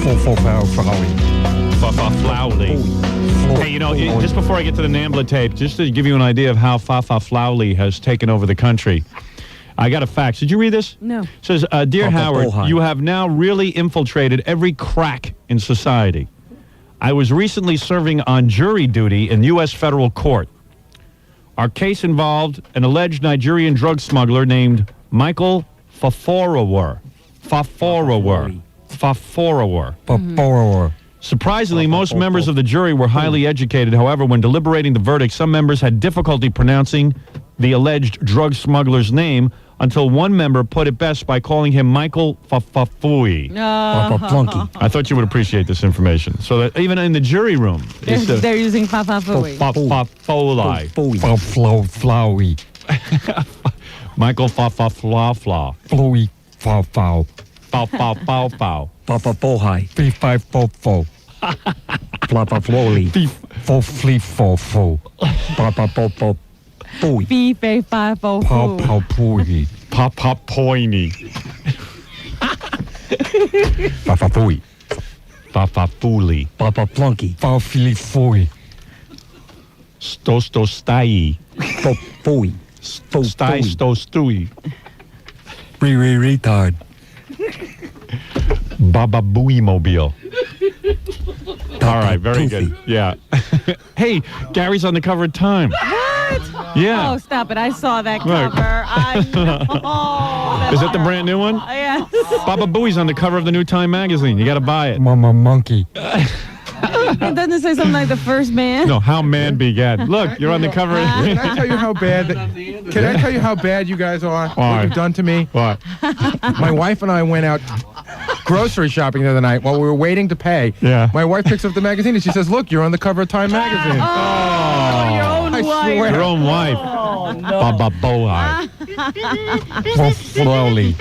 Hey, you know, just before I get to the NAMBLA tape, just to give you an idea of how Fa Flowley has taken over the country, I got a fax. Did you read this? No. It says, Dear Howard, you have now really infiltrated every crack in society. I was recently serving on jury duty in U.S. federal court. Our case involved an alleged Nigerian drug smuggler named Michael Faforower. Surprisingly, most members of the jury were highly educated. However, when deliberating the verdict, some members had difficulty pronouncing the alleged drug smuggler's name until one member put it best by calling him Michael Fafafui. I thought you would appreciate this information. So that even in the jury room, they're using Fafafui. Fafaflowy. Michael Fafaflafla. Flowy Fafau. Fafafau. Papa Bohai. Fee-fi-fo-fo. Flapa Flowly. Fo-flee-fo-fo. Papa Popo. Pooey. Fee-fe-fi-fo-fo. Pop-pop-pooey. Pop-pop-poiny. Papa Pooey. Fafafuli. Papa Plunky. Fa-fili-foy. Stostai. Pooey. Stai stostui. Retard. Baba Booey Mobile. All right, very good. Yeah. Hey, Gary's on the cover of Time. What? Yeah. Oh, stop it. I saw that cover. I know. Is that the brand new one? Yes. Baba Booey's on the cover of the new Time magazine. You got to buy it. Mama Monkey. It doesn't say something like the first man. No, how man began. Look, you're on the cover. Can I tell you how bad? Can I tell you how bad you guys are? Why? What you've done to me? What? My wife and I went out grocery shopping the other night while we were waiting to pay. Yeah. My wife picks up the magazine and she says, "Look, you're on the cover of Time magazine." Oh, your own I wife. swear. Your own wife. Oh, no. Baba Bohai. Slowly.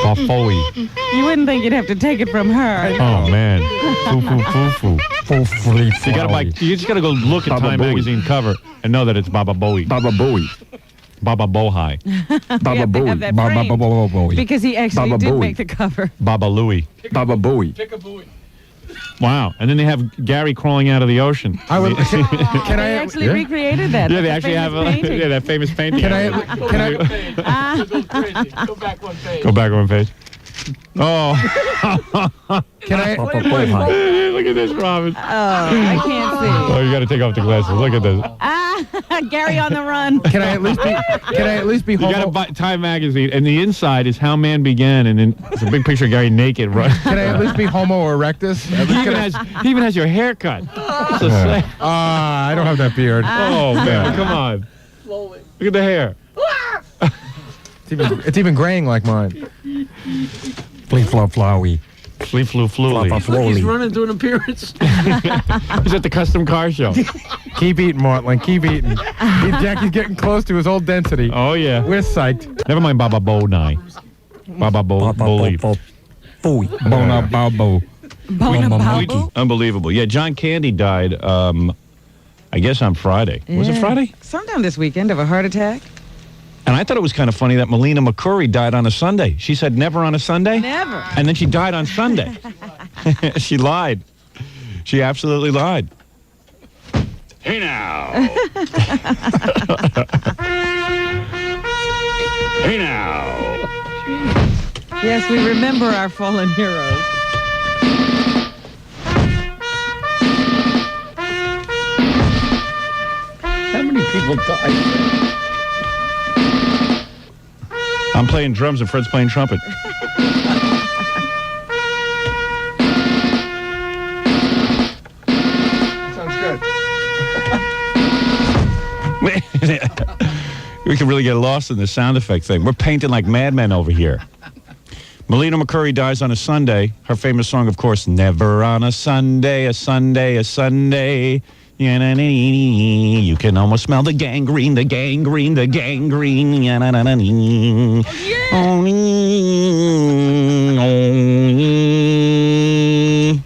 Fafoey. You wouldn't think you'd have to take it from her. Oh, man. Foo-foo-foo-foo. Fo-flee-flowy. You gotta buy. You just gotta go look at Baba Time Booey. magazine cover and know that it's Baba Bowie. Baba Booey. Baba Bohai. Baba have to have Booey. that Baba framed. Booey. Because he actually Baba did Booey. make the cover. Baba Louie. Baba Booey. Wow. And then they have Gary crawling out of the ocean. I would. Can They I actually recreated that. Yeah, they That's a actually have famous painting. that famous painting. Can I? Go back one page. Oh. Can I? Papa Bohai. Look at this, Robin. Oh, I can't see. Oh, you got to take off the glasses. Look at this. Gary on the run. Can I at least be? Can I at least be? You got to Homo, buy Time magazine, and the inside is how man began, and then it's a big picture of Gary naked. Right? can I at least be Homo erectus? At least He even has your haircut. That's a say. I don't have that beard. Oh man, come on. Look at the hair. It's even graying like mine. Flee-flop-flowy. Flea flew fluely. Flapa Flowly. He's running to an appearance. He's at the custom car show. Keep eating, Martling. Keep eating. Jackie's getting close to his old density. Oh yeah. We're psyched. Never mind Baba Bo Nye. Baba Bo Leaf. Booey. Bona Babo. Bona Babu? Unbelievable. Yeah, John Candy died. I guess on Friday. Was it Yeah. Friday? Sometime this weekend of a heart attack. And I thought it was kind of funny that Melina McCurry died on a Sunday. She said never on a Sunday. Never. And then she died on Sunday. She lied. She absolutely lied. Hey now. Hey now. Yes, we remember our fallen heroes. How many people died? I'm playing drums and Fred's playing trumpet. Sounds good. We can really get lost in the sound effect thing. We're painting like madmen over here. Melina McCurry dies on a Sunday. Her famous song, of course, Never on a Sunday, a Sunday, a Sunday. You can almost smell the gangrene, the gangrene, the gangrene.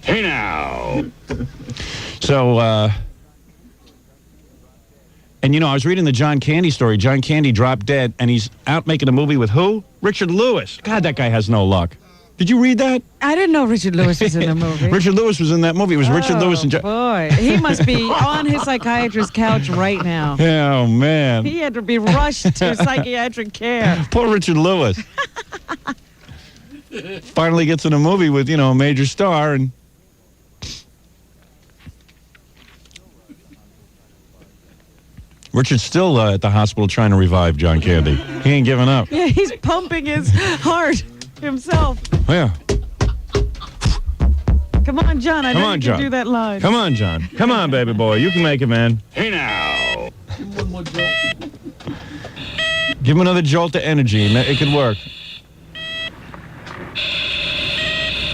Hey now. So, and you know, I was reading the John Candy story. John Candy dropped dead, and he's out making a movie with who? Richard Lewis. God, that guy has no luck. Did you read that? I didn't know Richard Lewis was in the movie. Richard Lewis was in that movie. It was Richard Lewis and boy, he must be on his psychiatrist's couch right now. Oh, man. He had to be rushed to psychiatric care. Poor Richard Lewis. Finally gets in a movie with, a major star, and Richard's still at the hospital trying to revive John Candy. He ain't giving up. Yeah, he's pumping his heart himself. Yeah. Come on, John. I Come know on, you John. can do that line. Come on, John. Come on, baby boy. You can make it, man. Hey, now. One more jolt. Give him another jolt of energy, and it could work.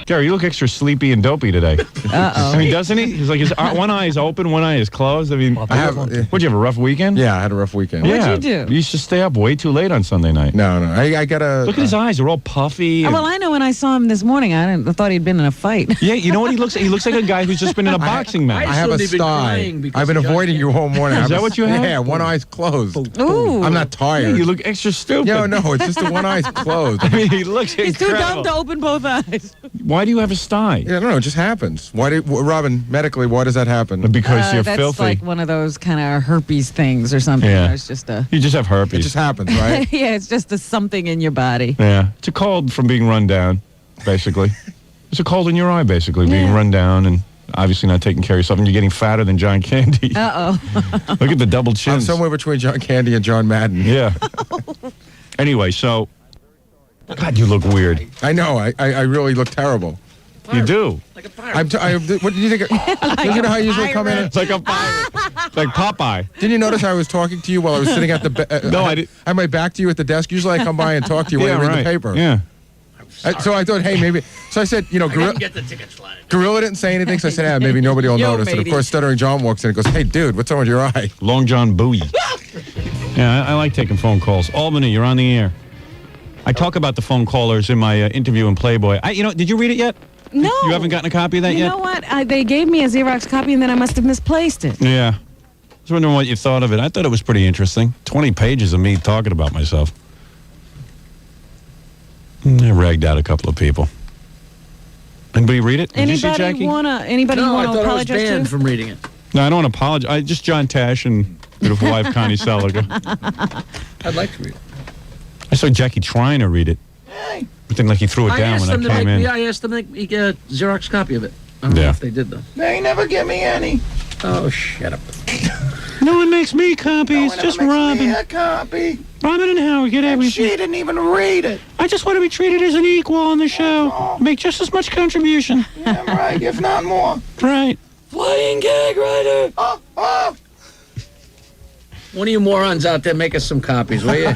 Gary, you look extra sleepy and dopey today. Uh-oh. I mean, doesn't he? He's like, his one eye is open, one eye is closed. I mean, I have. what'd you have, a rough weekend? Yeah, I had a rough weekend. What'd you do? You used to stay up way too late on Sunday night. No. I gotta. Look at his eyes. They're all puffy. Oh, well, I know when I saw him this morning, I thought he'd been in a fight. Yeah, you know what he looks like? He looks like a guy who's just been in a boxing match. I have a assumed he'd been sty. crying because I've been of John avoiding you all morning. Is that what you have? Yeah, one eye's closed. Ooh. I'm not tired. Yeah, you look extra stupid. No, it's just the one eye's closed. I mean, he looks He's too incredible. dumb to open both eyes. Why do you have a sty? Yeah, I don't know. It just happens. Robin, medically, why does that happen? Because you're That's filthy. like one of those kind of herpes things or something. Yeah. It's just a... You just have It herpes. just happens, right? Yeah, it's just a something in your body. Yeah. It's a cold from being run down, basically. It's a cold in your eye, basically, being Yeah. run down and obviously not taking care of yourself, and you're getting fatter than John Candy. Uh-oh. Look at the double I'm chins. somewhere between John Candy and John Madden. Yeah. Anyway, so, God, you look weird. I know. I really look terrible. You do. Like a pirate. What did you think? You know how I usually come in? It's like a pirate. It's like Popeye. Didn't you notice I was talking to you while I was sitting at the? No, I didn't. I had my back to you at the desk. Usually I come by and talk to you while Yeah, you read right. the paper. Yeah. So I thought, hey, maybe. So I said, I Gorilla, didn't get the tickets, Lana. Gorilla didn't say anything. So I said, maybe nobody will Yo, notice. And of matey. course, Stuttering John walks in and goes, hey, dude, what's wrong with your eye? Long John Bowie. Yeah, I like taking phone calls. Albany, you're on the air. I talk about the phone callers in my interview in Playboy. Did you read it yet? No. You haven't gotten a copy of that You yet? know what? They gave me a Xerox copy, and then I must have misplaced it. Yeah. I was wondering what you thought of it. I thought it was pretty interesting. 20 pages of me talking about myself. I ragged out a couple of people. Anybody read it? Did you see Jackie? Anybody No, I want to thought I was apologize banned to? from reading it. No, I don't want to apologize. Just John Tash and beautiful wife Connie Seliger. I'd like to read it. I saw Jackie trying to read it. But then like he threw it I down asked when them I to came make in. me. I asked them to make me a Xerox copy of it. I don't know Yeah. if they did though. They never give me any. Oh, shut up. No one makes me copies. Just Robin. a copy. Robin and Howard get everything. didn't even read it. I just want to be treated as an equal on the show. Make just as much contribution. Yeah, right, if not more. Right. Flying gag writer. One of you morons out there, make us some copies, will you?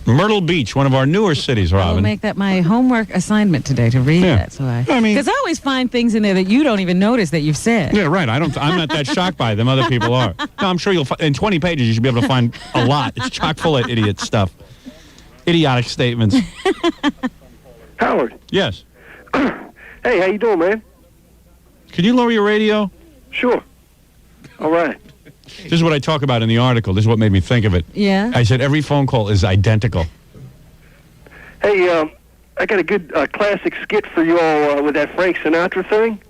Myrtle Beach, one of our newer cities, I'll Robin. make that my homework assignment today to read Yeah. that. So I mean- because I always find things in there that you don't even notice that you've said. Yeah, right. I'm not that shocked by them. Other people are. No, I'm sure you'll find, in 20 pages, you should be able to find a lot. It's chock full of idiot stuff. Idiotic statements. Howard, Yes. hey, how you doing, man? Could you lower your radio? Sure. All right. This is what I talk about in the article. This is what made me think of it. Yeah. I said every phone call is identical. Hey, I got a good classic skit for you all with that Frank Sinatra thing.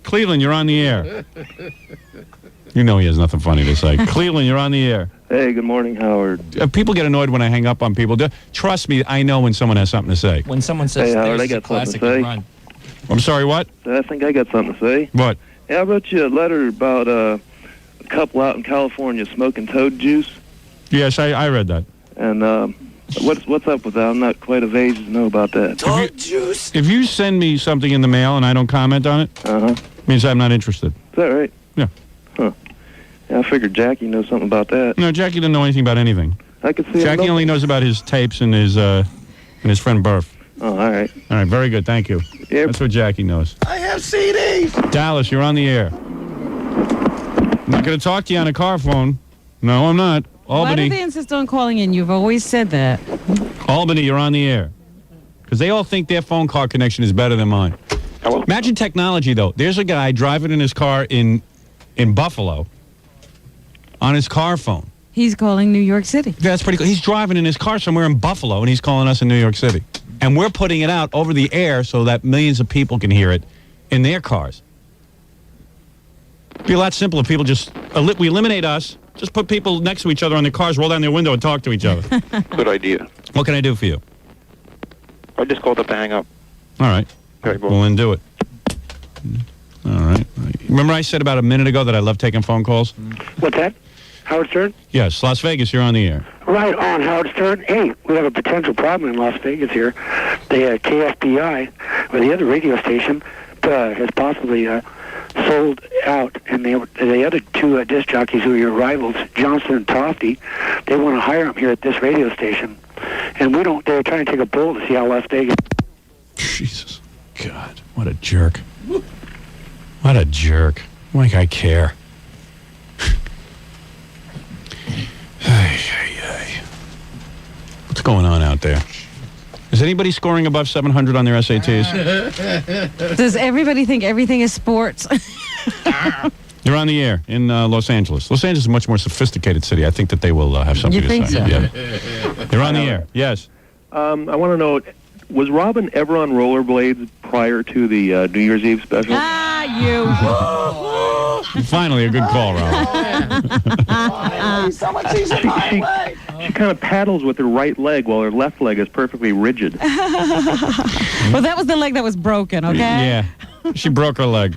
Cleveland, you're on the air. You know he has nothing funny to say. Cleveland, you're on the air. Hey, good morning, Howard. People get annoyed when I hang up on people. Trust me, I know when someone has something to say. When someone says Hey, Howard, there's I a got something to classic, you say. run. I'm sorry, what? I think I got something to say. What? Hey, I wrote you a letter about a couple out in California smoking toad juice. Yes, I read that. And what's up with that? I'm not quite of age to know about that. If you send me something in the mail and I don't comment on it, Uh-huh. means I'm not interested. Is that right? Yeah. Huh. Yeah, I figured Jackie knows something about that. No, Jackie doesn't know anything about anything. I could see Jackie him. only knows about his tapes and his friend Burf. Oh, all right. All right, very good, thank you. Yeah. That's what Jackie knows. I have CDs. Dallas, you're on the air. I'm not going to talk to you on a car phone. No, I'm not. Why do Albany, they insist on calling in? You've always said that. Albany, you're on the air. Because they all think their phone call connection is better than mine. Hello? Imagine technology, though. There's a guy driving in his car in Buffalo on his car phone. He's calling New York City. That's pretty cool. He's driving in his car somewhere in Buffalo, and he's calling us in New York City. And we're putting it out over the air so that millions of people can hear it in their cars. It'd be a lot simpler if people just, we eliminate us, just put people next to each other on their cars, roll down their window and talk to each other. Good idea. What can I do for you? I just called up to hang up. All right. Okay, Well, then do it. All right. Remember I said about a minute ago that I love taking phone calls? What's that? Howard Stern? Yes, Las Vegas, you're on the air. Right on, Howard Stern. Hey, we have a potential problem in Las Vegas here. The KFBI, or the other radio station, has possibly sold out, and the other two disc jockeys who are your rivals, Johnson and Tofty, they want to hire them here at this radio station. And they're trying to take a poll to see how Las Vegas... Jesus. God, what a jerk. What a jerk. Like I care. What's going on out there? Is anybody scoring above 700 on their SATs? Does everybody think everything is sports? You're on the air in Los Angeles. Los Angeles is a much more sophisticated city. I think that they will have something You to think say. so? Yeah. You're on the air. Yes. I want to know, was Robin ever on rollerblades prior to the New Year's Eve special? Finally, a good call, Ron. So much easier my way. She kind of paddles with her right leg while her left leg is perfectly rigid. Well, that was the leg that was broken, okay? Yeah. She broke her leg.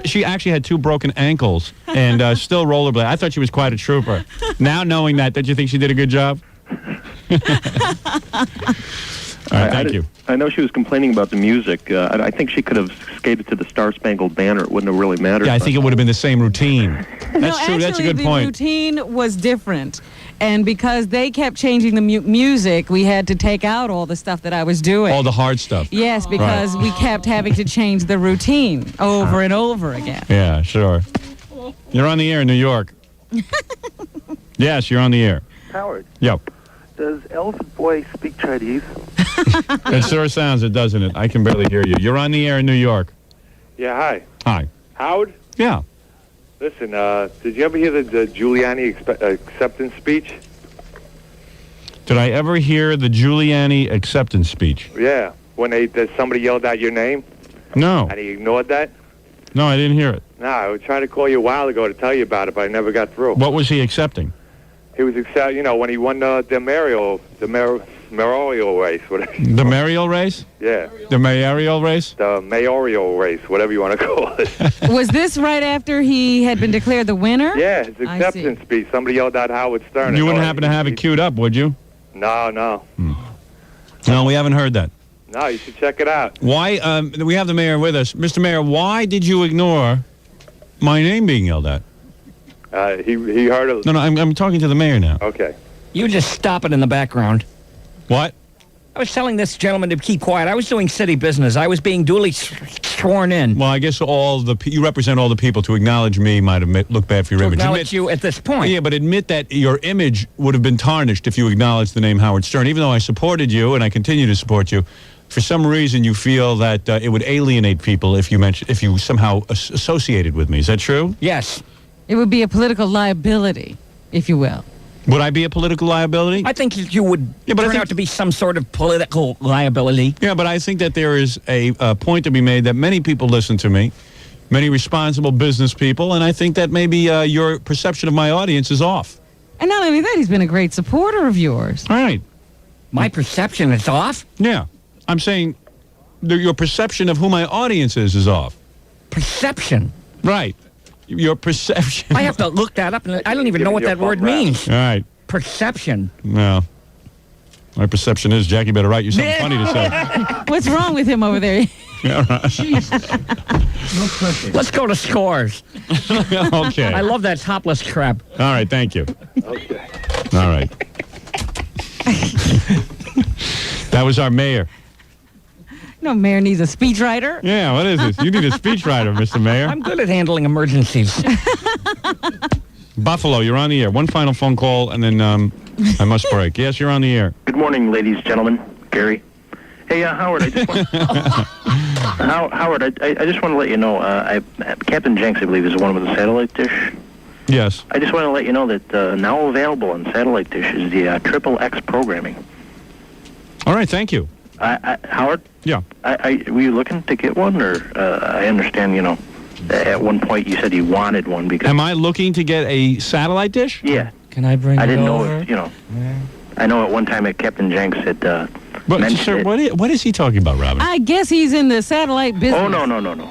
She actually had 2 broken ankles and still rollerblade. I thought she was quite a trooper. Now knowing that, don't you think she did a good job? All right, thank you. I know she was complaining about the music. I think she could have skated to the Star Spangled Banner. It wouldn't have really mattered. Yeah, I think it would have been the same routine. That's No, true. That's a good the point. routine was different. And because they kept changing the music, we had to take out all the stuff that I was doing. All the hard stuff. Yes, because we kept having to change the routine over and over again. Yeah, sure. You're on the air in New York. Yes, you're on the air. Howard, Yep. does Elephant Boy speak Chinese? It sure sounds it, doesn't it? I can barely hear you. You're on the air in New York. Yeah, hi. Hi. Howard? Yeah. Listen, did you ever hear the Giuliani acceptance speech? Did I ever hear the Giuliani acceptance speech? Yeah, when somebody yelled out your name No. and he ignored that? No, I didn't hear it. No, I was trying to call you a while ago to tell you about it, but I never got through. What was he accepting? He was, when he won the mayoral race. Whatever. The mayoral race? Yeah, The mayoral race? the mayoral race, whatever you want to call it. Was this right after he had been declared the winner? Yeah, his I acceptance speech. Somebody yelled out Howard Stern. You wouldn't happen to have it queued up, would you? No. No, we haven't heard that. No, you should check it out. Why? We have the mayor with us. Mr. Mayor, why did you ignore my name being yelled at? He heard it. No, I'm talking to the mayor now. Okay. You just stop it in the background. What? I was telling this gentleman to keep quiet. I was doing city business. I was being duly sworn in. Well, I guess you represent all the people. To acknowledge me might have looked bad for your To image. acknowledge you at this point. Yeah, but admit that your image would have been tarnished if you acknowledged the name Howard Stern. Even though I supported you and I continue to support you, for some reason you feel that it would alienate people if you somehow associated with me. Is that true? Yes. It would be a political liability, if you will. Would I be a political liability? I think you would turn out to be some sort of political liability. Yeah, but I think that there is a point to be made that many people listen to me, many responsible business people, and I think that maybe your perception of my audience is off. And not only that, he's been a great supporter of yours. All right. My perception is off? Yeah. I'm saying your perception of who my audience is off. Perception? Right. Your perception. I have to look that up, and I don't even know what that word means. All right. Perception. No. My perception is Jackie better write you something funny to say. What's wrong with him over there? Yeah, right. No pressure. Let's go to scores. Okay. I love that topless crap. All right, thank you. Okay. All right. That was our mayor. No, mayor needs a speechwriter. Yeah, what is this? You need a speechwriter, Mr. Mayor. I'm good at handling emergencies. Buffalo, you're on the air. One final phone call, and then I must break. Yes, you're on the air. Good morning, ladies, gentlemen. Gary. Hey, Howard, I just want... Howard, I just want to let you know, Captain Jenks, I believe, is the one with the satellite dish. Yes. I just want to let you know that now available on satellite dish is the Triple X programming. All right, thank you. Howard? Yeah. Were you looking to get one, or I understand, at one point you said you wanted one because... Am I looking to get a satellite dish? Yeah. Can I bring I it didn't know over? I know at one time Captain Jenks had mentioned sir, it. what is he talking about, Robin? I guess he's in the satellite business. Oh, no.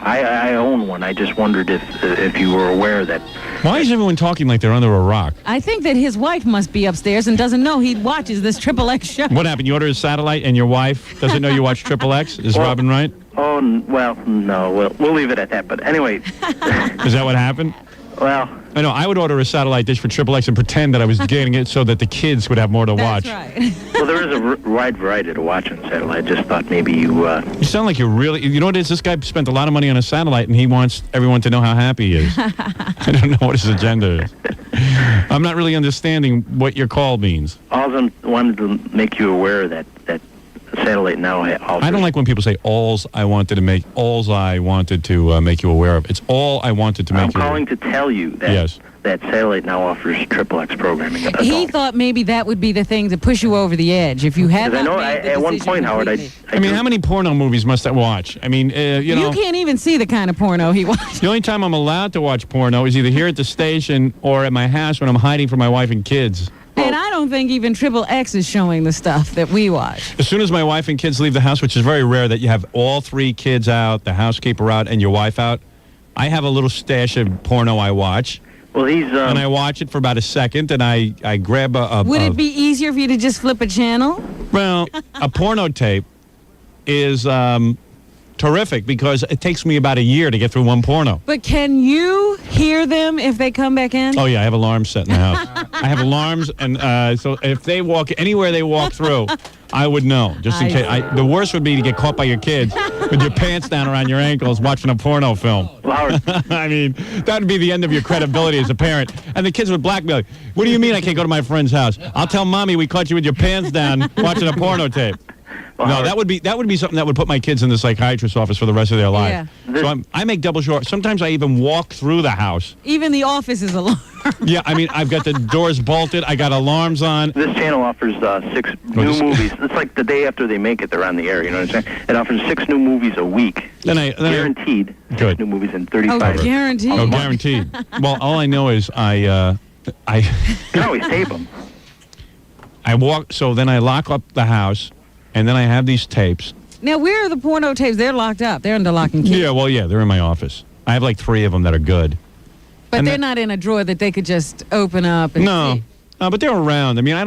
I own one. I just wondered if you were aware that... Why is everyone talking like they're under a rock? I think that his wife must be upstairs and doesn't know he watches this XXX show. What happened? You ordered a satellite and your wife doesn't know you watch XXX? Is Robin right? Oh, well, no. We'll leave it at that. But anyway... Is that what happened? Well... I know. I would order a satellite dish for XXX and pretend that I was getting it so that the kids would have more to watch. That's right. Well, there is a wide variety to watch on satellite. I just thought maybe you... You sound like you're really... You know what it is? This guy spent a lot of money on a satellite, and he wants everyone to know how happy he is. I don't know what his agenda is. I'm not really understanding what your call means. I wanted to make you aware that satellite now offers... I don't like when people say, alls I wanted to make you aware of. It's all I wanted to make I'm you aware calling to tell you that that satellite now offers XXX programming. He thought maybe that would be the thing to push you over the edge if you had. I know at one point, Howard, I mean, how many porno movies must I watch? I mean, you know. You can't even see the kind of porno he watches. The only time I'm allowed to watch porno is either here at the station or at my house when I'm hiding from my wife and kids. And I don't think even XXX is showing the stuff that we watch. As soon as my wife and kids leave the house, which is very rare that you have all three kids out, the housekeeper out, and your wife out, I have a little stash of porno I watch. Well, and I watch it for about a second, and I grab a... Would it be easier for you to just flip a channel? Well, a porno tape is terrific because it takes me about a year to get through one porno. But can you hear them if they come back in? Oh, yeah, I have alarms set in the house. I have alarms, and so if they walk anywhere they walk through, I would know, just in case. The worst would be to get caught by your kids with your pants down around your ankles watching a porno film. I mean, that would be the end of your credibility as a parent. And the kids would blackmail you. What do you mean I can't go to my friend's house? I'll tell Mommy we caught you with your pants down watching a porno tape. No, that would be something that would put my kids in the psychiatrist's office for the rest of their life. Yeah. So I make double sure. Sometimes I even walk through the house. Even the office is alarmed. Yeah, I mean, I've got the doors bolted. I got alarms on. This channel offers 6 new movies. It's like the day after they make it, they're on the air. You know what I'm saying? It offers 6 new movies a week. Guaranteed. Good. 6 new movies in 35. Oh, guaranteed. Oh, guaranteed. Well, all I know is I you can always tape them. I walk. So then I lock up the house. And then I have these tapes. Now, where are the porno tapes? They're locked up. They're under lock and key. Yeah, well, yeah, they're in my office. I have like 3 of them that are good. But they're not in a drawer that they could just open up and see. No, but they're around. I mean, I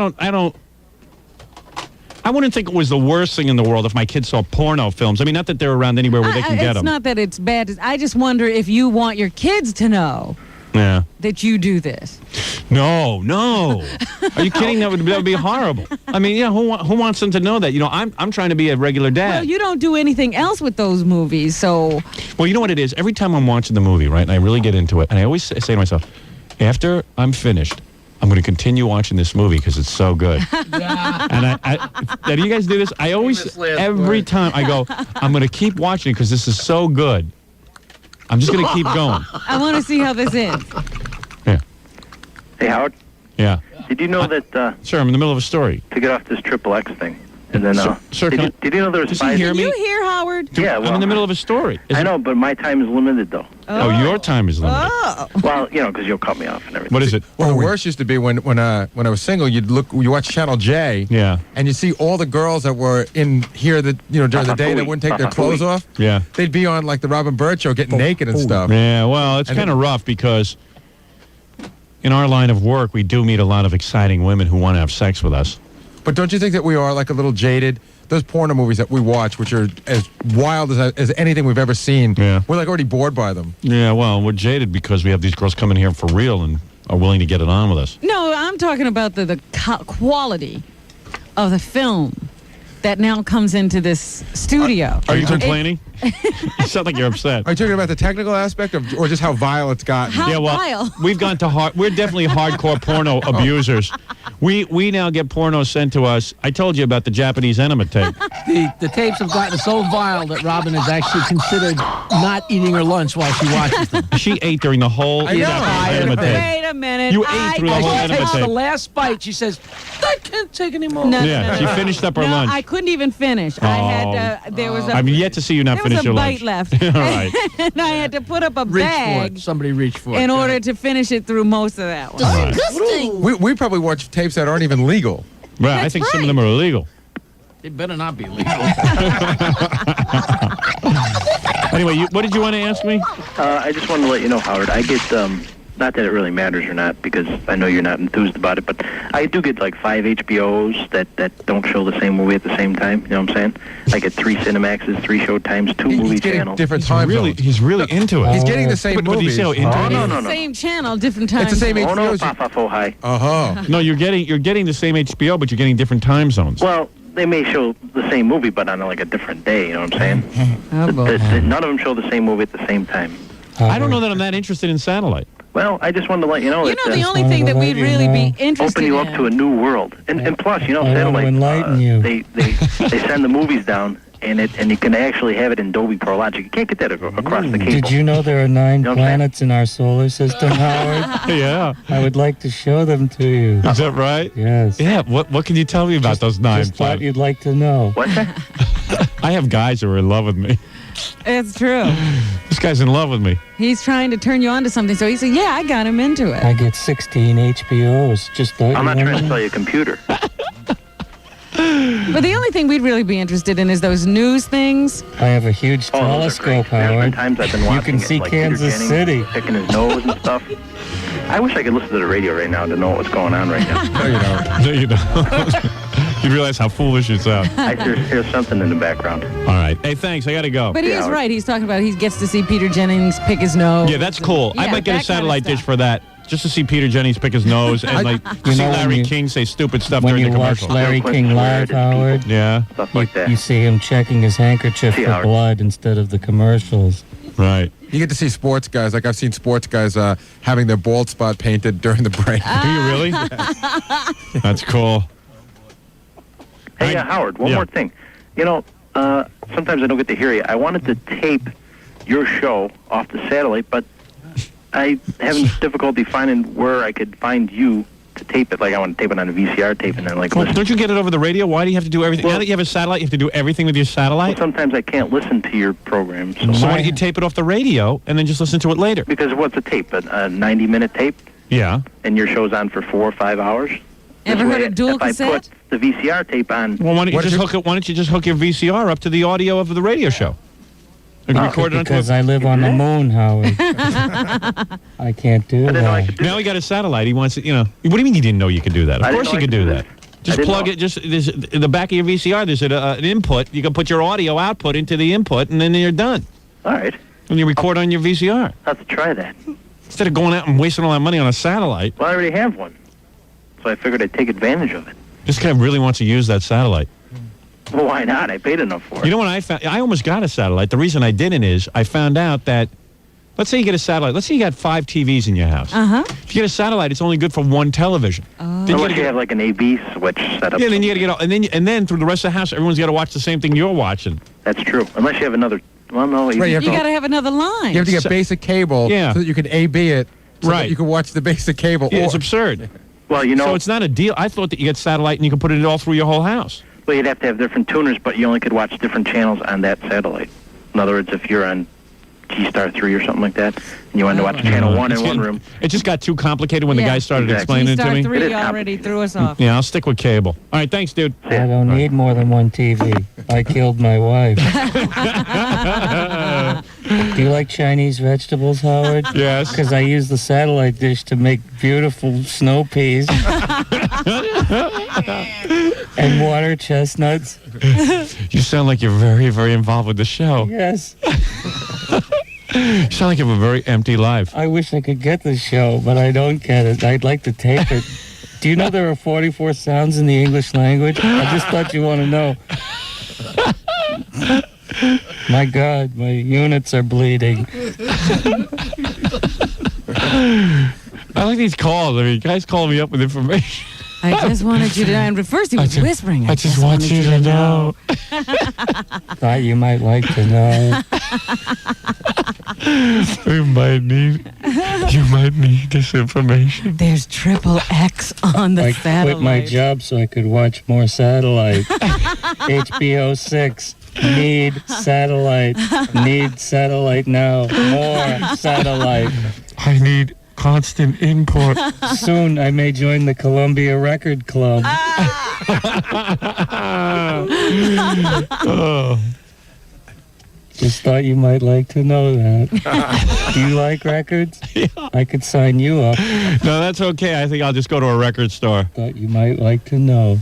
wouldn't think it was the worst thing in the world if my kids saw porno films. I mean, not that they're around anywhere where they can get them. It's not that it's bad. I just wonder if you want your kids to know that you do this. No. Are you kidding? That would be horrible. I mean, yeah, who wants them to know that? You know, I'm trying to be a regular dad. Well, you don't do anything else with those movies, so... Well, you know what it is? Every time I'm watching the movie, right, and I really get into it, and I always say to myself, after I'm finished, I'm going to continue watching this movie because it's so good. And do you guys do this? I always, every time I go, I'm going to keep watching it because this is so good. I'm just going to keep going. I want to see how this ends. Yeah. Hey, Howard? Yeah. Did you know that... Sir, I'm in the middle of a story. To get off this XXX thing. And then, sir, did you know there was 5... Can you hear, Howard? Yeah, well... I'm in the middle of a story. I know, but my time is limited, though. Oh, your time is limited. Oh. Well, because you'll cut me off and everything. What is it? Well, the worst used to be when I was single. You watch Channel J. Yeah. And you see all the girls that were in here that during the day that wouldn't take their clothes off. Yeah. They'd be on like the Robin Bird show getting naked and stuff. Yeah. Well, it's kind of rough because in our line of work we do meet a lot of exciting women who want to have sex with us. But don't you think that we are like a little jaded? Those porno movies that we watch, which are as wild as anything we've ever seen, we're like already bored by them. Yeah, well, we're jaded because we have these girls coming here for real and are willing to get it on with us. No, I'm talking about the quality of the film that now comes into this studio. Are you complaining? You sound like you're upset. Are you talking about the technical aspect or just how vile it's gotten? How vile? We've gone to we're definitely hardcore porno abusers. We now get porno sent to us. I told you about the Japanese enema tape. The tapes have gotten so vile that Robin is actually considered not eating her lunch while she watches them. She ate during the whole Japanese enema tape. Wait a minute. You ate through the whole enema Takes the tape. last bite. She says, "I can't take any more." Yeah, she finished up her lunch. I couldn't even finish. I had there was a. I've yet to see you not there finish was a your bite lunch. left. All right. And I had to put up a Reach for bag it. Somebody reach for it. in order to finish it through most of that one. Disgusting. We probably watch tapes that aren't even legal. Right, I think some of them are illegal. They better not be legal. Anyway, what did you want to ask me? I just wanted to let you know, Howard, I get, not that it really matters or not, because I know you're not enthused about it, but I do get like 5 HBOs that don't show the same movie at the same time. You know what I'm saying? I get 3 Cinemaxes, 3 Showtimes, 2 movie channels. Different time zones. He's really into it. He's getting the same But movies. he's so into it. No. Same channel, different times. It's the same Oh, no, HBOs. Papa High. Uh-huh. No, you're getting the same HBO, but you're getting different time zones. Well, they may show the same movie, but on like a different day, you know what I'm saying? Oh, boy. None of them show the same movie at the same time. I don't know that I'm that interested in satellite. Well, I just wanted to let you know You that know, the only thing that we'd really be interested open you up in. to a new world. And plus, you know, I want to satellite, enlighten you. they send the movies down, and you can actually have it in Dolby Pro Logic. You can't get that across the cable. Did you know there are 9 know what I'm planets in our solar system, Howard? Yeah. I would like to show them to you. Is that right? Yes. Yeah. What can you tell me about those 9 Just thought planets? you'd like to know. What's that? I have guys who are in love with me. It's true. This guy's in love with me. He's trying to turn you on to something, so he said, "Yeah, I got him into it." I get 16 HBOs. Just thought I'm you not trying to wanted- sell you a computer. But the only thing we'd really be interested in is those news things. I have a huge Oh, those are telescope, great. There's been Howard. times I've been You watching can it, see like Kansas Peter City. Jennings picking his nose and stuff. I wish I could listen to the radio right now to know what's going on right now. No, you don't. No, you don't. You realize how foolish you sound. I hear something in the background. All right. Hey, thanks. I got to go. But he is right. He's talking about he gets to see Peter Jennings pick his nose. Yeah, that's cool. I Yeah, might get a that kind of satellite dish stuff. for that, just to see Peter Jennings pick his nose and like You see know, when Larry you- King say stupid stuff When during you the watch commercial. Larry King live, Howard, Yeah. Stuff like that. you see him checking his handkerchief See, for Howard. blood instead of the commercials. Right. You get to see sports guys. Like I've seen sports guys having their bald spot painted during the break. Do you really? That's cool. Hey, Howard, one yeah. more thing. You know, sometimes I don't get to hear you. I wanted to tape your show off the satellite, but I having difficulty finding where I could find you to tape it. Like I want to tape it on a VCR tape and then like Well, listen. don't you get it over the radio? Why do you have to do everything? Now that you have a satellite, you have to do everything with your satellite? Sometimes I can't listen to your program. So, So why don't you tape it off the radio and then just listen to it later? Because what's a tape? A 90-minute tape? Yeah. And your show's on for 4 or 5 hours? Ever This heard way, of dual if I cassette? put the VCR tape on... Well, why don't you just hook your VCR up to the audio of the radio show? And record it onto Because I live on the moon, Howard. I can't do that. Now he got a satellite. He wants it, you know. What do you mean you didn't know you could do that? Of I didn't course know you could I do could that. do that. Just I didn't plug know. it. Just there's, in the back of your VCR, there's an input. You can put your audio output into the input, and then you're done. All right. And you record on your VCR. I'll have to try that. Instead of going out and wasting all that money on a satellite. Well, I already have one. So I figured I'd take advantage of it. This guy really wants to use that satellite. Well, why not? I paid enough for it. You know what I found? I almost got a satellite. The reason I didn't is I found out that, let's say you get a satellite. Let's say you got 5 TVs in your house. Uh-huh. If you get a satellite, it's only good for one television. Oh. Then Unless you have like an AB switch set up. Yeah, then you got to get all, and then through the rest of the house, everyone's got to watch the same thing you're watching. That's true. Unless you have another... Well, no. Right, You got to have another line. You have to get basic cable Yeah. so that you can AB it so Right. that you can watch the basic cable. Yeah, or, it's absurd. Well, you know... So it's not a deal. I thought that you get satellite and you can put it all through your whole house. Well, you'd have to have different tuners, but you only could watch different channels on that satellite. In other words, if you're on G-Star 3 or something like that, and you wanted to watch channel 1 in one room... It just got too complicated when the guy started exactly. explaining it to me. Star 3 already threw us off. Yeah, I'll stick with cable. All right, thanks, dude. I don't need more than one TV. I killed my wife. Do you like Chinese vegetables, Howard? Yes. Because I use the satellite dish to make beautiful snow peas and water chestnuts. You sound like you're very, very involved with the show. Yes. You sound like you have a very empty life. I wish I could get the show, but I don't get it. I'd like to tape it. Do you know there are 44 sounds in the English language? I just thought you want to know. My God, my units are bleeding. I like these calls. I mean, guys call me up with information. I just wanted you to know. And first he was whispering. I just want you to know. Thought you might like to know. You might need this information. There's triple X on the I satellite. quit my job so I could watch more satellite. HBO 6. Need satellite. Need satellite now. More satellite. I need constant input. Soon I may join the Columbia Record Club. Just thought you might like to know that. Do you like records? Yeah. I could sign you up. No, that's okay. I think I'll just go to a record store. Thought you might like to know.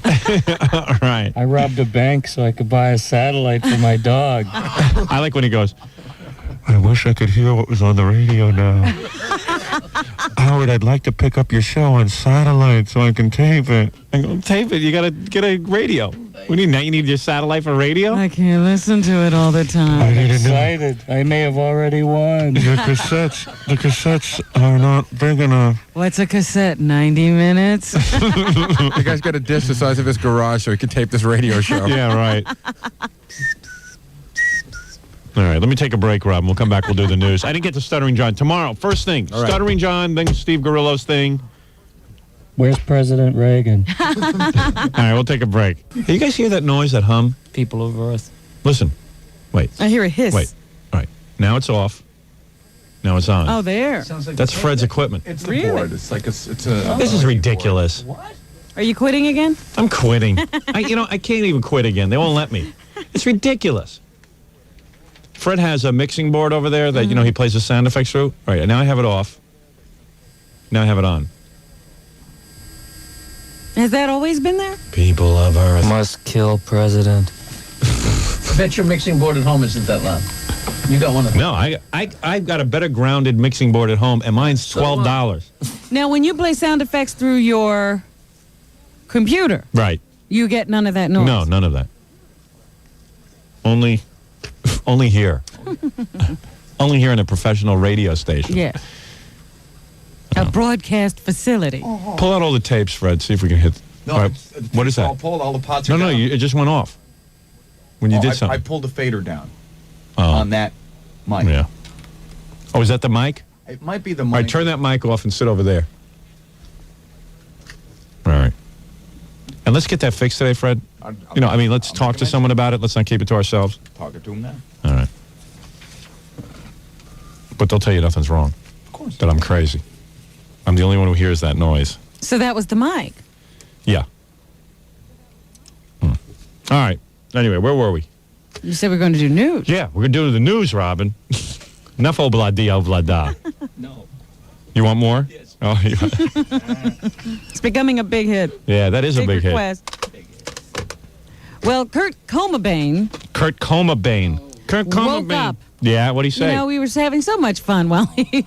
All right. I robbed a bank so I could buy a satellite for my dog. I like when he goes, I wish I could hear what was on the radio now. Howard, I'd like to pick up your show on satellite so I can tape it. I go, tape it. You got to get a radio. What do you need? You need your satellite for radio? I can't listen to it all the time. I need to know. Excited. I may have already won. The cassettes are not big enough. What's a cassette? 90 minutes? The guy's got a disc the size of his garage so he can tape this radio show. Yeah, right. All right, let me take a break, Rob. We'll come back. We'll do the news. I didn't get to Stuttering John. Tomorrow, first thing, All right. Stuttering John, then Steve Gorillo's thing. Where's President Reagan? All right, we'll take a break. Hey, you guys hear that noise, that hum? People of Earth. Listen. Wait. I hear a hiss. Wait. All right. Now it's off. Now it's on. Oh, there. That's Fred's equipment. It's the Really? board. It's like it's a. This is ridiculous. Are you quitting again? I'm quitting. I can't even quit again. They won't let me. It's ridiculous. Fred has a mixing board over there that, he plays the sound effects through. All right, now I have it off. Now I have it on. Has that always been there? People of Earth. Must kill President. I bet your mixing board at home isn't that loud. You got one of them. No, I've got a better grounded mixing board at home, and mine's $12. Now, when you play sound effects through your computer, Right. you get none of that noise. No, none of that. Only here. Only here in a professional radio station. Yeah. A broadcast facility. Pull out all the tapes, Fred. See if we can hit. No, all right. What is All that? pulled, all the pots No, are no, down. it just went off when you did I something. pulled the fader down Oh. on that mic. Yeah. Oh, is that the mic? It might be the All mic. right, turn that mic off and sit over there. All right. And let's get that fixed today, Fred. Let's talk to someone about it. Let's not keep it to ourselves. Talking to him now. All right. But they'll tell you nothing's wrong. Of course. That I'm crazy. I'm the only one who hears that noise. So that was the mic. Yeah. All right. Anyway, where were we? You said we were going to do news. Yeah, we're going to do the news, Robin. Enough obla-di, obla-da. No. You want more? Yes. Oh, yeah. It's becoming a big hit. Yeah, that is a big hit. request. Well, Kurt Cobain Kurt Cobain. Kurt Cobain. woke up. Yeah, what'd he say? You know, we were having so much fun while he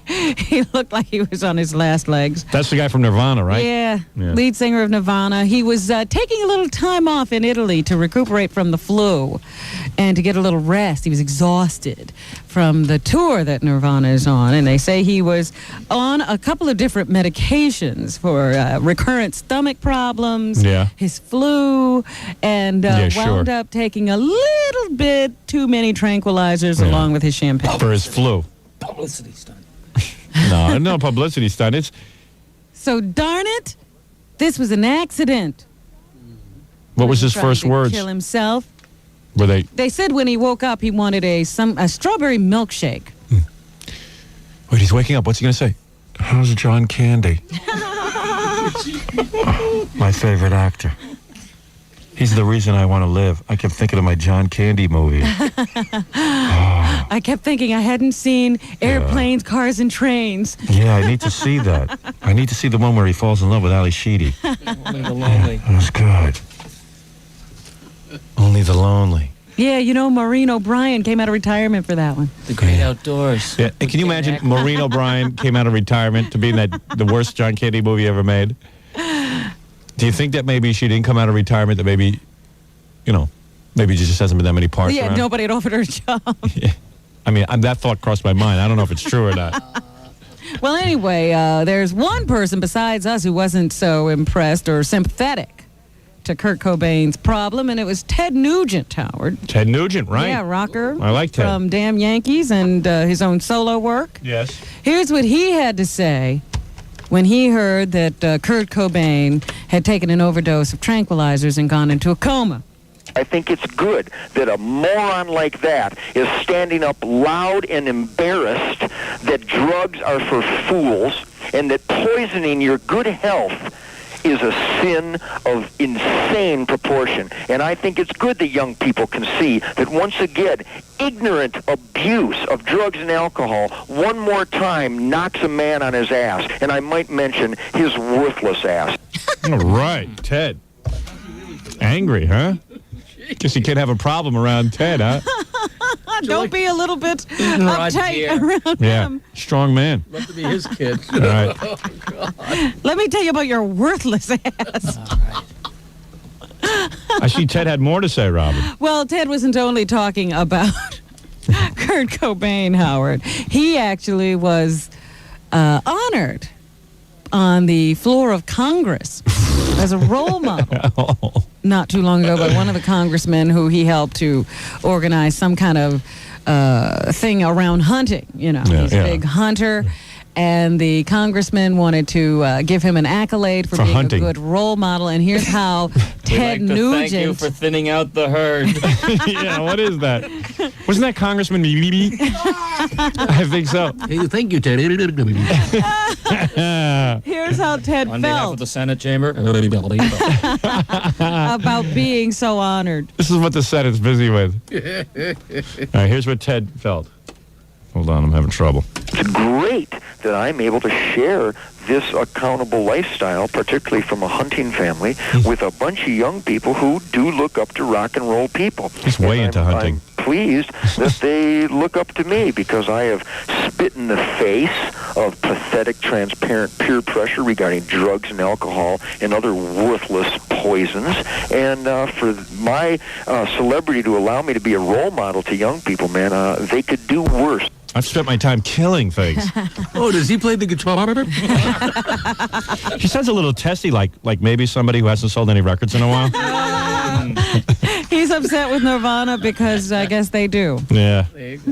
looked like he was on his last legs. That's the guy from Nirvana, right? Yeah, Yeah. lead singer of Nirvana. He was taking a little time off in Italy to recuperate from the flu and to get a little rest. He was exhausted from the tour that Nirvana is on, and they say he was on a couple of different medications for recurrent stomach problems, Yeah. his flu, and Yeah, sure. wound up taking a little bit too many tranquilizers Yeah. along with his champagne. For his flu. Publicity stunt. No publicity stunt. It's So darn it, this was an accident. what was his Trying first to words? Kill himself. Were they? They said when he woke up, he wanted a strawberry milkshake. Wait, he's waking up. What's he gonna say? How's John Candy? My favorite actor. He's the reason I want to live. I kept thinking of my John Candy movie. I kept thinking I hadn't seen airplanes, cars, and trains. Yeah, I need to see that. I need to see the one where he falls in love with Ali Sheedy. Only the lonely. It was good. Only the lonely. Yeah, you know, Maureen O'Brien came out of retirement for that one. The great outdoors. Yeah, and can you imagine Maureen O'Brien came out of retirement to be in the worst John Candy movie ever made? Do you think that maybe she didn't come out of retirement, that maybe, maybe just hasn't been that many parts Yeah, around? nobody had offered her a job. Yeah. I mean, that thought crossed my mind. I don't know if it's true or not. Well, anyway, there's one person besides us who wasn't so impressed or sympathetic to Kurt Cobain's problem, and it was Ted Nugent, Howard. Ted Nugent, right? Yeah, rocker. I like Ted. From Damn Yankees and his own solo work. Yes. Here's what he had to say when he heard that Kurt Cobain had taken an overdose of tranquilizers and gone into a coma. I think it's good that a moron like that is standing up loud and embarrassed that drugs are for fools and that poisoning your good health is a sin of insane proportion. And I think it's good that young people can see that once again, ignorant abuse of drugs and alcohol one more time knocks a man on his ass. And I might mention his worthless ass. All right, Ted. Angry, huh? Guess you can't have a problem around Ted, huh? Don't be a little bit uptight around him. Strong man. Love to be his kid. All right. Oh, God. Let me tell you about your worthless ass. I see Ted had more to say, Robin. Well, Ted wasn't only talking about Kurt Cobain, Howard. He actually was honored on the floor of Congress as a role model not too long ago by one of the congressmen who he helped to organize some kind of thing around hunting. You know, he's a big hunter. And the congressman wanted to give him an accolade for being hunting. a good role model. And here's how Ted Nugent... Thank you for thinning out the herd. Yeah, what is that? Wasn't that Congressman Bibi? I think so. Hey, thank you, Ted. Here's how Ted On behalf felt of the Senate chamber. about being so honored. This is what the Senate's busy with. All right, here's what Ted felt. Hold on, I'm having trouble. It's great that I'm able to share this accountable lifestyle, particularly from a hunting family, with a bunch of young people who do look up to rock and roll people. He's way into hunting. I'm pleased that they look up to me because I have spit in the face of pathetic, transparent peer pressure regarding drugs and alcohol and other worthless poisons. And for my celebrity to allow me to be a role model to young people, man, they could do worse. I've spent my time killing things. Oh, does he play the guitar? He sounds a little testy, like maybe somebody who hasn't sold any records in a while. He's upset with Nirvana because I guess they do. Yeah. And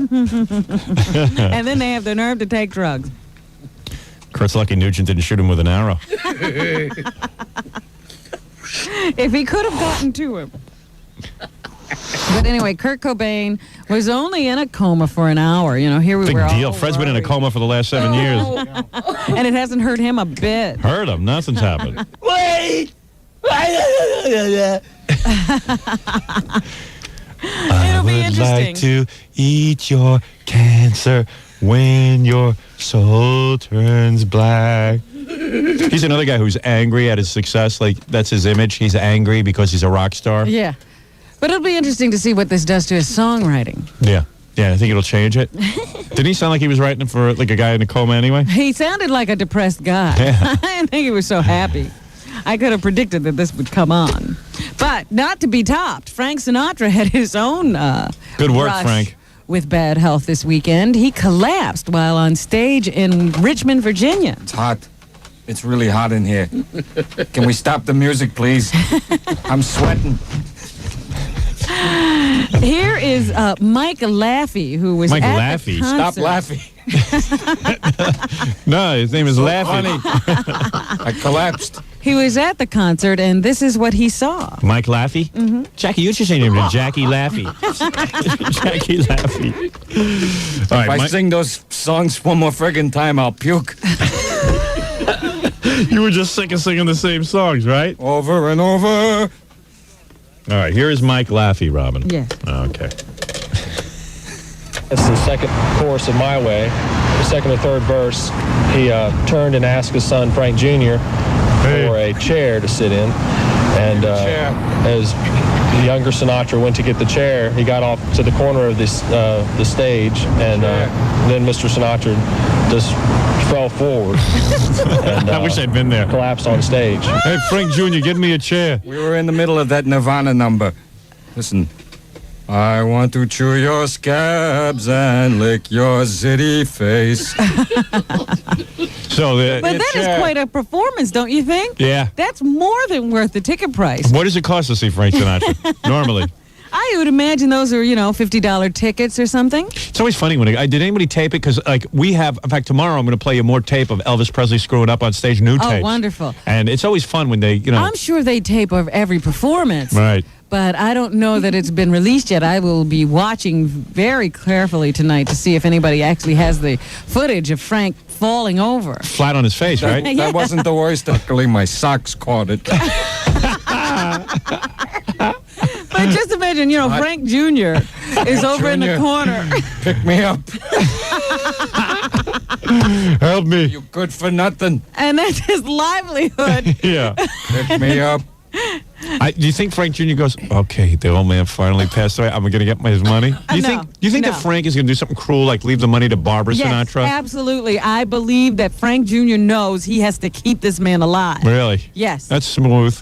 then they have the nerve to take drugs. Kurt's lucky Nugent didn't shoot him with an arrow. If he could have gotten to him. But anyway, Kurt Cobain was only in a coma for an hour. You know, here we Big were. deal. All Fred's been in a worried. coma for the last 7 years. And it hasn't hurt him a bit. Hurt him. Nothing's happened. Wait! It'll be interesting. Like to eat your cancer when your soul turns black. He's another guy who's angry at his success. Like, that's his image. He's angry because he's a rock star. Yeah. But it'll be interesting to see what this does to his songwriting. Yeah. Yeah, I think it'll change it. Didn't he sound like he was writing for like a guy in a coma anyway? He sounded like a depressed guy. Yeah. I didn't think he was so happy. I could have predicted that this would come on. But not to be topped. Frank Sinatra had his own Good work, rush Frank. with bad health this weekend. He collapsed while on stage in Richmond, Virginia. It's hot. It's really hot in here. Can we stop the music, please? I'm sweating. Here is Mike Laffey, who was Mike at Laffey? the Stop concert. laughing. No, his name is Laffy. I collapsed. He was at the concert, and this is what he saw. Mike Laffey? Mm-hmm. Jackie, you should change your name to Jackie Laffey. Jackie Laffey. All right, If I Mike, sing those songs one more friggin' time, I'll puke. you were just sick of singing the same songs, right? Over and over. All right, here is Mike Laffey, Robin. Yeah. Okay. It's the second chorus of My Way. The second or third verse, he turned and asked his son, Frank Jr., for a chair to sit in. And as the younger Sinatra went to get the chair, he got off to the corner of this the stage, and then Mr. Sinatra just fell forward. And, I wish I'd been there. Collapsed on stage. Hey, Frank Jr., get me a chair. We were in the middle of that Nirvana number. Listen, I want to chew your scabs and lick your zitty face. So But that is quite a performance, don't you think? Yeah. That's more than worth the ticket price. What does it cost to see Frank Sinatra normally? I would imagine those are, $50 tickets or something. It's always funny when did anybody tape it? Because we have, in fact, tomorrow I'm going to play you more tape of Elvis Presley screwing up on stage, new tapes. Oh, wonderful. And it's always fun when they, I'm sure they tape of every performance. Right. But I don't know that it's been released yet. I will be watching very carefully tonight to see if anybody actually has the footage of Frank falling over. Flat on his face, right? Yeah. That wasn't the worst. Luckily, my socks caught it. But just imagine, Frank Jr. is over in the corner. Pick me up. Help me. You good for nothing. And that's his livelihood. Yeah. Pick me up. Do you think Frank Jr. goes, okay, the old man finally passed away. I'm going to get his money? Do you think that Frank is going to do something cruel, like leave the money to Barbara Sinatra? Yes, absolutely. I believe that Frank Jr. knows he has to keep this man alive. Really? Yes. That's smooth.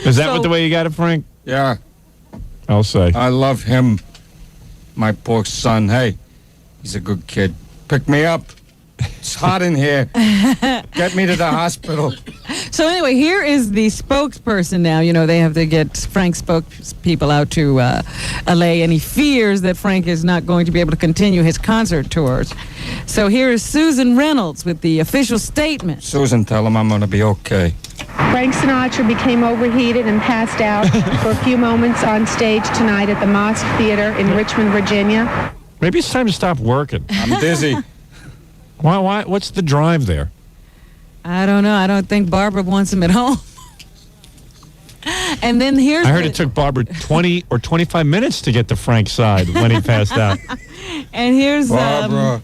Is that the way you got it, Frank? Yeah. I'll say. I love him. My poor son. Hey, he's a good kid. Pick me up. It's hot in here. Get me to the hospital. So anyway, here is the spokesperson now. They have to get Frank's spokespeople out to allay any fears that Frank is not going to be able to continue his concert tours. So here is Susan Reynolds with the official statement. Susan, tell him I'm going to be okay. Frank Sinatra became overheated and passed out for a few moments on stage tonight at the Mosque Theater in Richmond, Virginia. Maybe it's time to stop working. I'm dizzy. Why? What's the drive there? I don't know. I don't think Barbara wants him at home. And then here's I heard it took Barbara 20 or 25 minutes to get to Frank's side when he passed out. And here's Barbara.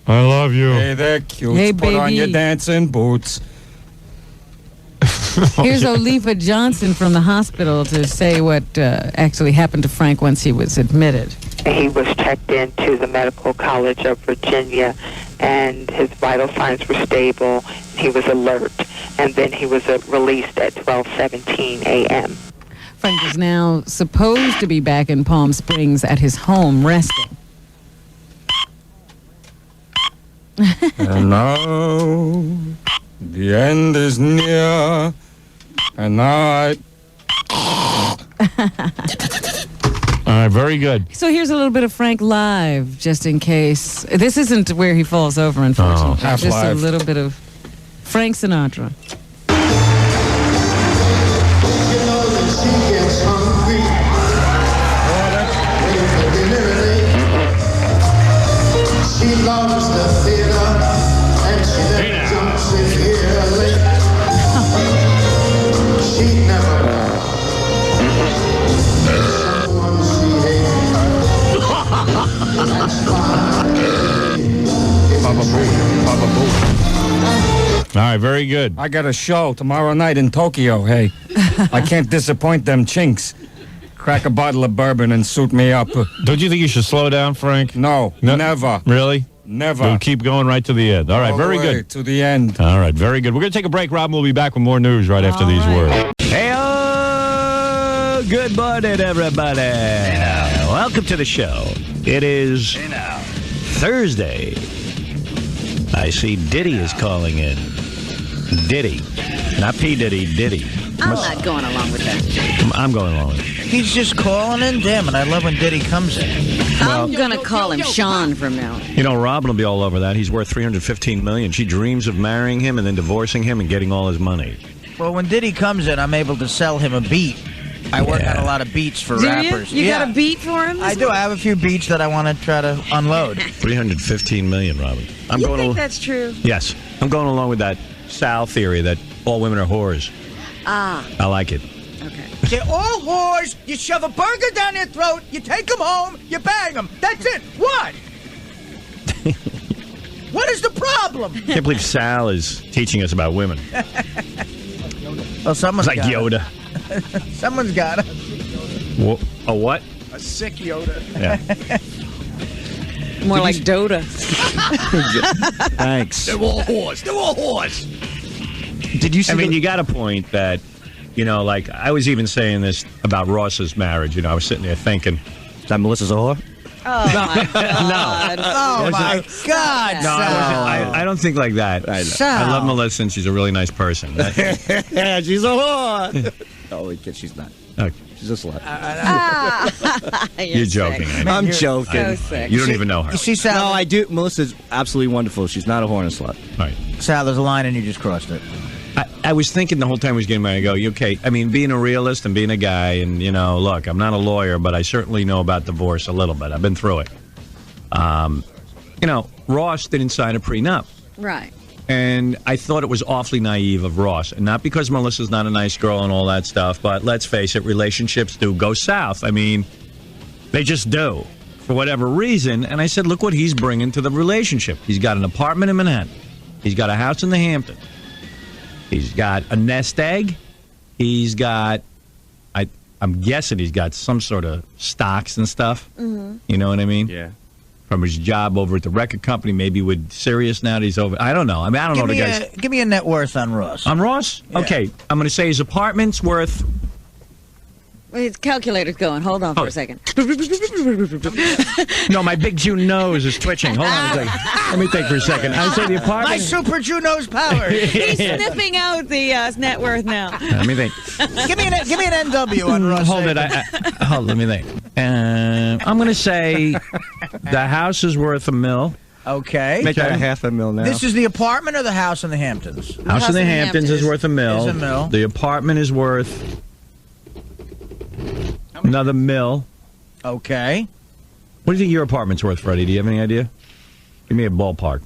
I love you. Hey there, cute. Hey, Put on baby. your dancing boots. Here's Oliva Johnson from the hospital to say what actually happened to Frank once he was admitted. He was checked into the Medical College of Virginia, and his vital signs were stable. He was alert, and then he was released at 12:17 a.m. Frank is now supposed to be back in Palm Springs at his home resting. And now the end is near, and now All right, very good. So here's a little bit of Frank live, just in case. This isn't where he falls over, unfortunately. half Just live. a little bit of Frank Sinatra. She loves the theater and she never jumps in here late. She never someone she hates. That's fine. Papa Boo. Papa Boo. All right, very good. I got a show tomorrow night in Tokyo. Hey, I can't disappoint them chinks. Crack a bottle of bourbon and suit me up. Don't you think you should slow down, Frank? No, never. Really? Never. We'll keep going right to the end. All right, All very the way good. to the end. All right, very good. We're going to take a break, Rob, and we'll be back with more news right after these words. Hey, good morning, everybody. Welcome to the show. It is Thursday. I see Diddy is calling in. Diddy. Not P. Diddy, Diddy. I'm not going along with that. I'm going along with it. He's just calling in. Damn it, I love when Diddy comes in. I'm going to call him Sean from now on. You know, Robin will be all over that. He's worth $315 million. She dreams of marrying him and then divorcing him and getting all his money. Well, when Diddy comes in, I'm able to sell him a beat. I work on a lot of beats for Do rappers. you? You got a beat for him? I do. I have a few beats that I want to try to unload. $315 million, Robin. You think that's true? Yes. I'm going along with that Sal theory that all women are whores. Ah. I like it. They're all whores. You shove a burger down their throat, you take them home, you bang them. That's it. What? What is the problem? Can't believe Sal is teaching us about women. Well, someone's It's like got Yoda. it. Someone's got it. A what? A sick Yoda. Yeah. More like Dota. Thanks. They're all whores. They're all whores. Did you see you got a point that You know, like I was even saying this about Ross's marriage. You know, I was sitting there thinking, is that Melissa's a whore? Oh, my God. Oh, my God, No, I don't think like that. I love Melissa, and she's a really nice person. Yeah, she's a whore. Oh, she's not. Okay. She's a slut. You're joking. Sick. I'm joking. So You don't even know her. You see, Sal? No, I do. Melissa's absolutely wonderful. She's not a whore and a slut. Right. Sal, there's a line and you just crossed it. I was thinking the whole time I was getting married, I go, okay, I mean, being a realist and being a guy, and, you know, look, I'm not a lawyer, but I certainly know about divorce a little bit. I've been through it. You know, Ross didn't sign a prenup. Right. And I thought it was awfully naive of Ross. And not because Melissa's not a nice girl and all that stuff, but let's face it, relationships do go south. I mean, they just do, for whatever reason. And I said, look what he's bringing to the relationship. He's got an apartment in Manhattan. He's got a house in the Hamptons. He's got a nest egg. He's got, I'm guessing he's got some sort of stocks and stuff. Mm-hmm. You know what I mean? Yeah. From his job over at the record company, maybe with Sirius now that he's over. I don't know. I mean, I don't know the guy's. Give me a net worth on Ross. On Ross? Yeah. Okay. I'm going to say his apartment's worth. His calculator's going. Hold on for a second. No, my big June nose is twitching. Hold on a second. Let me think for a second. I say the apartment. My Super Juno's power. He's sniffing out the net worth now. Let me think. give me an NW on Ross. Hold it. Hold. Let me think. I'm going to say the house is worth $1 million. Okay. Make that $500,000 now. This is the apartment or the house in the Hamptons? House in the Hamptons is worth $1 million. Is $1 million. The apartment is worth another $1 million. Okay. What do you think your apartment's worth, Freddie? Do you have any idea? Give me a ballpark.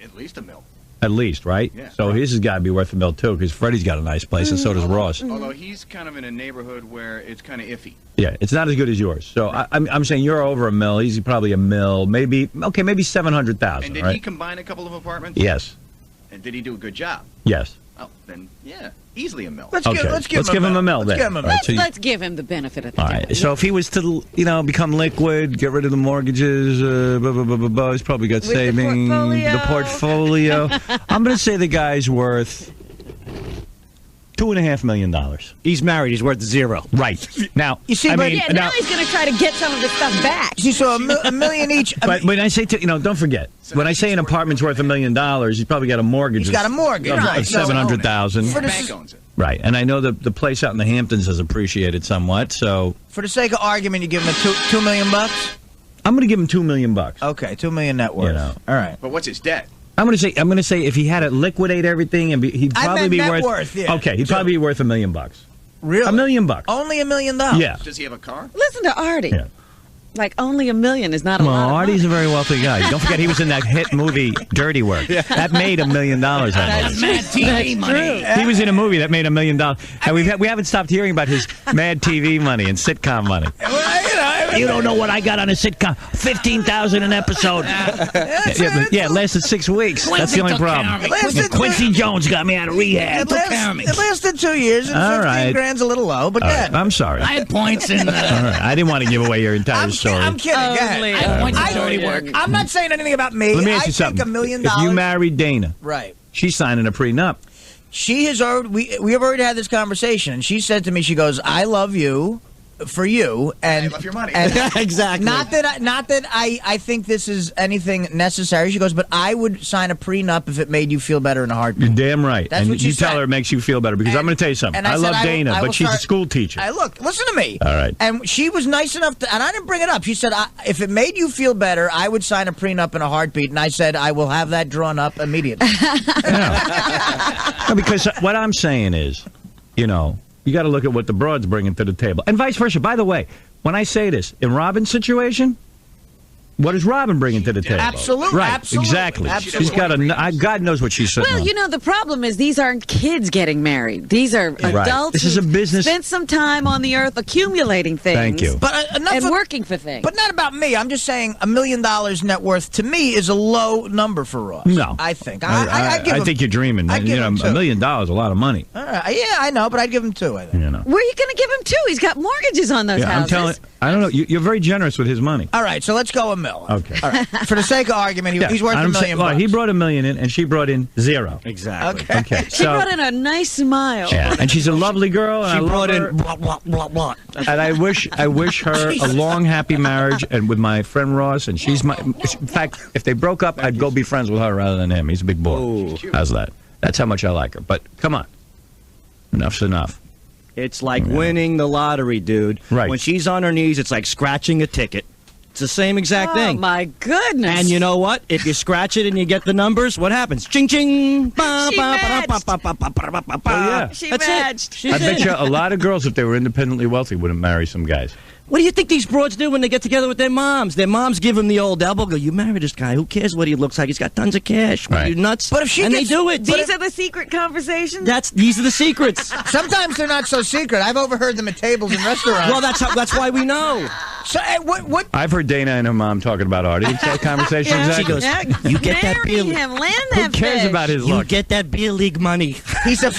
At least $1 million. At least, right? Yeah. So his has got to be worth $1 million too, because Freddie's got a nice place, and so does Ross. Although he's kind of in a neighborhood where it's kind of iffy. Yeah, it's not as good as yours. So I'm saying you're over $1 million. He's probably $1 million, maybe 700,000. And did right? he combine a couple of apartments? Yes. And did he do a good job? Yes. Oh, then yeah, easily $1 million. Let's give him $1 million. Let's give him a million. Let's give him the benefit of the All right. So if he was to, become liquid, get rid of the mortgages, he's probably got With the savings, portfolio. I'm going to say the guy's worth $2.5 million. He's married. He's worth $0. Right. Now, You see, now he's going to try to get some of his stuff back. See, so a million each. But when I say, don't forget, when I say an apartment's worth $1 million, he's probably got a mortgage. He's got a mortgage, of right. $700,000. For the Bank owns it. Right, and I know the place out in the Hamptons has appreciated somewhat. So For the sake of argument, you give him $2 million bucks. I'm going to give him $2 million. Okay, $2 million net worth. All right. But what's his debt? I'm going to say if he had to liquidate everything, and he'd I probably meant be net worth. worth, yeah. Okay, he'd probably be worth $1 million. Really? $1 million. Only $1 million. Yeah. Does he have a car? Listen to Artie. Yeah. Like, only $1 million is not a Well, lot of Artie's money. a very wealthy guy. Don't forget he was in that hit movie Dirty Work. That made $1 million. That's mad TV money. He was in a movie that made $1 million, and we haven't stopped hearing about his mad TV money and sitcom money. You don't know what I got on a sitcom. $15,000 an episode. Yeah, it lasted 6 weeks. That's the only problem. Quincy Jones got me out of rehab. It lasted 2 years, and All 15 right. grand's a little low, but All yeah. right, I'm sorry. I had points in All right, I didn't want to give away your entire story. I'm kidding. I'm not saying anything about me. Let me ask you I something. think $1 million. If you married Dana, Right. she's signing a prenup. She has already. We have already had this conversation, and she said to me, she goes, "I love you." For you, and I love your money. And exactly. Not that I think this is anything necessary. She goes, but I would sign a prenup if it made you feel better in a heartbeat. You're damn right. That's and what she you tell said. her it makes you feel better, because I'm going to tell you something. And I said, love Dana, I will but she's a start- school teacher. Listen to me. All right. And she was nice enough to, and I didn't bring it up. She said, if it made you feel better, I would sign a prenup in a heartbeat. And I said, I will have that drawn up immediately. No, because what I'm saying is, you got to look at what the broad's bringing to the table. And vice versa. By the way, when I say this, in Robin's situation, what is Robin bringing to the table? Absolutely. Right, Absolutely. exactly. Absolutely. She's got God knows what she's sitting Well, on. the problem is these aren't kids getting married. These are adults. This is a who've business. Spent some time on the earth accumulating things. Thank you. But and working for things. But not about me. I'm just saying $1 million net worth to me is a low number for Ross. No. I think. I think you're dreaming. I'd give him $1 million is a lot of money. All right. Yeah, I know, but I'd give him 2, I think. Where are you going to give him 2? He's got mortgages on those Yeah, houses. I don't know. You're very generous with his money. All right, so let's go $1 million. Okay. All right. For the sake of argument, he's worth $1 million. Well, he brought $1 million in, and she brought in 0. Exactly. Okay. She brought in a nice smile. Yeah, and she's a lovely girl. And She I love brought her. in blah, blah, blah, blah. And I wish her a long, happy marriage, and with my friend Ross. And she's my. In fact, if they broke up, I'd go be friends with her rather than him. He's a big boy. How's that? That's how much I like her. But come on, enough's enough. It's like winning the lottery, dude. Right. When she's on her knees, it's like scratching a ticket. It's the same exact thing. Oh, my goodness. And you know what? If you scratch it and you get the numbers, what happens? Ching, ching. Ba, She ba, matched. ba, ba, ba, ba, ba, ba, ba, ba. Oh, yeah. She That's matched. it. She's I bet in. you a lot of girls, if they were independently wealthy, wouldn't marry some guys. What do you think these broads do when they get together with their moms? Their moms give them the old elbow. Go, you marry this guy. Who cares what he looks like? He's got tons of cash. What, Right. you nuts? But if she and gets- they do it. These are the secret conversations? These are the secrets. Sometimes they're not so secret. I've overheard them at tables in restaurants. Well, that's why we know. So, what? I've heard Dana and her mom talking about Artie. It's that conversation exactly. She goes, you get that Marry beer. him. Land Who that cares fish. about his You look? get that beer league money. He's a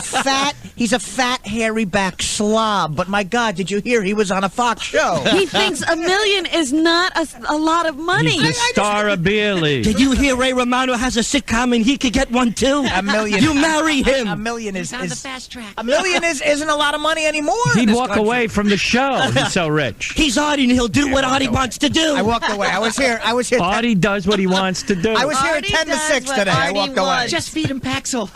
fat, hairy back slob. But my God, did you hear he was on a Fox show? He thinks $1 million is not a lot of money. He's the star of Beer League. Did you hear Ray Romano has a sitcom and he could get one too? $1 million. You marry him. $1 million is fast track. $1 million isn't a lot of money anymore. in He'd this walk country. away from the show. He's so rich. He's Artie and he'll do what Artie wants to do. I walked away. I was here. Artie does what he wants to do. I was here at Artie 10 to does 6 what today. I Artie walked away. wants. Just feed him Paxil.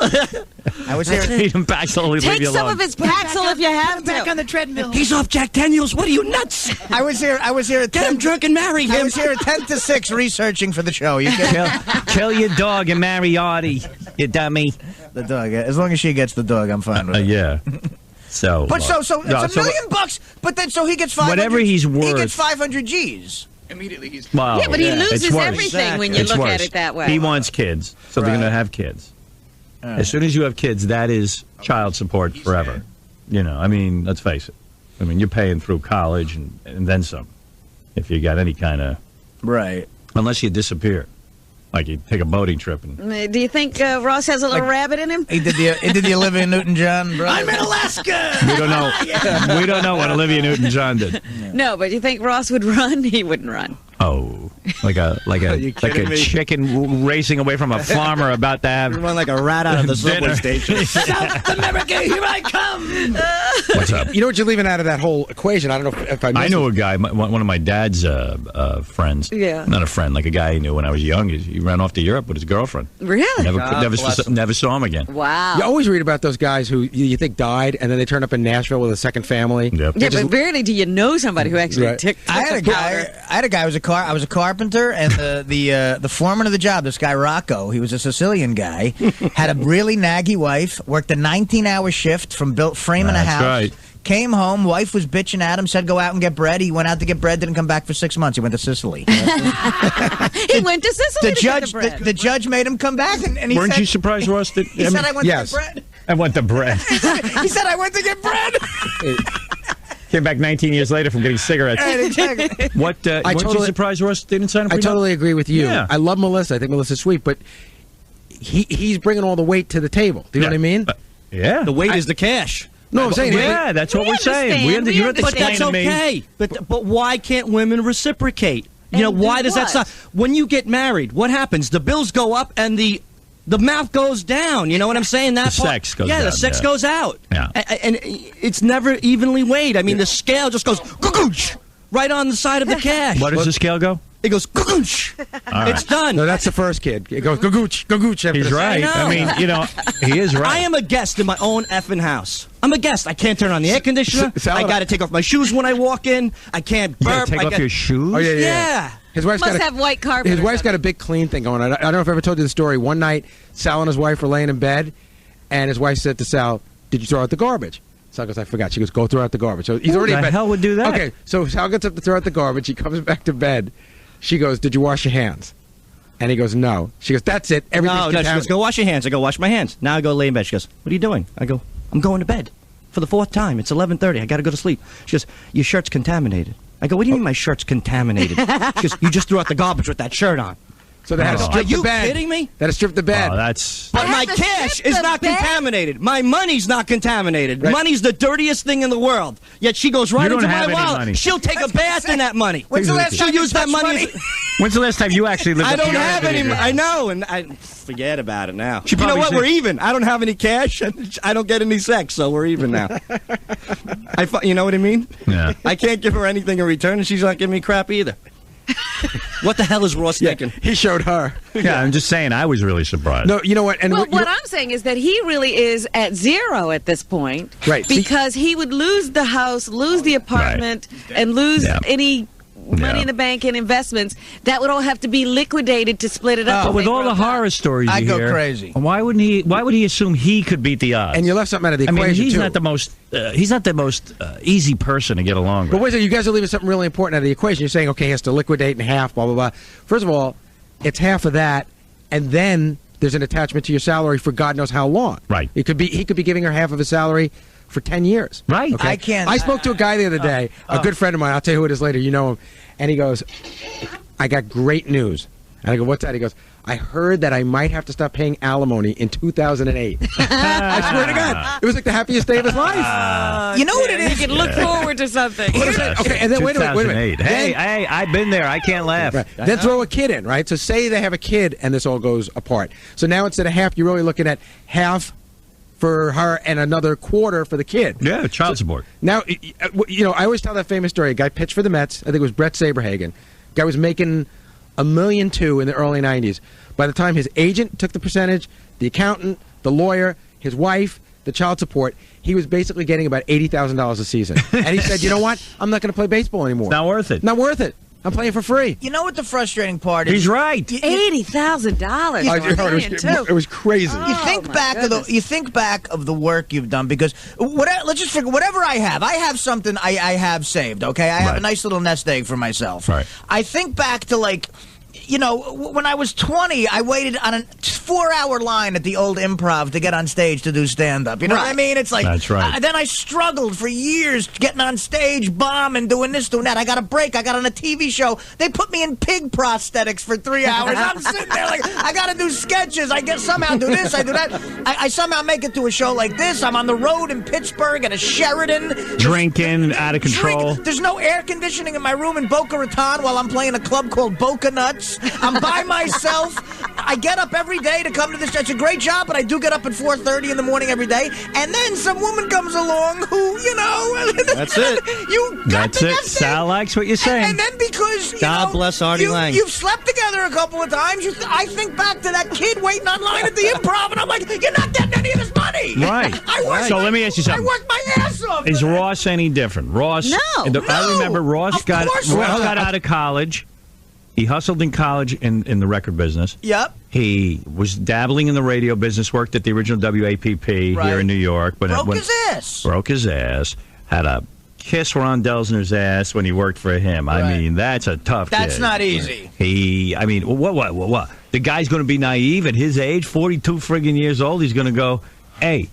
I was here. Feed him back so he'll leave Take you some alone. of his Paxil if you have to. Back on the treadmill. He's off Jack Daniels. What are you nuts? I was here at Get 10 him drunk and marry I him. was here at 10 to 6 researching for the show. You get Kill your dog and marry Artie, you dummy. the dog. As long as she gets the dog, I'm fine with it. Yeah. So. But so it's no, $1 million bucks. But then so he gets 500. Whatever he's He worth. gets 500 G's. Immediately he's... Well, Yeah, but he loses it's worse. everything when you It's look worse. at it that way. He wants kids, so they're Right. going to have kids. As soon as you have kids, that is child support forever. You know, I mean, let's face it. I mean, you're paying through college and then some. If you got any kind of... Right. Unless you disappear. Like you take a boating trip and... Do you think Ross has a little rabbit in him? He did the Olivia Newton-John, bro. I'm in Alaska. We don't know. We don't know what Olivia Newton-John did. No, but you think Ross would run? He wouldn't run. Oh, like a kidding me? chicken racing away from a farmer about to have Run like a rat out of the subway dinner. station. South America, here I come. What's up? You know what you're leaving out of that whole equation? I don't know if I missed I know a guy, one of my dad's friends. Yeah. Not a friend, like a guy I knew when I was young. He ran off to Europe with his girlfriend. Really? Never saw him again. Wow. You always read about those guys who you think died, and then they turn up in Nashville with a second family. Yep. Yeah, but rarely do you know somebody who actually Right. took I had a guy who was I was a carpenter, and the foreman of the job, this guy Rocco, he was a Sicilian guy, had a really naggy wife, worked a 19-hour shift from framing a That's house. right. Came home, wife was bitching at him, said go out and get bread. He went out to get bread, didn't come back for 6 months. He went to Sicily. He went to Sicily The to judge, get the bread. the judge made him come back, and he Weren't said, you surprised, Ross? That, he said I went yes. to get bread. I want the bread. He said I went to get bread. Came back 19 years later from getting cigarettes. Right, exactly. What? Weren't you surprised Ross didn't sign up? I totally agree with you. Yeah. I love Melissa. I think Melissa's sweet, but he's bringing all the weight to the table. Do you know what I mean? Yeah. The weight is the cash. No, I'm saying Yeah, that's what we're saying. You have to But explain that's to me. okay. But why can't women reciprocate? You know, And why do does that what? stop? When you get married, what happens? The bills go up and the mouth goes down. You know what I'm saying? That The sex goes Yeah, the down, sex yeah. goes out. Yeah. And it's never evenly weighed. I mean, the scale just goes gugooch, right on the side of the cash. What does the scale go? It goes gugooch. All It's right. done. No, that's the first kid. It goes gagooch, gagooch. after He's the- right. I know. I mean, you know, he is right. I am a guest in my own effing house. I'm a guest. I can't turn on the air conditioner. I got to take off my shoes when I walk in. I can't You gotta burp. take off your shoes? Oh, yeah, yeah. Yeah. His wife's Must got have white carpet. His or wife's got a something. big clean thing going on. I don't know if I ever told you the story. One night, Sal and his wife were laying in bed, and his wife said to Sal, "Did you throw out the garbage?" Sal goes, "I forgot." She goes, "Go throw out the garbage." So he's Who already in the bed. hell would do that? Okay, so Sal gets up to throw out the garbage. He comes back to bed. She goes, "Did you wash your hands?" And he goes, "No." She goes, "That's it. Everything's No, she goes, contaminated." go wash your hands. I go, wash my hands. Now I go lay in bed. She goes, what are you doing? I go, I'm going to bed for the fourth time. It's 11:30. I got to go to sleep. She goes, your shirt's contaminated. I go, what do you mean my shirt's contaminated? She goes, you just threw out the garbage with that shirt on. So they had to strip Are you the bed. kidding me? They had to strip the bed. Oh, that's. But my cash is not contaminated. My money's not contaminated. Right. Money's the dirtiest thing in the world. Yet she goes right You don't into my have any wallet. money. She'll take a bath in that money. When's the last She'll time you use that touched money. money? When's the last time you actually lived I up don't to your have end of any. the I deal? know, and I forget about it now. She You know probably what? said- We're even. I don't have any cash, and I don't get any sex, so we're even now. You know what I mean? Yeah. I can't give her anything in return, and she's not giving me crap either. What the hell is Ross thinking? He showed her. Yeah, I'm just saying. I was really surprised. No, you know what? And Well, what what I'm saying is that he really is at zero at this point. Right. Because he would lose the house, lose the apartment, and lose any money in the bank and investments. That would all have to be liquidated to split it up. But with all the horror stories I you go hear, crazy. Why would he assume he could beat the odds? And you left something out of the I mean, equation, he's too. not the most. He's not the most easy person to get along with. But wait a second, you guys are leaving something really important out of the equation. You're saying, okay, he has to liquidate in half, blah, blah, blah. First of all, it's half of that, and then there's an attachment to your salary for God knows how long. Right. He could be giving her half of his salary for 10 years. Right. Okay? I can't- I spoke to a guy the other day, a good friend of mine. I'll tell you who it is later. You know him. And he goes, I got great news. And I go, what's that? He goes, I heard that I might have to stop paying alimony in 2008. I swear to God. It was like the happiest day of his life. You know what it is? You can look forward to something. Okay, and then wait a minute. 2008. Hey, Then- I've been there. I can't laugh. Right. Then throw a kid in, right? So say they have a kid and this all goes apart. So now instead of half, you're really looking at half for her and another quarter for the kid. Yeah, child support. Now, you know, I always tell that famous story. A guy pitched for the Mets. I think it was Brett Saberhagen. Guy was making $1.2 million in the early 90s. By the time his agent took the percentage, the accountant, the lawyer, his wife, the child support, he was basically getting about $80,000 a season. And he said, you know what? I'm not going to play baseball anymore. Not worth it. Not worth it. I'm playing for free. You know what the frustrating part is? He's right. $80,000. It was crazy. You think back of the of the work you've done because let's just figure whatever I have something I have saved. Okay, I have a nice little nest egg for myself. Right. I think back to you know, when I was 20, I waited on a 4-hour line at the old Improv to get on stage to do stand-up. You know what I mean? It's like, That's right. Then I struggled for years getting on stage, bombing, doing this, doing that. I got a break. I got on a TV show. They put me in pig prosthetics for 3 hours. I'm sitting there like, I got to do sketches. I get somehow do this, I do that. I somehow make it to a show like this. I'm on the road in Pittsburgh at a Sheridan. Drinking, out of control. There's no air conditioning in my room in Boca Raton while I'm playing a club called Boca Nuts. I'm by myself. I get up every day to come to this. It's a great job, but I do get up at 4:30 in the morning every day. And then some woman comes along who, you know, That's it. That's it. Sal likes what you're saying. And then because God bless Artie Lang. You've slept together a couple of times. I think back to that kid waiting online at the Improv, and I'm like, you're not getting any of this money. Right. So let me ask you something. I worked my ass off. Is Ross any different? Ross. No, I remember Ross got out of college. He hustled in college in the record business. Yep. He was dabbling in the radio business, worked at the original WAPP here in New York. But broke his ass. Broke his ass. Had a kiss Ron Delsner's ass when he worked for him. I mean, that's a tough That's kid. not easy. What? The guy's going to be naive at his age, 42 friggin' years old. He's going to go, hey,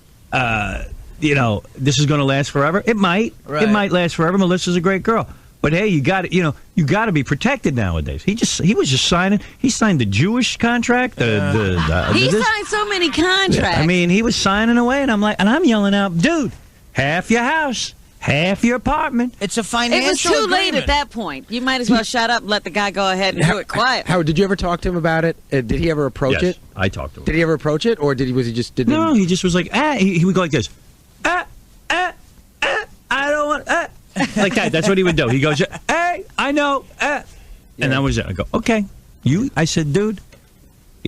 you know, this is going to last forever. It might. Right. It might last forever. Melissa's a great girl. But hey, you got to be protected nowadays. He was just signing. He signed the Jewish contract. He signed so many contracts. I mean, he was signing away, and I'm yelling out, dude, half your house, half your apartment. It's a financial. It was too late agreement. at that point. You might as well shut up and let the guy go ahead and do it quiet. Howard, did you ever talk to him about it? Did he ever approach Yes, it? I talked to him. Did he ever approach it, or was he just didn't? No, he just was like, he would go like this, I don't want, like that. That's what he would do. He goes, hey, I know, and that was it. I go, okay, I said, dude,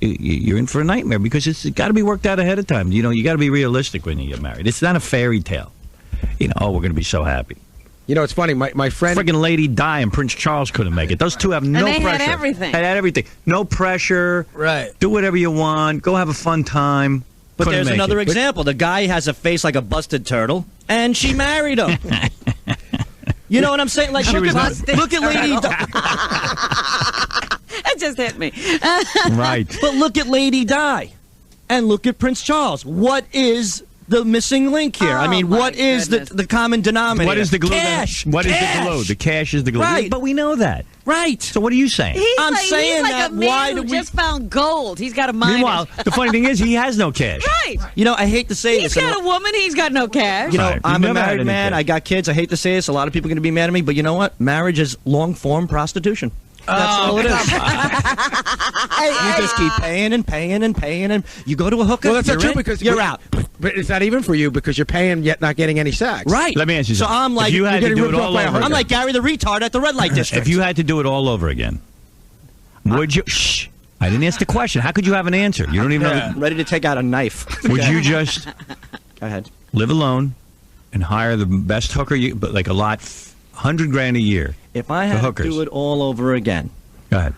you're in for a nightmare because it's got to be worked out ahead of time. You know, you got to be realistic when you get married. It's not a fairy tale. You know, we're going to be so happy. You know, it's funny. My friend, friggin' Lady Di and Prince Charles couldn't make it. Those two have no and they pressure. had everything. Had everything. No pressure. Right. Do whatever you want. Go have a fun time. But Couldn't there's make another it. example. The guy has a face like a busted turtle, and she married him. You know what I'm saying? Like, look at Lady Di. That just hit me. Right. But look at Lady Di, and look at Prince Charles. What is the missing link here. I mean, what is the common denominator? What is the glue? Cash. What is Cash. the glue? The cash is the glue. Right. But we know that. Right. So what are you saying? I'm saying he's like that a man why who do we just found gold. He's got to mine Meanwhile, it. the funny thing is he has no cash. Right. You know, I hate to say He's this. got a woman. He's got no cash. You know, Right. I'm You've a never had married any man. cash. I got kids. I hate to say this. A lot of people are going to be mad at me, but you know what? Marriage is long-form prostitution. That's all it is. You just keep paying and paying and paying, and you go to a hooker. Well, that's not you're true in, because you're out. But it's not even for you because you're paying yet not getting any sex. Right. Let me ask you So something. I'm like, if you had to getting do it ripped off all by a over hooker. I'm like Gary the retard at the red light district. If you had to do it all over again, would you? Shh. I didn't ask the question. How could you have an answer? You don't even know. ready to take out a knife. Would you just Go ahead. live alone and hire the best hooker, but like a lot, $100,000 a year? If I had to hookers. do it all over again, Go ahead.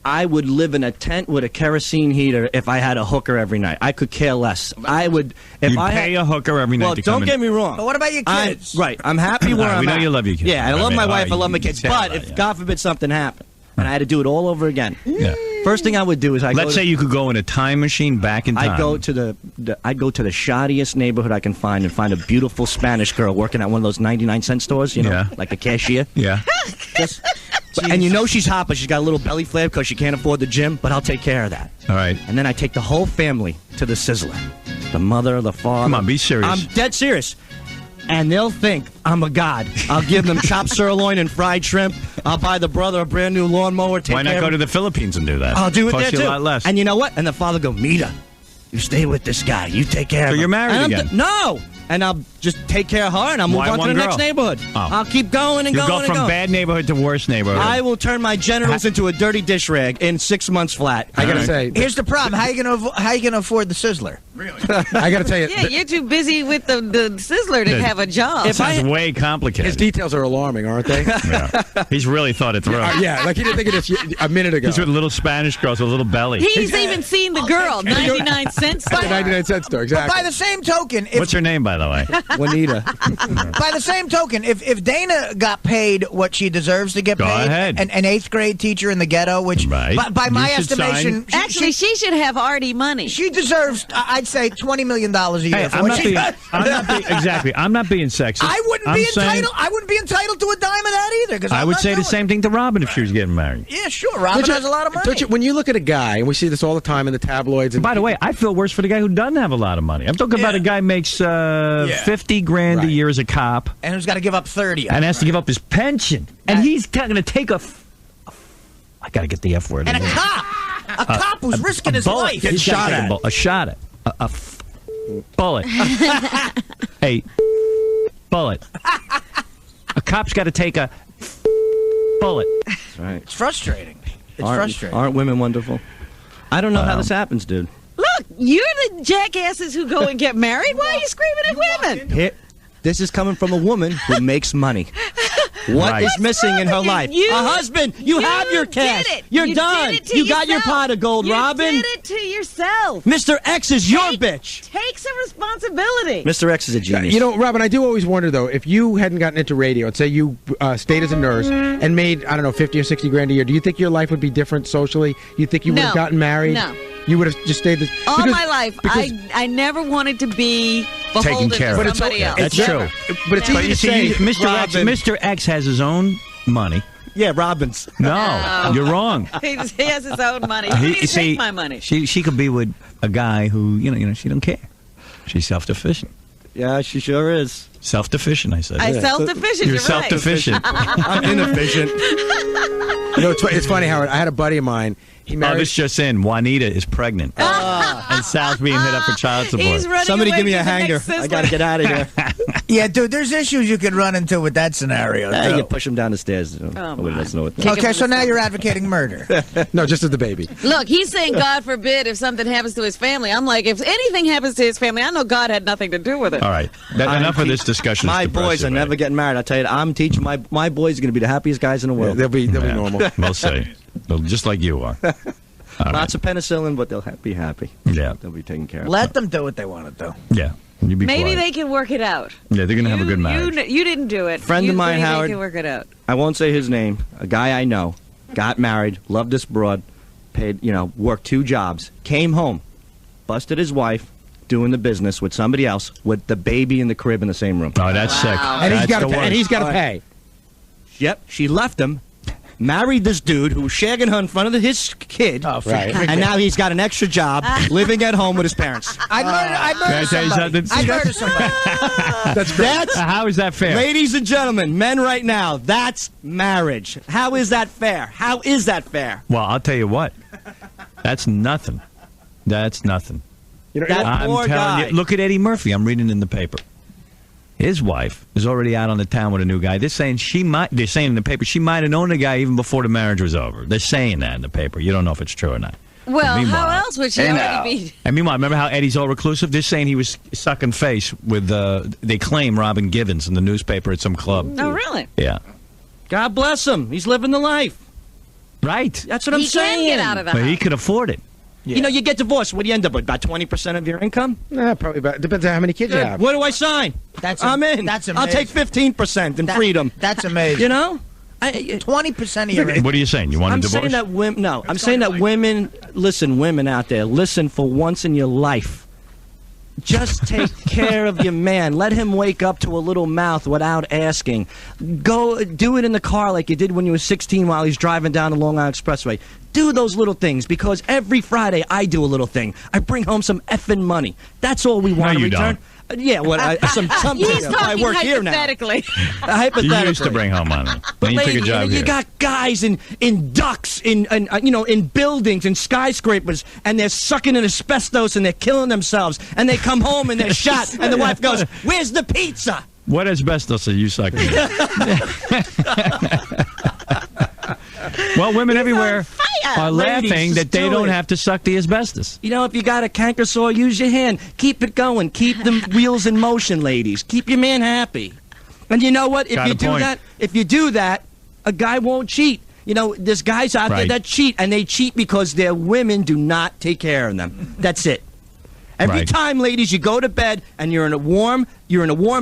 I would live in a tent with a kerosene heater if I had a hooker every night. I could care less. I would. If You'd I pay had, a hooker every night well, to come don't in. get me wrong. But what about your I'm, kids? right. I'm happy where All right, I'm we know at. you love your kids. Yeah, I I love mean, my all wife. right, I love my you kids. can tell But that, if yeah. God forbid something happened and I had to do it all over again, Yeah. first thing I would do is Let's say you could go in a time machine back in time. I'd go to I'd go to the shoddiest neighborhood I can find and find a beautiful Spanish girl working at one of those 99-cent stores, you know, Yeah. like a cashier. Yeah. Just, and you know she's hot, but she's got a little belly flare because she can't afford the gym, but I'll take care of that. All right. And then I take the whole family to the Sizzler. The mother, the father. Come on, be serious. I'm dead serious. And they'll think I'm a god. I'll give them chopped sirloin and fried shrimp. I'll buy the brother a brand new lawnmower. Why not go to the Philippines and do that? I'll do it Cost there you too. a lot less. And you know what? And the father go, Mita, you stay with this guy. You take care of him. So you're married And I'm again? No. And I'll just take care of her, and I'll move Why on to one the girl? next neighborhood. Oh. I'll keep going and You going go and from going. bad neighborhood to worse neighborhood. I will turn my genitals into a dirty dish rag in 6 months flat. I gotta say, Here's the problem. How you gonna afford the Sizzler? I gotta tell you, Yeah, you're too busy with the Sizzler to have a job. It sounds way complicated. his details are alarming, aren't they? Yeah. He's really thought it through. Yeah, like he didn't think of this a minute ago. He's with little Spanish girls with a little belly. He's even seen the girl, 99 cents. At the 99-cent store, But exactly. by the same token, if What's her name, by the way? Juanita. by the same token, if Dana got paid what she deserves to get Go paid, ahead. an eighth grade teacher in the ghetto, which Right. by my You should estimation, Actually, she should have Artie money. she deserves, I'd say, $20 million a year. Hey, for I'm what not she being, does. I'm not being, exactly. I'm not being sexist. I wouldn't I'm be saying- entitled. I wouldn't be entitled to a dime of that either. Because I would say the same thing to Robin if she was getting married. Yeah, sure. Robin has a lot of money. Don't you, when you look at a guy, and we see this all the time in the tabloids. And By the way, I feel worse for the guy who doesn't have a lot of money. I'm talking about a guy makes $50,000 a year as a cop and who's got to give up 30. and has to give up his pension, and he's going to take a. I got to get the F word. And in a there. cop, a cop who's risking his bullet. life. He's gotta take a shot at. A bullet. Hey, bullet. A cop's got to take a bullet. That's right. It's frustrating. It's Aren't- frustrating. Aren't women wonderful? I don't know how this happens, dude. Look, you're the jackasses who go and get married. Why are you screaming at women? Here, this is coming from a woman who makes money. What is missing in her life? You- a husband. You have your cash. Did it. You're You done. did it to You got your yourself. pot of gold, You Robin. did it to yourself. Mr. X is your bitch. Take some responsibility. Mr. X is a genius. You know, Robin, I do always wonder though, if you hadn't gotten into radio and say you stayed as a nurse and made, I don't know, 50 or 60 grand a year, do you think your life would be different socially? You think you would have No. gotten married? No. You would have just stayed this All because- my life, because- I never wanted to be beholden care to of. somebody else. That's true. But it's But easy you to see, say, Mr. X has his own money. Yeah, Robin's. No, you're wrong. He has his own money. He didn't take my money. She could be with a guy who you know she don't care. She's self-deficient. Yeah, she sure is. Self-deficient, I said. I self-deficient. You're You're right. self-deficient. I'm inefficient. You know, it's funny, Howard. I had a buddy of mine. He Oh, married. this just in. Juanita is pregnant. And Sal's being hit up for child support. He's running Somebody away give me to a the hanger. next I got to get out of here. Yeah, dude, there's issues you could run into with that scenario. Yeah, too. you push him down the stairs. Nobody doesn't know what that Okay, so now you're advocating murder. No, just as the baby. Look, he's saying, God forbid if something happens to his family. I'm like, if anything happens to his family, I know God had nothing to do with it. All right. Enough of this discussion. My It's boys depressive, are never getting married. I tell you, I'm teaching my boys are going to be the happiest guys in the world. They'll be normal. We'll see. They'll- just like you are. All Lots of penicillin, but they'll be happy. Yeah. They'll be taken care of. Let them do what they want to do. Yeah. You be Maybe quiet. they can work it out. Yeah, they're gonna have a good marriage. You didn't do it. Friend you of mine, think Howard. They can work it out. I won't say his name. A guy I know got married, loved this broad, paid, worked 2 jobs, came home, busted his wife, doing the business with somebody else with the baby in the crib in the same room. Oh, that's sick. And he's got to pay. And he's got to pay. Yep, she left him, married this dude who was shagging her in front of his kid, Right. and now he's got an extra job living at home with his parents. I murdered somebody. I murdered somebody. That's great. How is that fair? Ladies and gentlemen, men right now, that's marriage. How is that fair? How is that fair? Well, I'll tell you what. That's nothing. That's nothing. You know, That I'm poor telling guy. you. Look at Eddie Murphy. I'm reading in the paper. His wife is already out on the town with a new guy. They're saying they're saying in the paper she might have known the guy even before the marriage was over. They're saying that in the paper. You don't know if it's true or not. Well, Meanwhile- how else would she already be? And meanwhile, remember how Eddie's all reclusive? They're saying he was sucking face with, they claim, Robin Givens in the newspaper at some club. Oh, really? Yeah. God bless him. He's living the life. Right. That's what I'm He saying. can get out of the But he house. could afford it. You know, you get divorced. What do you end up with? About 20% of your income? Nah, probably about. Depends on how many kids you have. What do I sign? I'm in. That's I'll take 15% in freedom. That's amazing. You know? 20% of your What are you saying? You want I'm a divorce? saying that women. No, I'm saying that women. Listen, women out there, listen for once in your life. Just take care of your man. Let him wake up to a little mouth without asking. Go do it in the car like you did when you were 16 while he's driving down the Long Island Expressway. Do those little things because every Friday I do a little thing. I bring home some effing money. That's all we want No, in you return. Yeah, well, some He's I talking work here now. hypothetically. Hypothetically. You used to bring home money. But Then you took a lady, job you here. got guys in ducts, in buildings, in skyscrapers, and they're sucking in asbestos and they're killing themselves. And they come home and they're shot, and the wife goes, "Where's the pizza?" What asbestos are you sucking? Well, women everywhere are Ladies, laughing just that they do don't it. have to suck the asbestos. You know, if you got a canker sore, use your hand. Keep it going. Keep the wheels in motion, ladies. Keep your man happy. And you know what? If Got you a do point. that, a guy won't cheat. You know, there's guys out there Right. that cheat, and they cheat because their women do not take care of them. That's it. Every Right. time, ladies, you go to bed and you're in a warm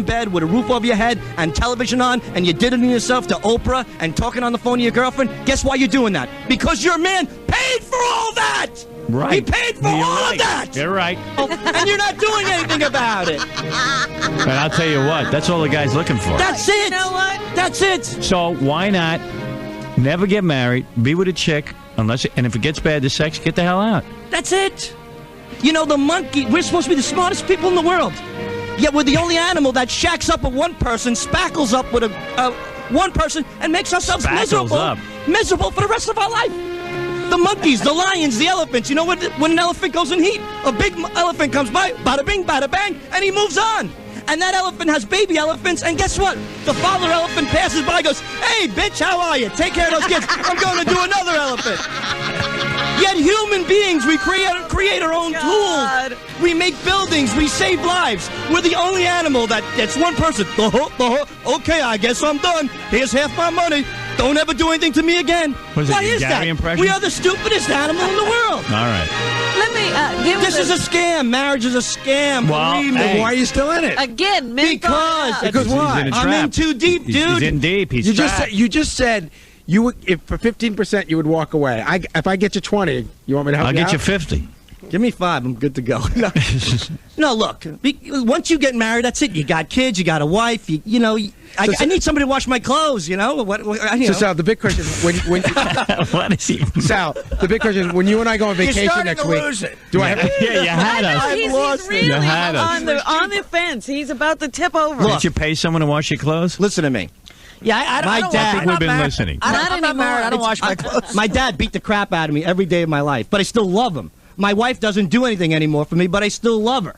bed with a roof over your head and television on, and you're diddling yourself to Oprah and talking on the phone to your girlfriend. Guess why you're doing that? Because your man paid for all that. Right. He paid for You're all right. of that. You're right. And you're not doing anything about it. And I'll tell you what, that's all the guy's looking for. That's it. You know what? That's it. So why not never get married, be with a chick, and if it gets bad, the sex, get the hell out. That's it. You know, the monkey, we're supposed to be the smartest people in the world. Yet we're the only animal that shacks up with one person, spackles up with one person, and makes ourselves Spackles up. miserable for the rest of our life. The monkeys, the lions, the elephants. You know what? When an elephant goes in heat, a big elephant comes by, bada bing, bada bang, and he moves on. And that elephant has baby elephants, and guess what? The father elephant passes by, goes, "Hey, bitch, how are you? Take care of those kids. I'm going to do another elephant." Yet human beings, we create our own tools. We make buildings. We save lives. We're the only animal that's one person. Okay, I guess I'm done. Here's half my money. Don't ever do anything to me again. Was it Why your is Gary that? impression? We are the stupidest animal in the world. All right. Let me give This is a scam. Marriage is a scam. Well, Believe me. hey. Why are you still in it? Again, men Because why? He's in a I'm trap. in too deep, dude. He's in deep. He's You trapped. just said you would, if for 15% you would walk away. If I get you 20, you want me to help I'll you get out? you 50. Give me 5. I'm good to go. No, look. Once you get married, that's it. You got kids. You got a wife. You know. I need somebody to wash my clothes. You know. So Sal, the big question is when What is he? Sal, the big question is when you and I go on vacation next week. Do I have? Yeah, you had us. He's really You had us. on the fence. He's about to tip over. Did you pay someone to wash your clothes? Listen to me. Yeah, I don't, My I don't dad- I think we've been listening. I'm not married. I don't wash my clothes. My dad beat the crap out of me every day of my life, but I still love him. My wife doesn't do anything anymore for me, but I still love her.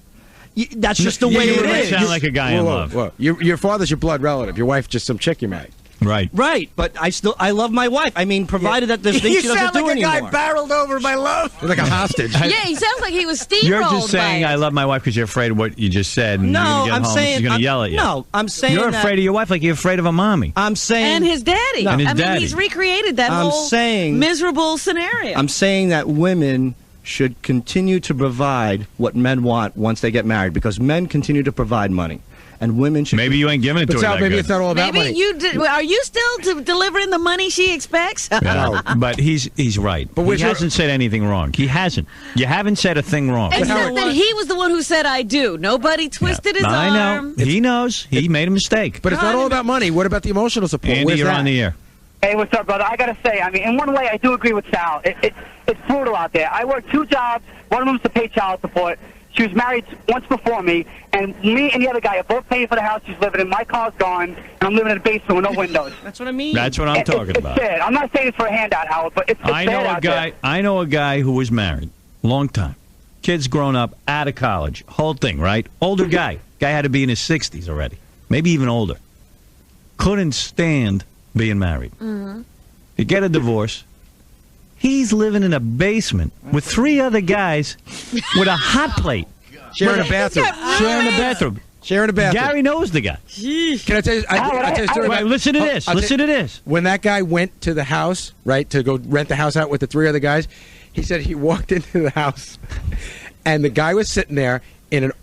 That's just the way you it really is. sound like a guy in love. Whoa. Your father's your blood relative. Your wife just some chick you met. Right. Right, but I love my wife. I mean, provided that there's things You she doesn't sound do like a guy anymore. barreled over by love. You're like a hostage. Yeah, he sounds like he was steamrolled. You're just saying by I it. love my wife because you're afraid of what you just said. And No, you're gonna get I'm home, saying she's going to yell at you. No, I'm saying You're that- afraid of your wife like you're afraid of a mommy. I'm saying And his daddy. And his I mean, daddy. he's recreated that I'm whole saying- miserable scenario. I'm saying that women should continue to provide what men want once they get married because men continue to provide money. and women should. Maybe you ain't giving it to her that maybe good. it's not all about Maybe money. are you still delivering the money she expects? Yeah, but he's right. But he hasn't said anything wrong. He hasn't. You haven't said a thing wrong. Except that he was the one who said I do. Nobody twisted his I arm. know. He knows. He made a mistake. But it's not all about money. What about the emotional support? Andy, Where's you're that? on the air. Hey, what's up, brother? I gotta say, I mean, in one way, I do agree with Sal. It's brutal out there. I work 2 jobs. One of them is to pay child support. She was married once before me, and me and the other guy are both paying for the house she's living in. My car's gone, and I'm living in a basement with no windows. That's what I mean. That's what I'm talking It's about. sad. I'm not saying it's for a handout, Howard, but it's I bad know a out guy. there. I know a guy who was married, long time, kids grown up, out of college, whole thing, right? Older guy. Guy had to be in his 60s already, maybe even older. Couldn't stand being married. Mm-hmm. You get a divorce. He's living in a basement with 3 other guys with a hot plate. Sharing a bathroom. Sharing a bathroom. Sharing a bathroom. Gary knows the guy. Can I tell you? I'll tell you a story. Wait, listen to this. Listen to this. When that guy went to the house, right, to go rent the house out with the 3 other guys, he said he walked into the house, and the guy was sitting there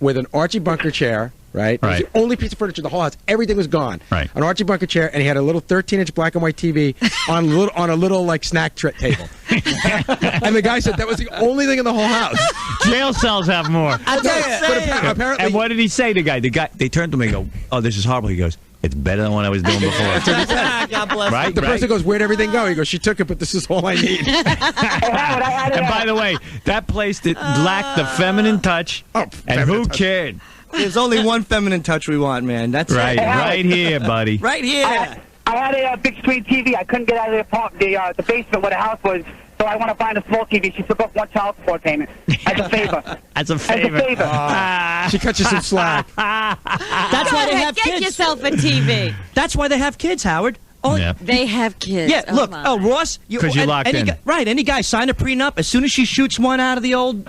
with an Archie Bunker chair. Right? It was the only piece of furniture in the whole house. Everything was gone. Right. An Archie Bunker chair, and he had a little 13-inch black and white TV on a little like snack table. And the guy said that was the only thing in the whole house. Jail cells have more. I tell you, but apparently, And what did he say? The guy. They turned to me and go, "Oh, this is horrible." He goes, "It's better than what I was doing before." God bless. Right? the person goes, "Where'd everything go?" He goes, "She took it, but this is all I need." And by the way, that place that lacked the feminine touch. And who cared? There's only one feminine touch we want, man. That's Right, it. right here, buddy. Right here. I had a big screen TV. I couldn't get out of the basement where the house was, so I want to find a small TV. She took off 1 child support payment as a favor. As a favor. She cut you some slack. That's why they have Get kids. yourself a TV. That's why they have kids, Howard. Oh, They have kids. Yeah, look. my. Oh, Ross. 'Cause you're locked in. Right. Any guy sign a prenup. As soon as she shoots one out of the old,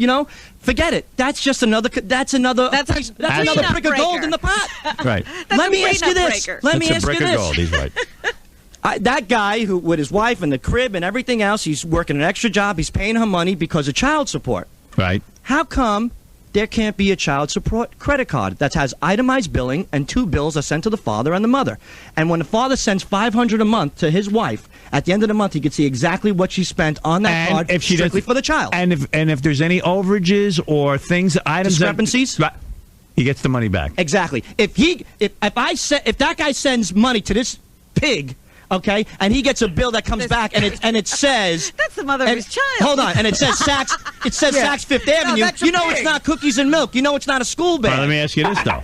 forget it. That's just another. That's another prenup brick of gold breaker. in the pot. Right. Let a me ask you prenup this. breaker. Let me That's ask a you brick of this. gold. He's right. That guy who, with his wife and the crib and everything else, he's working an extra job. He's paying her money because of child support. Right. How come there can't be a child support credit card that has itemized billing and 2 bills are sent to the father and the mother? And when the father sends $500 a month to his wife, at the end of the month he can see exactly what she spent on that card if she strictly doesn't- for the child. And if there's any overages or items Discrepancies? he gets the money back. Exactly. If that guy sends money to this pig, okay, and he gets a bill that comes back and it says That's the mother of his child. Hold on, and it says Saks Fifth Avenue. that's a You know pig. it's not cookies and milk. You know it's not a school bag. Well, let me ask you this though: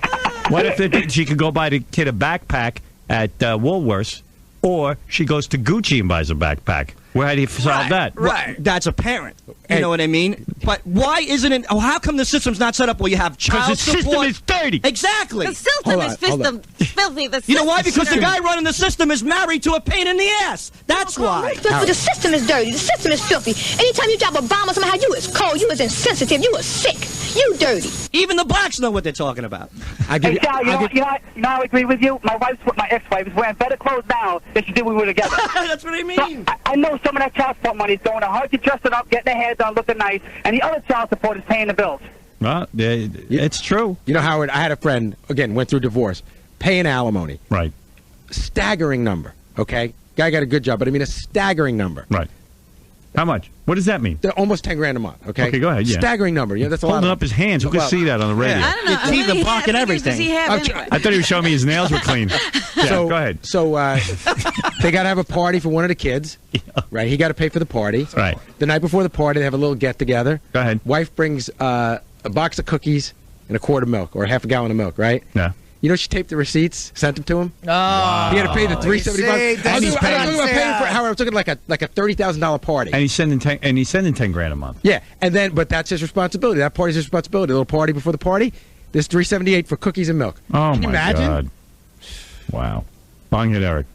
what if she could go buy the kid a backpack at Woolworths, or she goes to Gucci and buys a backpack? How do you solve that? Right. That's a parent. You know what I mean? But why isn't it? Oh, how come the system's not set up where you have child Because the support? system is dirty. Exactly. The system is filthy. The You know why? system's Because the dirty. guy running the system is married to a pain in the ass. That's why. The system is dirty. The system is filthy. Anytime you drop a bomb on somebody, you is cold, you is insensitive, you is sick, you dirty. Even the blacks know what they're talking about. Hey, Sal, you know, I agree with you. My ex-wife is wearing better clothes now than she did when we were together. That's what I mean. So, I know some of that child support money is going to her. She's dressing up, getting her hair done, looking nice, and the other child support is paying the bills. Well, it's true. You know, Howard, I had a friend, again, went through divorce, paying alimony. Right. Staggering number, okay? Guy got a good job, but I mean a staggering number. Right. How much? What does that mean? They're almost 10 grand a month, okay? Okay, go ahead, yeah. Staggering number. Yeah, that's a lot. Holding up his hands. Who could see that on the radio? Yeah. I don't know. Your How teeth many are blocking fingers does everything. he have I'm anyway? I thought he was showing me his nails were clean. Yeah, So, go ahead. So they got to have a party for one of the kids, right? He got to pay for the party. Right. The night before the party, they have a little get-together. Go ahead. Wife brings a box of cookies and a quart of milk, or half a gallon of milk, right? Yeah. You know she taped the receipts, sent them to him? Oh, He had to pay the $375. And he's paying. Howard, I'm talking like a $30,000 party. And he's sending 10 grand a month. Yeah, but that's his responsibility. That party's his responsibility. A little party before the party. There's $378 for cookies and milk. Oh, Can you my imagine? God. Wow. Bong hit Eric.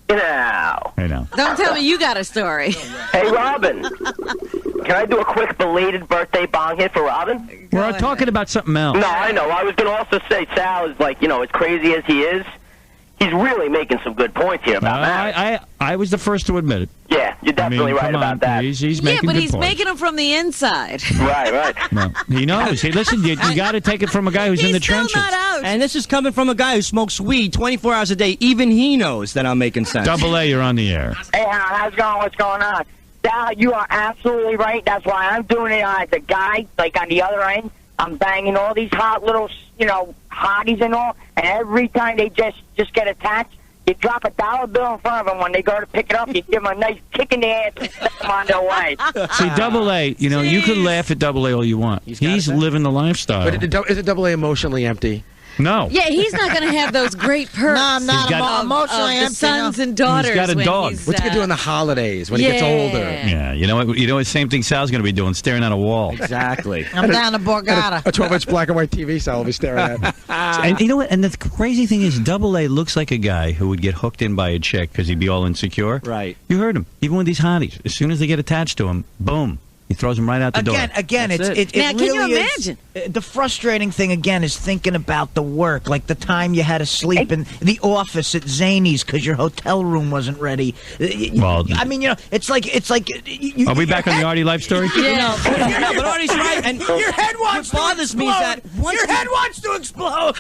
Now. Hey, now. Don't tell me you got a story. Hey, Robin. Can I do a quick belated birthday bong hit for Robin? We're talking about something else. No, I know. I was going to also say Sal is like, as crazy as he is, he's really making some good points here about marriage. I was the first to admit it. Yeah. You're definitely right about that. He's Yeah, making but good he's points. making them from the inside. Right. Well, he knows. Hey, listen, you got to take it from a guy who's in the trenches. And this is coming from a guy who smokes weed 24 hours a day. Even he knows that I'm making sense. Double A, you're on the air. Hey, how's it going? What's going on? Sal, you are absolutely right. That's why I'm doing it as a guy, like on the other end. I'm banging all these hot little, hotties and all, and every time they just get attached, you drop a dollar bill in front of them. When they go to pick it up, you give them a nice kick in the ass and send them on their way. See, Double A, you can laugh at Double A all you want. He's living the lifestyle. But is it Double A emotionally empty? No. Yeah, he's not going to have those great perks. No, I'm not emotionally of the empty, sons and daughters. He's got a when dog. he's, What's he going to do in the holidays when he gets older? Yeah, you know what? Same thing Sal's going to be doing, staring at a wall. Exactly. I'm down to Borgata. A 12-inch black and white TV set I'll be staring at. And you know what? And the crazy thing is, Double A looks like a guy who would get hooked in by a chick because he'd be all insecure. Right. You heard him. Even with these hotties, as soon as they get attached to him, boom. He throws them right out the door. Again, That's it Now, can really you is. imagine? The frustrating thing again is thinking about the work, like the time you had to sleep in the office at Zany's because your hotel room wasn't ready. Well, I mean, it's like. Are we back on the Artie life story? No, but Artie's right. And your head wants what bothers me is that your head wants to explode.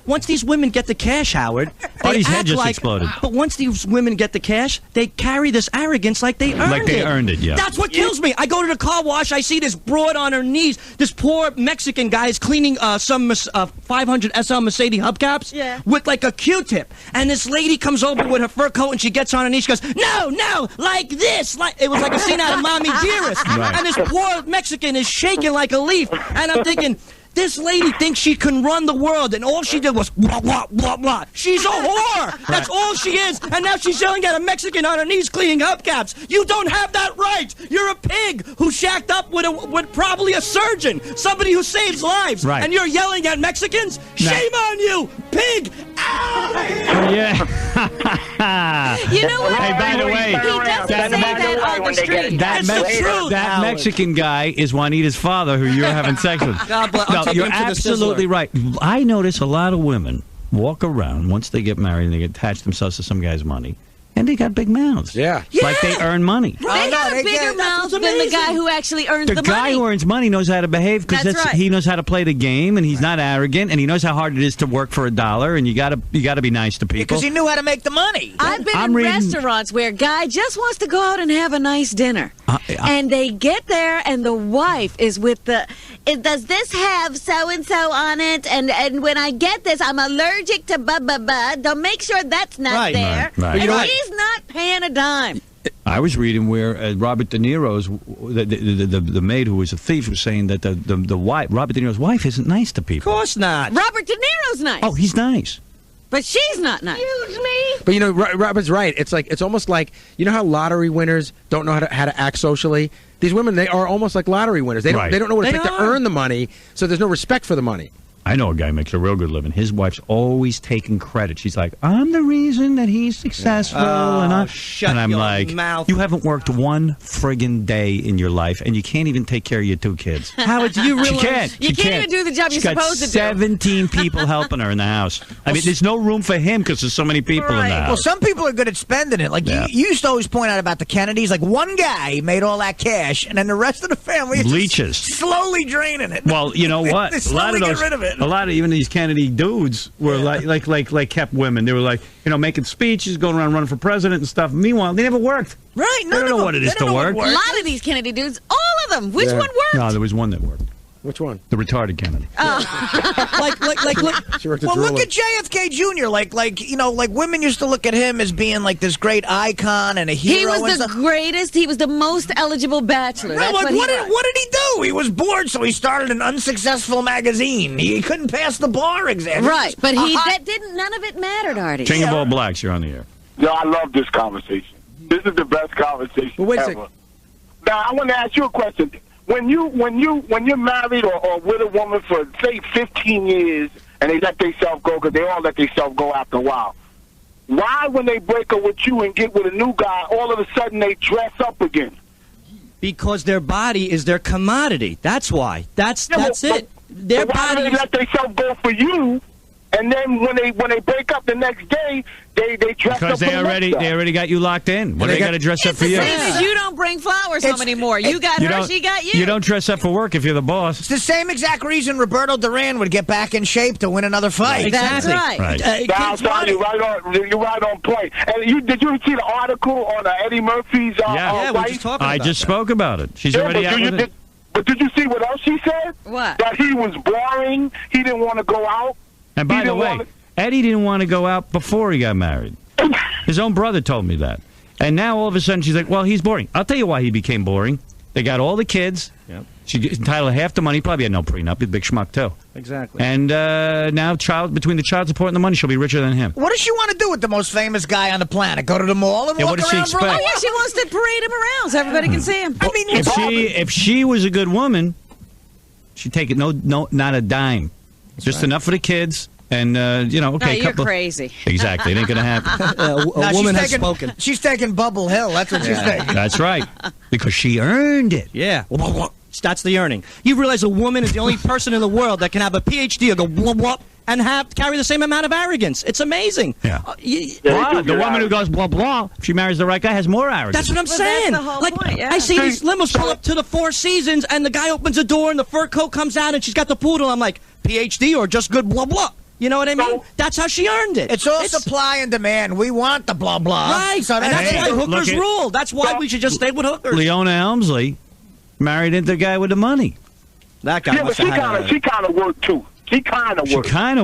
Once these women get the cash, Howard, they Artie's head act just like, exploded. But once these women get the cash, they carry this arrogance like they earned it. Like they earned it, yeah. That's what kills me. I go to the car wash, I see this broad on her knees. This poor Mexican guy is cleaning some 500 SL Mercedes hubcaps with like a Q-tip. And this lady comes over with her fur coat and she gets on her knees. She goes, no, like this. It was like a scene out of Mommy Dearest. Right. And this poor Mexican is shaking like a leaf. And I'm thinking, this lady thinks she can run the world, and all she did was blah, blah, blah, blah. She's a whore. That's all she is. And now she's yelling at a Mexican on her knees cleaning hubcaps. You don't have that right. You're a pig who shacked up with probably a surgeon, somebody who saves lives. Right. And you're yelling at Mexicans? Shame on you, pig. Yeah. You know what? Hey, by the way, he doesn't say that on the street. That Mexican guy is Juanita's father, who you're having sex with. God bless. No, you're absolutely right. I notice a lot of women walk around once they get married and they attach themselves to some guy's money, and they got big mouths. Yeah. Like they earn money. They got a bigger mouth than the guy who actually earns the The guy money. who earns money knows how to behave because That's right. he knows how to play the game, and he's not arrogant, and he knows how hard it is to work for $1, and you gotta be nice to people. Because he knew how to make the money. I've been in restaurants where a guy just wants to go out and have a nice dinner. And they get there, and the wife is with does this have so-and-so on it? And when I get this, I'm allergic to blah. Don't make sure that's not there. Right. And he's not paying a dime. I was reading where Robert De Niro's the maid who was a thief was saying that the wife, Robert De Niro's wife, isn't nice to people. Of course not. Robert De Niro's nice. Oh, he's nice. But she's not nice. Excuse me? But Robert's right. It's almost like, you know how lottery winners don't know how to act socially? These women, they are almost like lottery winners. They don't know what it's like to earn the money, so there's no respect for the money. I know a guy who makes a real good living. His wife's always taking credit. She's like, I'm the reason that he's successful. And I'm your like, mouth. you haven't worked one friggin' day in your life, and you can't even take care of your 2 kids. Howard, do you realize You can't even do the job you're She's got supposed to do. 17 people helping her in the house. I mean, there's no room for him because there's so many people in the Well, house. some people are good at spending it. Like you used to always point out about the Kennedys. Like one guy made all that cash, and then the rest of the family is Leeches. just slowly draining it. Well, you know what? They slowly get rid of it. A lot of even these Kennedy dudes were like kept women. They were like, making speeches, going around running for president and stuff. Meanwhile, they never worked. Right? They don't know what it is to work. A lot of these Kennedy dudes, all of them. Which one worked? No, there was one that worked. Which one? The retarded Kennedy. Look at JFK Jr. Like women used to look at him as being like this great icon and a hero. He was the greatest. He was the most eligible bachelor. That's what did he do? He was bored, so he started an unsuccessful magazine. He couldn't pass the bar exam. Right, but none of it mattered, Artie. King of all blacks, you're on the air. Yo, I love this conversation. This is the best conversation ever. Now, I want to ask you a question. When you're married or with a woman for say 15 years and they let themselves go, because they all let themselves go after a while, why when they break up with you and get with a new guy, all of a sudden they dress up again? Because their body is their commodity. That's why. That's it. Their why do body. they let themselves go for you and then when they break up the next day, they dress Because up they for the already next guy. they already got you locked in. What do they got to dress up for you? Same as you don't bring flowers home anymore. You got her, she got you. You don't dress up for work if you're the boss. It's the same exact reason Roberto Duran would get back in shape to win another fight. That's right. You're right on point. And did you see the article on Eddie Murphy's wife? I just spoke about it. She's already out with it. But did you see what else she said? What? That he was boring. He didn't want to go out. And by the way, Eddie didn't want to go out before he got married. His own brother told me that. And now all of a sudden she's like, well, he's boring. I'll tell you why he became boring. They got all the kids. Yep. She's entitled to half the money. Probably had no prenup. He's a big schmuck, too. Exactly. And now between the child support and the money, she'll be richer than him. What does she want to do with the most famous guy on the planet? Go to the mall and Yeah, walk what does she around for a expect? Oh, yeah, she wants to parade him around so everybody can see him. I mean, If she was a good woman, she'd take it not a dime. Just enough for the kids. And, okay, No, a you're couple. crazy. Exactly. It ain't going to happen. a woman has spoken. She's taking Bubble Hill. That's what she's taking. That's right. Because she earned it. Yeah. That's the earning. You realize a woman is the only person in the world that can have a PhD or go blah, blah, and carry the same amount of arrogance. It's amazing. Yeah. The woman who goes blah, blah, if she marries the right guy, has more arrogance. That's what I'm saying. That's the whole point, yeah. I see these limos pull up to the Four Seasons, and the guy opens the door, and the fur coat comes out, and she's got the poodle. I'm like, PhD or just good blah, blah. You know what I mean? That's how she earned it. It's all supply and demand. We want the blah blah. Right. So that's why hookers rule. That's why we should just stay with hookers. Leona Helmsley married into the guy with the money. That guy Yeah, but she kind of worked, too. She kind of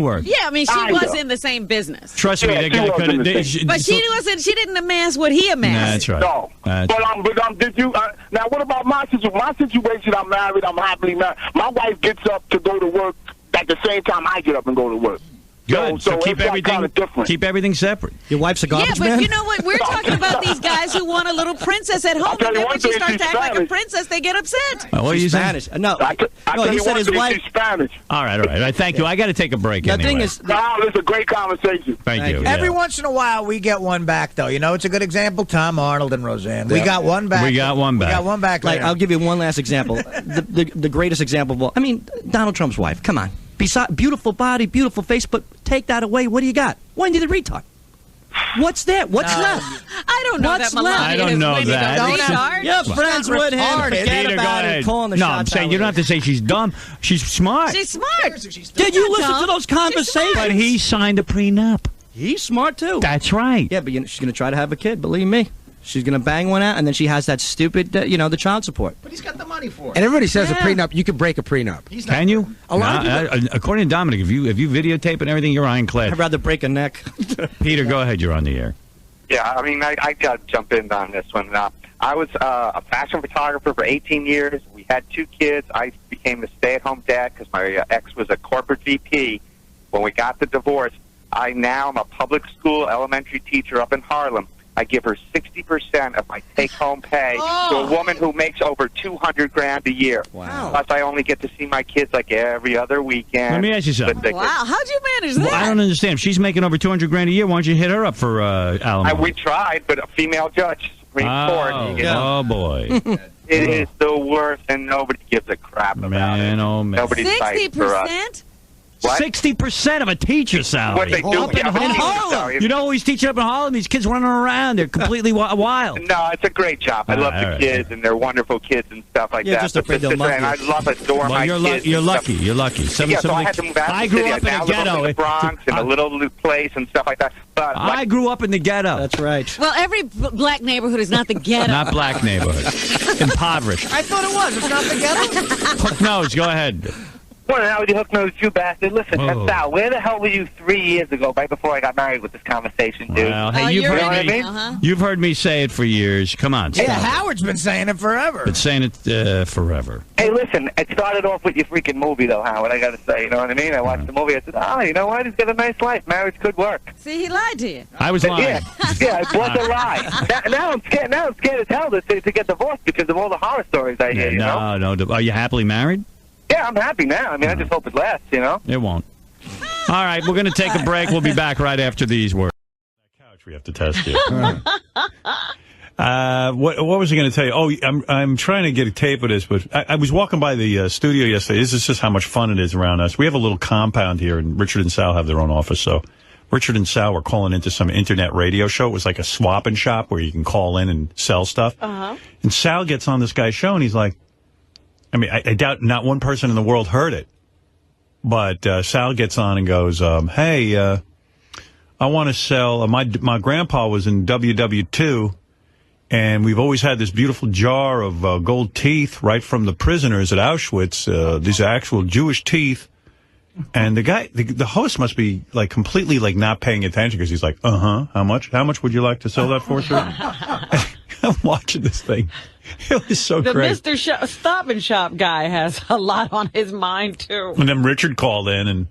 worked. Yeah, I mean, she was in the same business. Trust me, that guy could have. But she wasn't. She didn't amass what he amassed. That's right. No. But did you? Now, what about my situation? My situation, I'm married. I'm happily married. My wife gets up to go to work at the same time I get up and go to work. Good. So keep everything separate. Your wife's a garbage man? Yeah, but you know what? We're talking about these guys who want a little princess at home, and then when she starts to act like a princess, they get upset. What are you saying? Spanish. No, he said his wife. Spanish. All right. Thank you. I got to take a break The anyway. thing is, this is a great conversation. Thank you. Every once in a while, we get one back, though. You know, it's a good example. Tom Arnold and Roseanne. We got one back. We got one back. We got one back. Like, I'll give you one last example. the greatest example of all. I mean, Donald Trump's wife. Come on. Beautiful body, beautiful face, but take that away. What do you got? Wendy the retard. What's there? What's left? I don't know What's that Melania I don't is know Wendy that. the retard. You're friends with him. Forget Peter, about go it. ahead. Calling the No, shots I'm saying out you don't with have to say she's dumb. She's smart. She's smart. Did you listen to those conversations? But he signed a prenup. He's smart too. That's right. Yeah, but she's going to try to have a kid. Believe me. She's going to bang one out, and then she has that stupid, the child support. But he's got the money for it. And everybody says a prenup. You can break a prenup. Can you? A lot of people. According to Dominic, if you videotape and everything, you're ironclad. I'd rather break a neck. Peter, go ahead. You're on the air. Yeah, I mean, I got to jump in on this one. I was a fashion photographer for 18 years. We had 2 kids. I became the stay-at-home dad because my ex was a corporate VP. When we got the divorce, I now am a public school elementary teacher up in Harlem. I give her 60% of my take-home pay to a woman who makes over $200,000 a year. Wow. Plus, I only get to see my kids like every other weekend. Let me ask you something. Wow, how'd you manage that? Well, I don't understand. If she's making over $200,000 a year, why don't you hit her up for alimony? We tried, but a female judge, Supreme Court. Oh, boy. It is the worst, and nobody gives a crap about it. Oh, man. Nobody's fighting for us. 60%? What? 60% of a teacher's salary. What they do Up in Harlem. You know who he's teaching up in Harlem? These kids running around. They're completely wild. No, it's a great job. I love the kids, and they're wonderful kids and stuff like that. Just afraid they'll and I love adore my kids. You're lucky. You're lucky. So I had to move out I of the grew city. up in I a now live up ghetto. in the Bronx in a little place and stuff like that. But I grew up in the ghetto. That's right. Well, every black neighborhood is not the ghetto. Not black neighborhood. Impoverished. I thought it was. It's not the ghetto. Hook nose. Go ahead. Morning, Howdy, Hook Nose, you bastard. Listen, Whoa. Sal, where the hell were you 3 years ago, right before I got married with this conversation, dude? Well, hey, you've heard me say it for years. Come on, Yeah, stop. Howard's been saying it forever. Been saying it forever. Hey, listen, it started off with your freaking movie, though, Howard, I got to say, you know what I mean? I watched the movie, I said, you know what? He's got a nice life. Marriage could work. See, he lied to you. I was lying. Yeah, it was a lie. Now I'm scared. Now I'm scared as hell to get divorced because of all the horror stories I hear. You know? No. Are you happily married? Yeah, I'm happy now. I mean, I just hope it lasts. You know. It won't. All right, we're going to take a break. We'll be back right after these words. That couch, we have to test you. What was I going to tell you? Oh, I'm trying to get a tape of this, but I was walking by the studio yesterday. This is just how much fun it is around us. We have a little compound here, and Richard and Sal have their own office. So Richard and Sal were calling into some internet radio show. It was like a swap and shop where you can call in and sell stuff. Uh-huh. And Sal gets on this guy's show, and he's like, I mean, I doubt not one person in the world heard it. But Sal gets on and goes, hey, I want to sell, my grandpa was in WW2, and we've always had this beautiful jar of gold teeth right from the prisoners at Auschwitz, these actual Jewish teeth. And the guy, the host must be like completely like not paying attention because he's like, how much? How much would you like to sell that for, sir? I'm watching this thing. It was so the great. Mr. Stop and Shop guy has a lot on his mind, too. And then Richard called in, and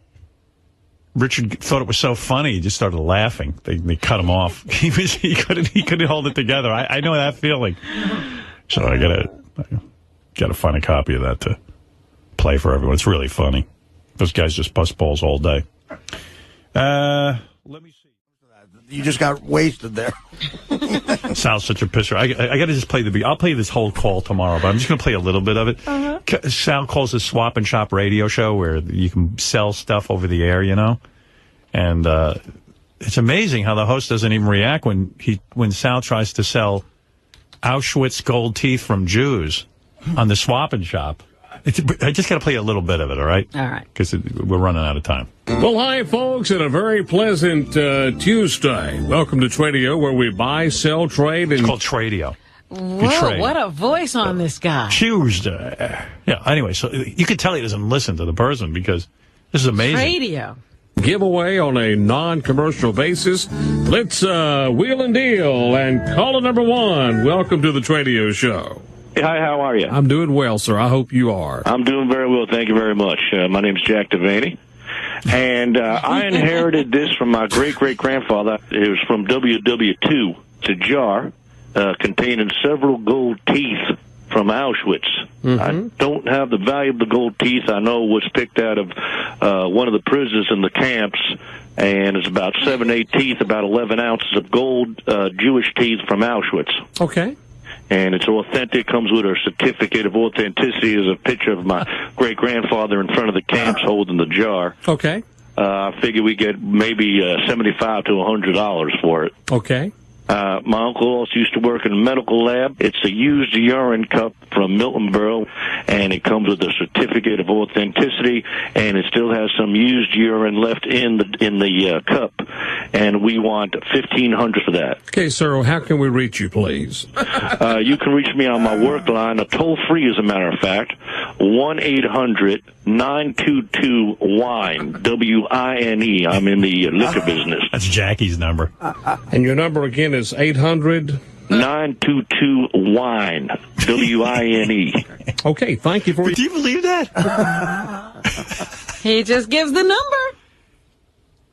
Richard thought it was so funny. He just started laughing. They cut him off. He couldn't hold it together. I know that feeling. So I gotta find a copy of that to play for everyone. It's really funny. Those guys just bust balls all day. Let me see. You just got wasted there. Sal's such a pisser. I got to just play I'll play this whole call tomorrow, but I'm just going to play a little bit of it. Uh-huh. Sal calls this swap and shop radio show where you can sell stuff over the air, you know? And it's amazing how the host doesn't even react when Sal tries to sell Auschwitz gold teeth from Jews on the swap and shop. I just got to play a little bit of it, all right? All right. Because we're running out of time. Well, hi, folks, and a very pleasant Tuesday. Welcome to Tradio, where we buy, sell, trade, and... It's called Tradio. Whoa, what a voice on this guy. Tuesday. Yeah, anyway, so you can tell he doesn't listen to the person because this is amazing. Radio. Giveaway on a non-commercial basis. Let's wheel and deal. And caller number one, welcome to the Tradio Show. Hi, how are you? I'm doing well, sir. I hope you are. I'm doing very well. Thank you very much. My name's Jack Devaney. And I inherited this from my great-great-grandfather. It was from WW2. It's a jar containing several gold teeth from Auschwitz. Mm-hmm. I don't have the value of the gold teeth. I know it was picked out of one of the prisons in the camps, and it's about 7-8 teeth, about 11 ounces of gold Jewish teeth from Auschwitz. Okay. And it's authentic, comes with a certificate of authenticity. There's a picture of my great-grandfather in front of the camps holding the jar. Okay. I figure we get maybe $75 to $100 for it. Okay. My uncle also used to work in a medical lab. It's a used urine cup from Milton Berle, and it comes with a certificate of authenticity, and it still has some used urine left in the cup, and we want $1,500 for that. Okay, sir, how can we reach you, please? You can reach me on my work line, toll-free as a matter of fact, 1-800-922-WINE, W-I-N-E. I'm in the liquor business. That's Jackie's number. And your number again is 800-922-WINE, W-I-N-E. Okay, thank you for... Do you believe that? He just gives the number.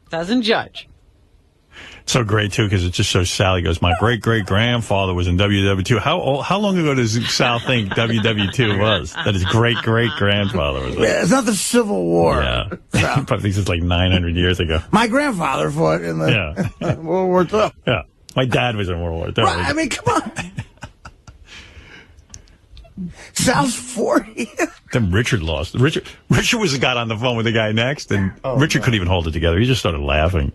Doesn't judge. So great, too, because it just shows Sal. He goes, my great-great-grandfather was in WW2. How long ago does Sal think WW2 was? That his great-great-grandfather was in? Yeah, it's not the Civil War. Yeah. He probably thinks it's like 900 years ago. My grandfather fought in the World War II. Yeah. My dad was in World War II. Right, I mean, come on. Sal's 40. Then Richard lost. Richard got on the phone with the guy next, and Richard couldn't even hold it together. He just started laughing.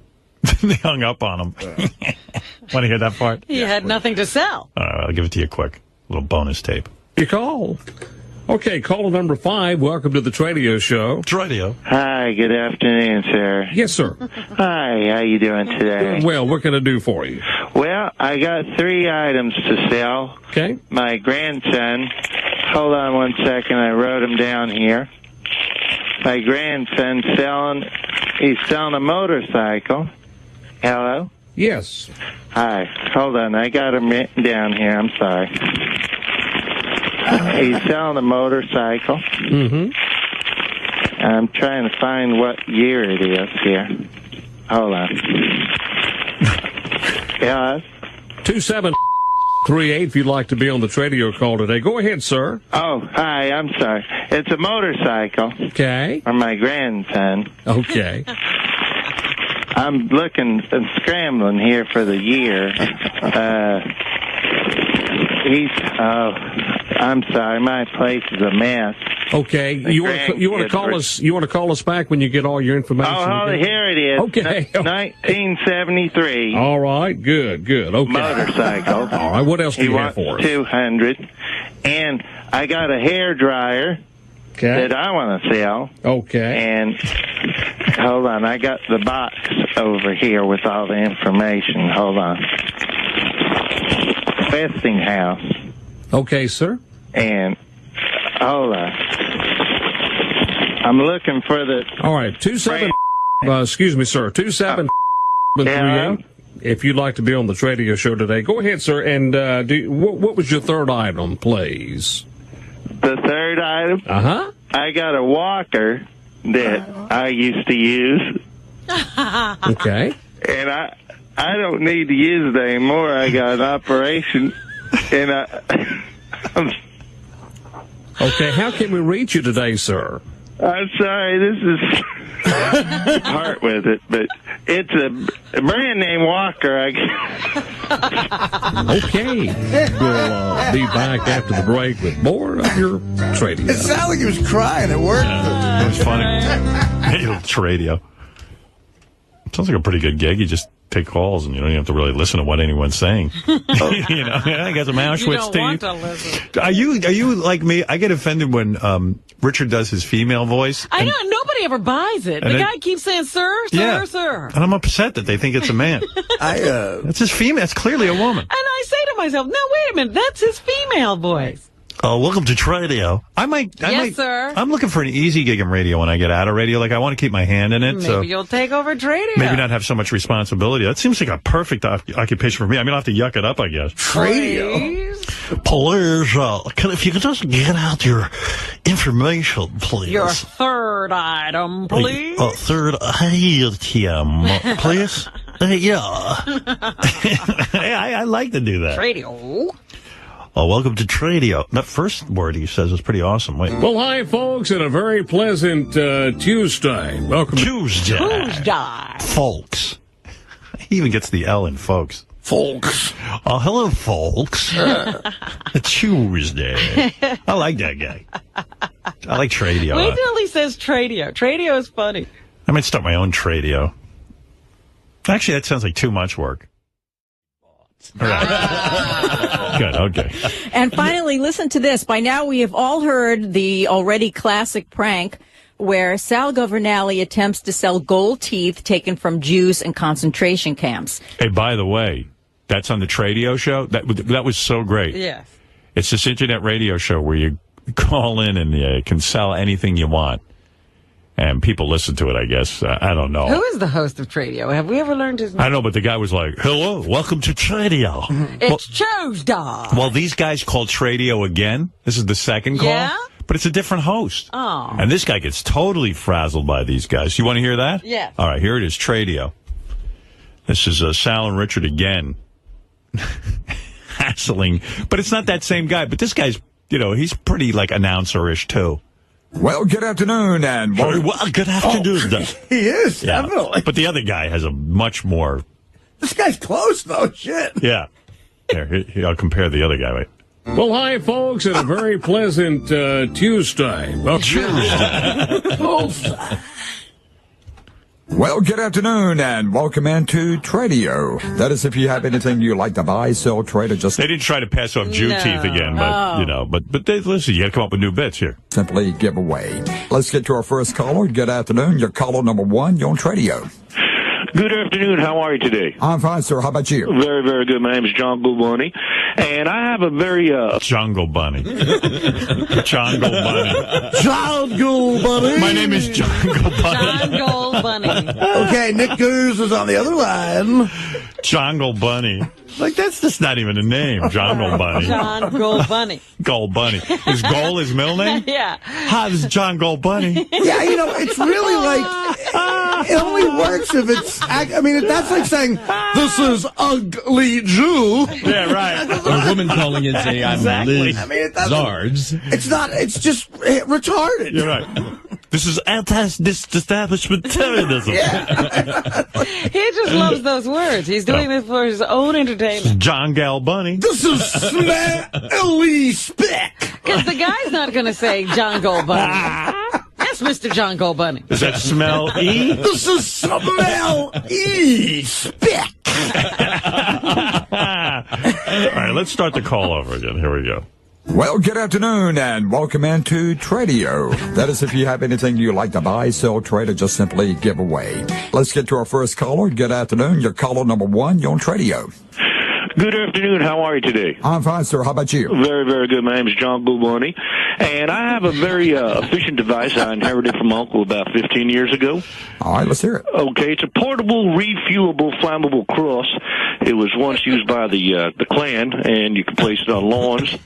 They hung up on him. Want to hear that part? He had nothing to sell. All right, I'll give it to you quick. A little bonus tape. You call. Okay, caller number 5. Welcome to the Tradio Show. Tradio. Hi, good afternoon, sir. Yes, sir. Hi, how you doing today? Well, what can I do for you? Well, I got 3 items to sell. Okay. My grandson, hold on one second, I wrote them down here. My grandson he's selling a motorcycle. Hello? Yes. Hi, hold on, I got him written down here, I'm sorry. He's selling a motorcycle. Mm-hmm. I'm trying to find what year it is here. Hold on. Yeah. 2738 if you'd like to be on the Tradio call today. Go ahead, sir. Oh, hi, I'm sorry. It's a motorcycle. Okay. For my grandson. Okay. I'm looking and scrambling here for the year. I'm sorry, my place is a mess. Okay, you want to call us? You want to call us back when you get all your information? Oh, here it is. Okay, 1973. All right, good. Okay. Motorcycle. All right, what else do you have for us? 200, and I got a hair dryer that I want to sell. Okay. And hold on, I got the box over here with all the information. Hold on. Westinghouse. Okay, sir. And hold on. I'm looking for the. All right, 27. Excuse me, sir. 27. If you'd like to be on the Tradio show today, go ahead, sir. And what was your third item, please? The third item? Uh-huh. I got a walker that I used to use. Okay. And I don't need to use it anymore. I got an operation, and Okay, how can we reach you today, sir? I'm sorry, this is part with it, but it's a brand name walker. Okay. We'll be back after the break with more of your Tradio. It sounded like he was crying at work. It was funny. Hey, little Tradio. Sounds like a pretty good gig. You just take calls and you don't even have to really listen to what anyone's saying. You know, I got some Auschwitz You don't teeth. want to listen. Are you like me? I get offended when Richard does his female voice. I know, nobody ever buys it. The guy keeps saying, sir, sir. And I'm upset that they think it's a man. That's his female. It's clearly a woman. And I say to myself, no, wait a minute, that's his female voice. Welcome to Tradio. Yes, sir. I'm looking for an easy gig in radio when I get out of radio. Like, I want to keep my hand in it. Maybe you'll take over Tradio. Maybe not have so much responsibility. That seems like a perfect occupation for me. I mean, I'll have to yuck it up, I guess. Tradio? Please, if you could just get out your information, please. Your third item, please. Third item, please. Yeah. I like to do that. Tradio. Welcome to Tradio. That first word he says is pretty awesome. Wait. Well, hi, folks, and a very pleasant Tuesday. Welcome Tuesday. Folks. He even gets the L in folks. Folks. Hello, folks. Tuesday. I like that guy. I like Tradio. Wait till he says Tradio. Tradio is funny. I might start my own Tradio. Actually, that sounds like too much work. All right. Good, okay. And finally, listen to this. By now, we have all heard the already classic prank where Sal Governale attempts to sell gold teeth taken from Jews in concentration camps. Hey, by the way, that's on the Tradio show? That was so great. Yes. It's this internet radio show where you call in and you can sell anything you want. And people listen to it, I guess. I don't know. Who is the host of Tradio? Have we ever learned his name? I don't know, but the guy was like, hello, welcome to Tradio. It's Tuesday. Well, these guys called Tradio again. This is the second call. Yeah? But it's a different host. Oh. And this guy gets totally frazzled by these guys. You want to hear that? Yes. All right, here it is, Tradio. This is Sal and Richard again. Hassling. But it's not that same guy. But this guy's, he's pretty, like, announcer-ish, too. Well, good afternoon, and good afternoon. He is, Yeah. definitely. But the other guy has a much more. This guy's close, though. Shit. Yeah. Here, I'll compare the other guy. Wait. Well, hi, folks, and a very pleasant Tuesday. Well, good afternoon, and welcome into Tradio. That is, if you have anything you like to buy, sell, trade, or just... They didn't try to pass off Jew teeth again, but, but listen, you got to come up with new bits here. Simply give away. Let's get to our first caller. Good afternoon. You're caller number 1. You're on Tradio. Good afternoon. How are you today? I'm fine, sir. How about you? Very, very good. My name is Jungle Bunny, and I have a very Jungle Bunny. Jungle Bunny. Jungle Bunny. My name is Jungle Bunny. Jungle Bunny. Okay, Nick Goose is on the other line. Jungle Bunny. Like, that's just not even a name. Jungle Bunny. John Gold Bunny. Gold Bunny. Is Gold his middle name? Yeah. Hi, this is John Gold Bunny. Yeah, it's really like, it only works if it's, that's like saying, this is Ugly Jew. Yeah, right. A woman calling in saying, I'm Exactly. Liz Zards. It's just retarded. You're right. This is anti-establishment terrorism. He just loves those words. He's doing this for his own entertainment. John Galbunny. This is Smelly Speck. Because the guy's not going to say John Goldbunny. That's Mr. John Goldbunny. Is that Smell E? This is Smell E Speck. All right, let's start the call over again. Here we go. Well, good afternoon and welcome into Tradio. That is if you have anything you like to buy, sell, trade, or just simply give away. Let's get to our first caller. Good afternoon. You're caller number 1. You're on Tradio. Good afternoon. How are you today? I'm fine, sir. How about you? Very, very good. My name is John Goldbunny, and I have a very efficient device I inherited from my uncle about 15 years ago. All right, let's hear it. Okay, it's a portable, refuelable, flammable cross. It was once used by the Klan, and you can place it on lawns.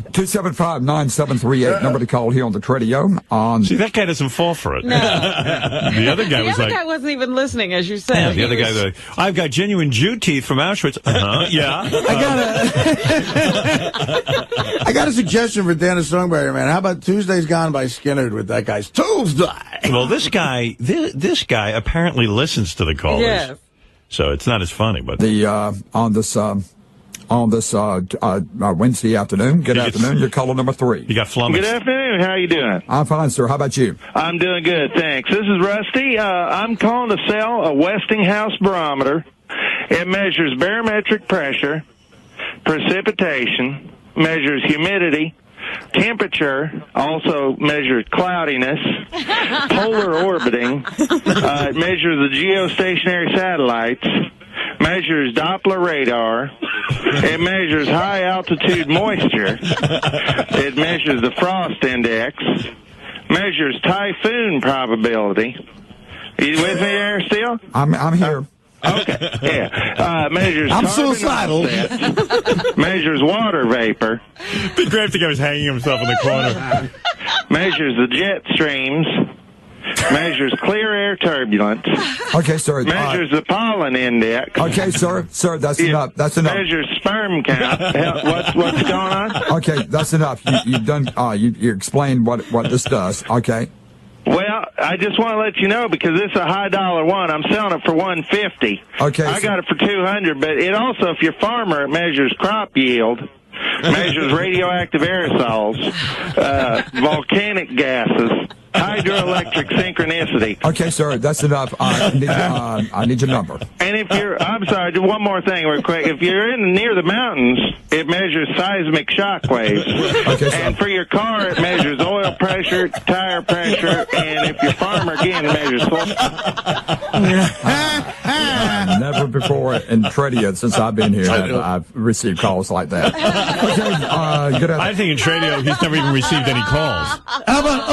275-9738, number to call here on the Tradio. See, that guy doesn't fall for it. No. The other guy The other guy wasn't even listening, as you said. Yeah, the other guy, I've got genuine Jew teeth from Auschwitz. Yeah. I got a suggestion for Dennis Songberry, man. How about Tuesday's Gone by Skinner with that guy's Tuesday? Well, this guy apparently listens to the callers. Yes. So it's not as funny, but on this Wednesday afternoon. Good afternoon. You're caller number 3. You got flummoxed. Good afternoon. How you doing? I'm fine, sir. How about you? I'm doing good, thanks. This is Rusty. I'm calling to sell a Westinghouse barometer. It measures barometric pressure, precipitation, measures humidity, temperature, also measures cloudiness, polar orbiting. It measures the geostationary satellites, measures Doppler radar. It measures high altitude moisture. It measures the frost index, measures typhoon probability. Are you with me there still? I'm here. Okay, yeah. Measures I'm carbon suicidal. offset, measures water vapor. Be great if the guy was hanging himself in the corner. Measures the jet streams. Measures clear air turbulence. Okay, sir. Measures the pollen index. Okay, sir. Sir, that's enough. That's enough. Measures sperm count. What's going on? Okay, that's enough. You've done. You explained what this does. Okay. Well, I just want to let you know because this is a high dollar one. I'm selling it for $150. Okay. I got it for $200, but it also, if you're a farmer, it measures crop yield, measures radioactive aerosols, volcanic gases, hydroelectric synchronicity. Okay, sir, that's enough. I need your number. And if you're, I'm sorry, just one more thing real quick. If you're near the mountains, it measures seismic shock waves. Okay, and for your car, it measures oil pressure, tire pressure, and if you're a farmer, again, it measures Never before in Tradio since I've been here have I've received calls like that. Okay, good. I think in Tradio he's never even received any calls. How about,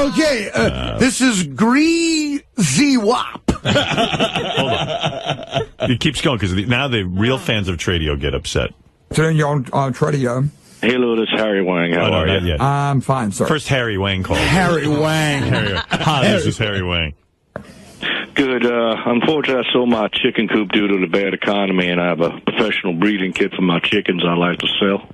this is Greasy Wop. Hold on. It keeps going because now the real fans of Tradio get upset. Turn you on Tradio. Hello, this is Harry Wang. How are you? Yet. I'm fine, sir. First Harry Wang call. Harry Wang. Hi, this is Harry Wang. Good. Unfortunately, I sold my chicken coop due to the bad economy, and I have a professional breeding kit for my chickens I'd like to sell.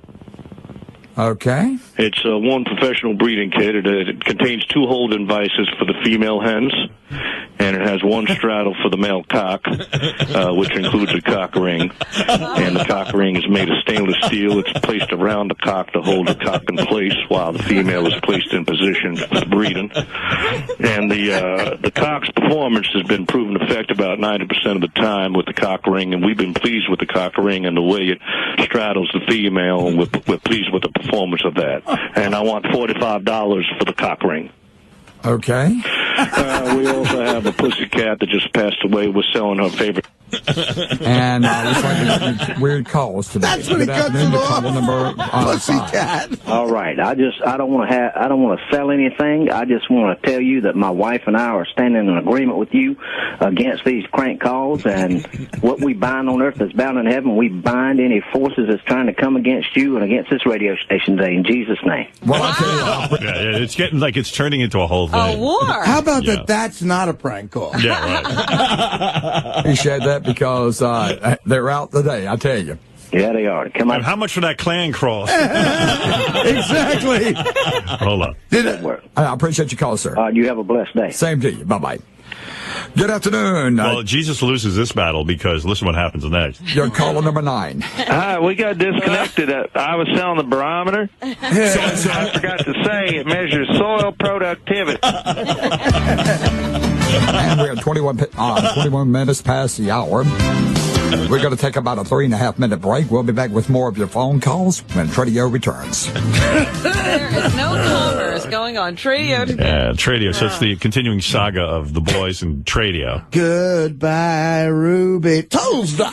Okay. It's one professional breeding kit. It contains 2 holding devices for the female hens, and it has 1 straddle for the male cock, which includes a cock ring. And the cock ring is made of stainless steel. It's placed around the cock to hold the cock in place while the female is placed in position for breeding. And the cock's performance has been proven effective about 90% of the time with the cock ring, and we've been pleased with the cock ring and the way it straddles the female, and we're pleased with the performance of that. And I want $45 for the cock ring. Okay. We also have a pussycat that just passed away. We're selling her favorite. And looks like there's weird calls today. That's when he cuts it off. Number, Pussycat. All right. I don't want to sell anything. I just want to tell you that my wife and I are standing in agreement with you against these crank calls, and what we bind on earth is bound in heaven. We bind any forces that's trying to come against you and against this radio station today in Jesus' name. Well, I'll tell you, it's getting like it's turning into a whole thing. A war. How about that? That's not a prank call. Yeah, right. appreciate that because they're out today, I tell you. Yeah, they are. Come on. And how much for that clan cross? Exactly. Hold up. I appreciate your call, sir. You have a blessed day. Same to you. Bye-bye. Good afternoon. Well, Jesus loses this battle because listen what happens next. Your caller number 9. Hi, we got disconnected. I was selling the barometer. So I forgot to say it measures soil productivity. And we're at 21 minutes past the hour. We're going to take about a 3.5-minute break. We'll be back with more of your phone calls when Tradio returns. There is no commerce going on Tradio today. Yeah, Tradio. So it's the continuing saga of the boys and Tradio. Goodbye, Ruby Tuesday.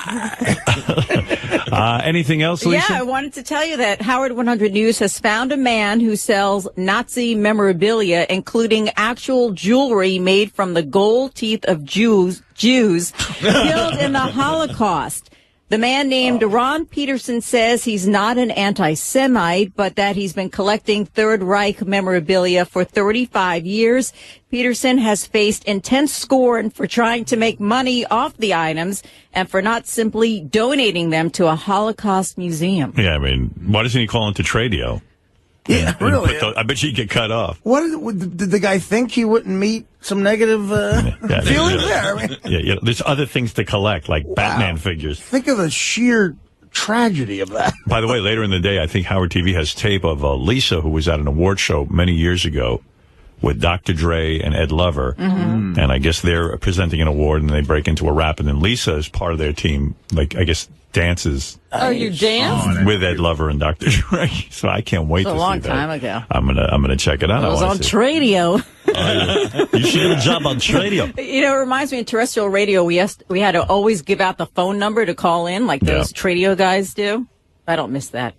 Anything else, Lisa? Yeah, I wanted to tell you that Howard 100 News has found a man who sells Nazi memorabilia, including actual jewelry made from the gold teeth of Jews killed in the Holocaust. The man named Ron Peterson says he's not an anti-Semite, but that he's been collecting Third Reich memorabilia for 35 years. Peterson has faced intense scorn for trying to make money off the items and for not simply donating them to a Holocaust museum. Yeah, I mean, why doesn't he call into Tradio? Yeah, really. I bet you get cut off. Did the guy think he wouldn't meet some negative feelings there? I mean, yeah, there's other things to collect, like Batman figures. think of the sheer tragedy of that. By the way, later in the day, I think Howard TV has tape of Lisa, who was at an award show many years ago with Dr. Dre and Ed Lover. Mm-hmm. And I guess they're presenting an award, and they break into a rap, and then Lisa is part of their team, like, I guess, dances. Oh, you danced? With Ed Lover and Dr. Dre. So I can't wait to see that. It's a long time ago. I'm gonna check it out. It was on Tradio. You should do a job on Tradio. You know, it reminds me of terrestrial radio. We had to always give out the phone number to call in, like those Tradio guys do. I don't miss that.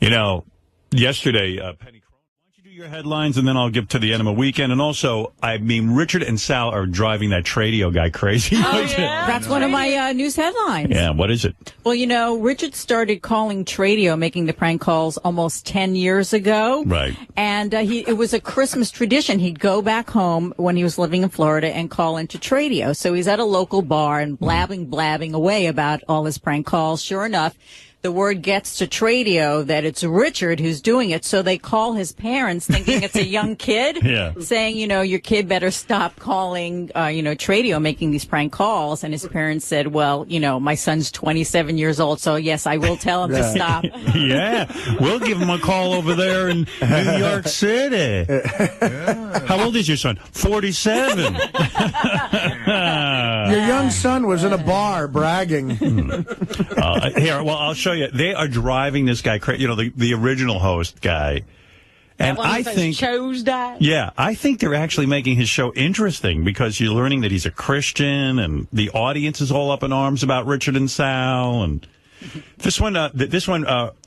You know, yesterday, Penny, why don't you do your headlines, and then I'll give to the end of a weekend. And also, I mean, Richard and Sal are driving that Tradio guy crazy. Oh, yeah? That's one of my news headlines. Yeah, what is it? Well, you know, Richard started calling Tradio, making the prank calls almost 10 years ago. Right. And it was a Christmas tradition. He'd go back home when he was living in Florida and call into Tradio. So he's at a local bar and blabbing away about all his prank calls. Sure enough, the word gets to Tradio that it's Richard who's doing it, so they call his parents thinking it's a young kid, saying, you know, your kid better stop calling, Tradio, making these prank calls. And his parents said, well, you know, my son's 27 years old, so yes, I will tell him to stop. Yeah, we'll give him a call over there in New York City. How old is your son? 47. Your young son was in a bar bragging. Here, well, I'll show you. They are driving this guy crazy. You know, the original host guy. And I think, I think they're actually making his show interesting because you're learning that he's a Christian, and the audience is all up in arms about Richard and Sal. And this one,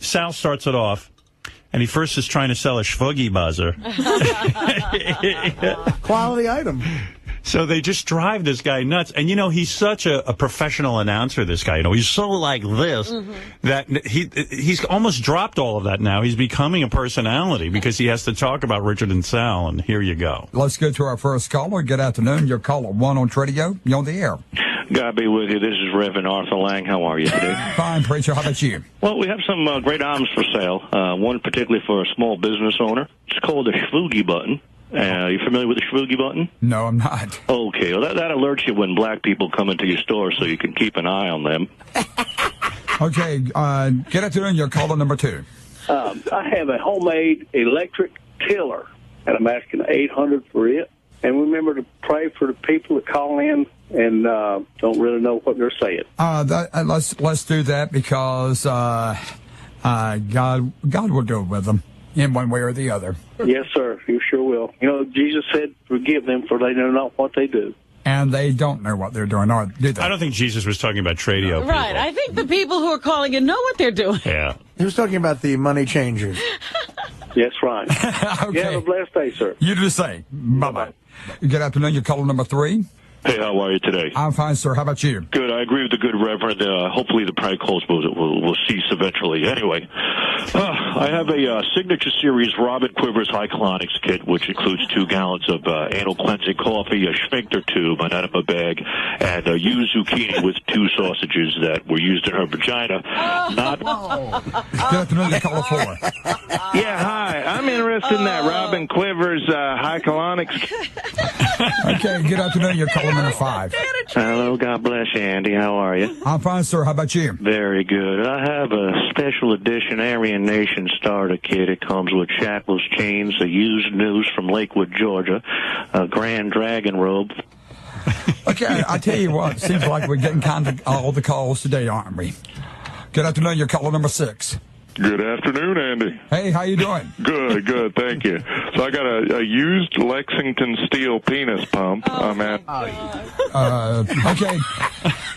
Sal starts it off, and he first is trying to sell a Schvuggy buzzer. Quality item. So they just drive this guy nuts. And, you know, he's such a professional announcer, this guy. You know, he's so like this that he's almost dropped all of that now. He's becoming a personality because he has to talk about Richard and Sal. And here you go. Let's go to our first caller. Good afternoon. You're caller 1 on Tradio. You're on the air. God be with you. This is Reverend Arthur Lang. How are you today? Fine, preacher. How about you? Well, we have some great items for sale. One particularly for a small business owner. It's called the Schvuggy button. You familiar with the Schvuggy button? No, I'm not. Okay, well, that alerts you when black people come into your store so you can keep an eye on them. Okay, good afternoon. You're caller number 2. I have a homemade electric tiller, and I'm asking $800 for it. And remember to pray for the people that call in and don't really know what they're saying. Let's do that because God will do it with them in one way or the other. Yes, sir. You sure will. You know, Jesus said, "Forgive them, for they know not what they do." And they don't know what they're doing, or do they? I don't think Jesus was talking about Tradio people. Right. I think the people who are calling in know what they're doing. Yeah. He was talking about the money changers. Yes, right. Okay. You have a blessed day, sir. You do the same. Bye-bye. Good afternoon. You're caller number 3. Hey, how are you today? I'm fine, sir. How about you? Good. I agree with the good Reverend. Hopefully the prank calls will cease eventually. Anyway, I have a signature series Robin Quivers High Colonics kit, which includes 2 gallons of anal cleansing coffee, a sphincter tube, an enema bag, and a used zucchini with 2 sausages that were used in her vagina. Not. Good afternoon, you caller 4. Yeah, hi. I'm interested in that Robin Quivers High Colonics. Okay, good afternoon, you're caller number 5. Hello, God bless you, Andy. How are you? I'm fine, sir. How about you? Very good. I have a special edition Aryan Nation starter kit. It comes with shackles, chains, a used noose from Lakewood, Georgia, a Grand Dragon robe. Okay, I tell you what, seems like we're getting kind of all the calls today, aren't we? Good afternoon, you're caller number 6. Good afternoon, Andy. Hey, how you doing? Good, good, thank you. So I got a used Lexington steel penis pump. Okay.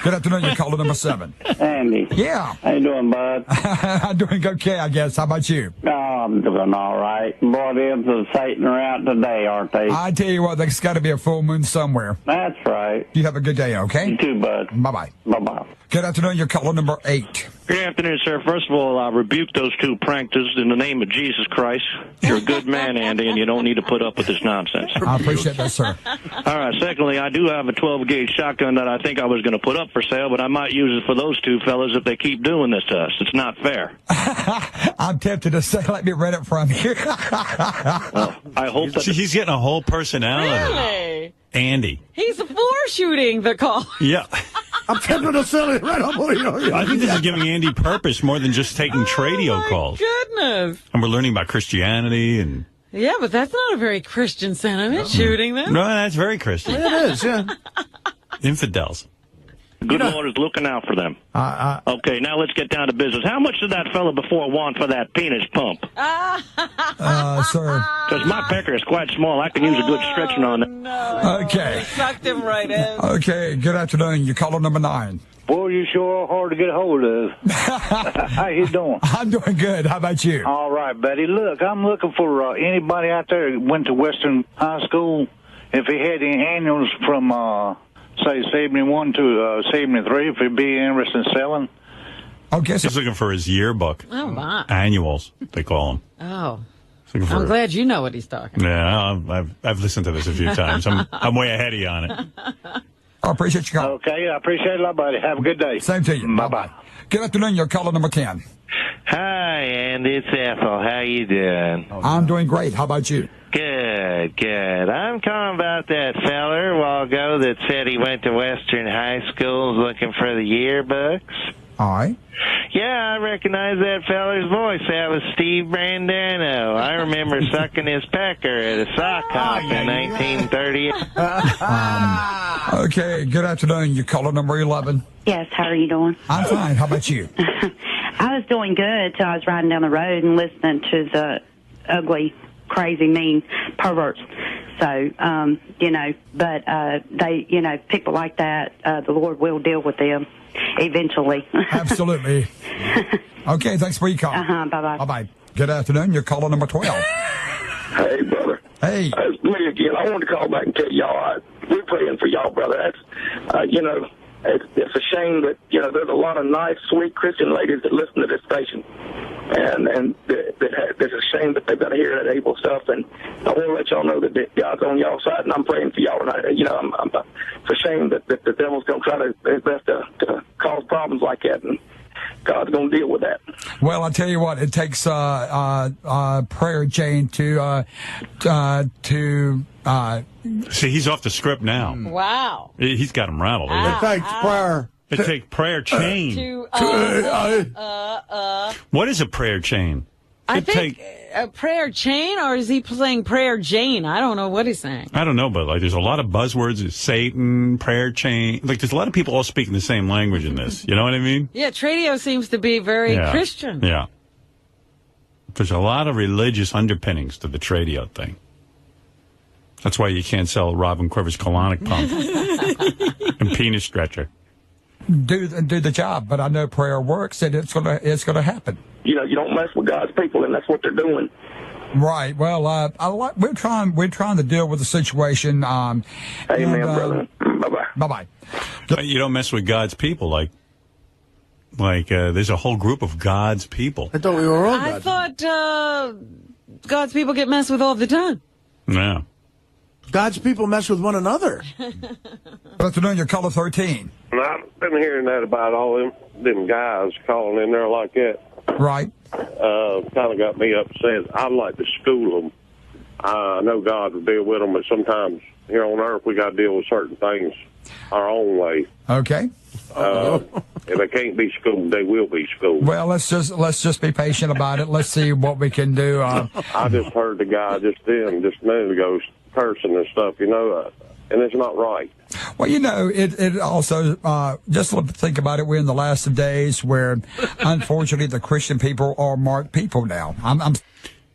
Good afternoon, you're caller number 7. Andy. Yeah. How you doing, bud? I'm doing okay, I guess. How about you? Oh, I'm doing all right. Boy, the imps of Satan are out today, aren't they? I tell you what, there's got to be a full moon somewhere. That's right. You have a good day, okay? You too, bud. Bye-bye. Bye-bye. Good afternoon, you're caller number 8. Good afternoon, sir. First of all, I rebuke those 2 pranksters in the name of Jesus Christ. You're a good man, Andy, and you don't need to put up with this nonsense. I appreciate that, sir. All right. Secondly, I do have a 12-gauge shotgun that I think I was going to put up for sale, but I might use it for those 2 fellas if they keep doing this to us. It's not fair. I'm tempted to say, let me rent it from you. I hope that... He's getting a whole personality. Really? Andy. He's shooting the call. Yeah. I'm tempted to sell it right up. I think this is giving Andy purpose more than just taking Tradio calls. Goodness. And we're learning about Christianity and... Yeah, but that's not a very Christian sentiment, shooting them. No, that's very Christian. It is, yeah. Infidels. Good Lord is looking out for them. Okay, now let's get down to business. How much did that fella before want for that penis pump? Sir. Because my pecker is quite small. I can use a good stretching on it. No. Okay. Sucked him right in. Okay, good afternoon. You're caller number 9. Boy, you sure are hard to get a hold of. How you doing? I'm doing good. How about you? All right, buddy. Look, I'm looking for anybody out there who went to Western High School. If he had any annuals from, say, 71 to 73, if he'd be interested in selling. Okay, He's looking for his yearbook. Oh, my. Annuals, they call them. Oh. He's looking for I'm glad you know what he's talking about. Yeah, I've listened to this a few times. I'm way ahead of you on it. I appreciate your call. Okay, I appreciate it a lot, buddy. Have a good day. Same to you. Bye-bye. Good afternoon. You're caller number 10. Hi, Andy. It's Ethel. How you doing? I'm doing great. How about you? Good, good. I'm calling about that feller a while ago that said he went to Western High Schools looking for the yearbooks. All right. Yeah, I recognize that feller's voice. That was Steve Brandano. I remember sucking his pecker at a sock hop in 1930. Okay, good afternoon. You're caller number 11. Yes, how are you doing? I'm fine. How about you? I was doing good till I was riding down the road and listening to the ugly, crazy, mean perverts. So, but they, people like that, the Lord will deal with them eventually. Absolutely. Okay, thanks for your call. Bye-bye. Bye-bye. Good afternoon. You're caller number 12. Hey, brother. Hey. It's me again. I wanted to call back and tell y'all, we're praying for y'all, brother. That's, it's a shame that, there's a lot of nice, sweet Christian ladies that listen to this station. And it's a shame that they've got to hear that evil stuff. And I want to let y'all know that God's on y'all's side, and I'm praying for y'all. And it's a shame that the devil's going to try to his best to cause problems like that. And God's going to deal with that. Well, I tell you what, it takes prayer, Jane, to see, he's off the script now. Wow. He's got him rattled. It takes prayer. It takes prayer chain. What is a prayer chain? I think a prayer chain, or is he playing prayer Jane? I don't know what he's saying. I don't know, but there's a lot of buzzwords. There's Satan, prayer chain. There's a lot of people all speaking the same language in this. You know what I mean? Yeah, Tradio seems to be very Christian. Yeah. There's a lot of religious underpinnings to the Tradio thing. That's why you can't sell Robin Quivers colonic pump and penis stretcher. Do the job, but I know prayer works, and it's gonna happen. You don't mess with God's people, and that's what they're doing. Right. Well, we're trying to deal with the situation. Amen, brother. Bye-bye. Bye-bye. You don't mess with God's people, like Like, there's a whole group of God's people. I thought we were all I thought God's people get messed with all the time. Yeah. God's people mess with one another. Good afternoon, your caller 13. I've been hearing that about all them guys calling in there like that. Right. Kind of got me upset. I'd like to school them. I know God will deal with them, but sometimes here on earth we got to deal with certain things our own way. Okay. If they can't be schooled, they will be schooled. Well, let's just be patient about it. Let's see what we can do. I just heard the guy just a minute ago cursing and stuff, and it's not right. Well, it also, just think about it, we're in the last of days where, unfortunately, the Christian people are marked people now.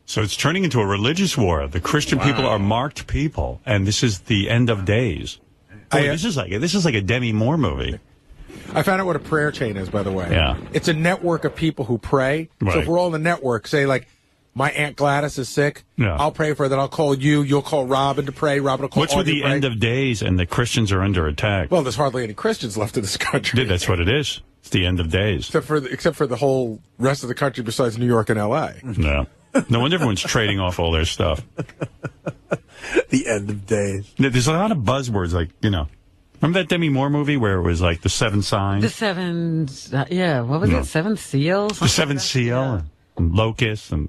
So it's turning into a religious war. The Christian people are marked people, and this is the end of days. Boy, this is like a Demi Moore movie. I found out what a prayer chain is, by the way. Yeah. It's a network of people who pray. Right. So if we're all in the network, say, like, my Aunt Gladys is sick, Yeah. I'll pray for her, then I'll call you, you'll call Robin to pray, Robin will call What's with Artie the to pray. end of days and the Christians are under attack? Well, there's hardly any Christians left in this country. Yeah, that's what it is. It's the end of days. Except for the whole rest of the country besides New York and L.A. No. No wonder everyone's trading off all their stuff. The end of days. There's a lot of buzzwords, like, remember that Demi Moore movie where it was like the 7 signs? The 7, what was it? 7 seals? The 7th seal and locusts, and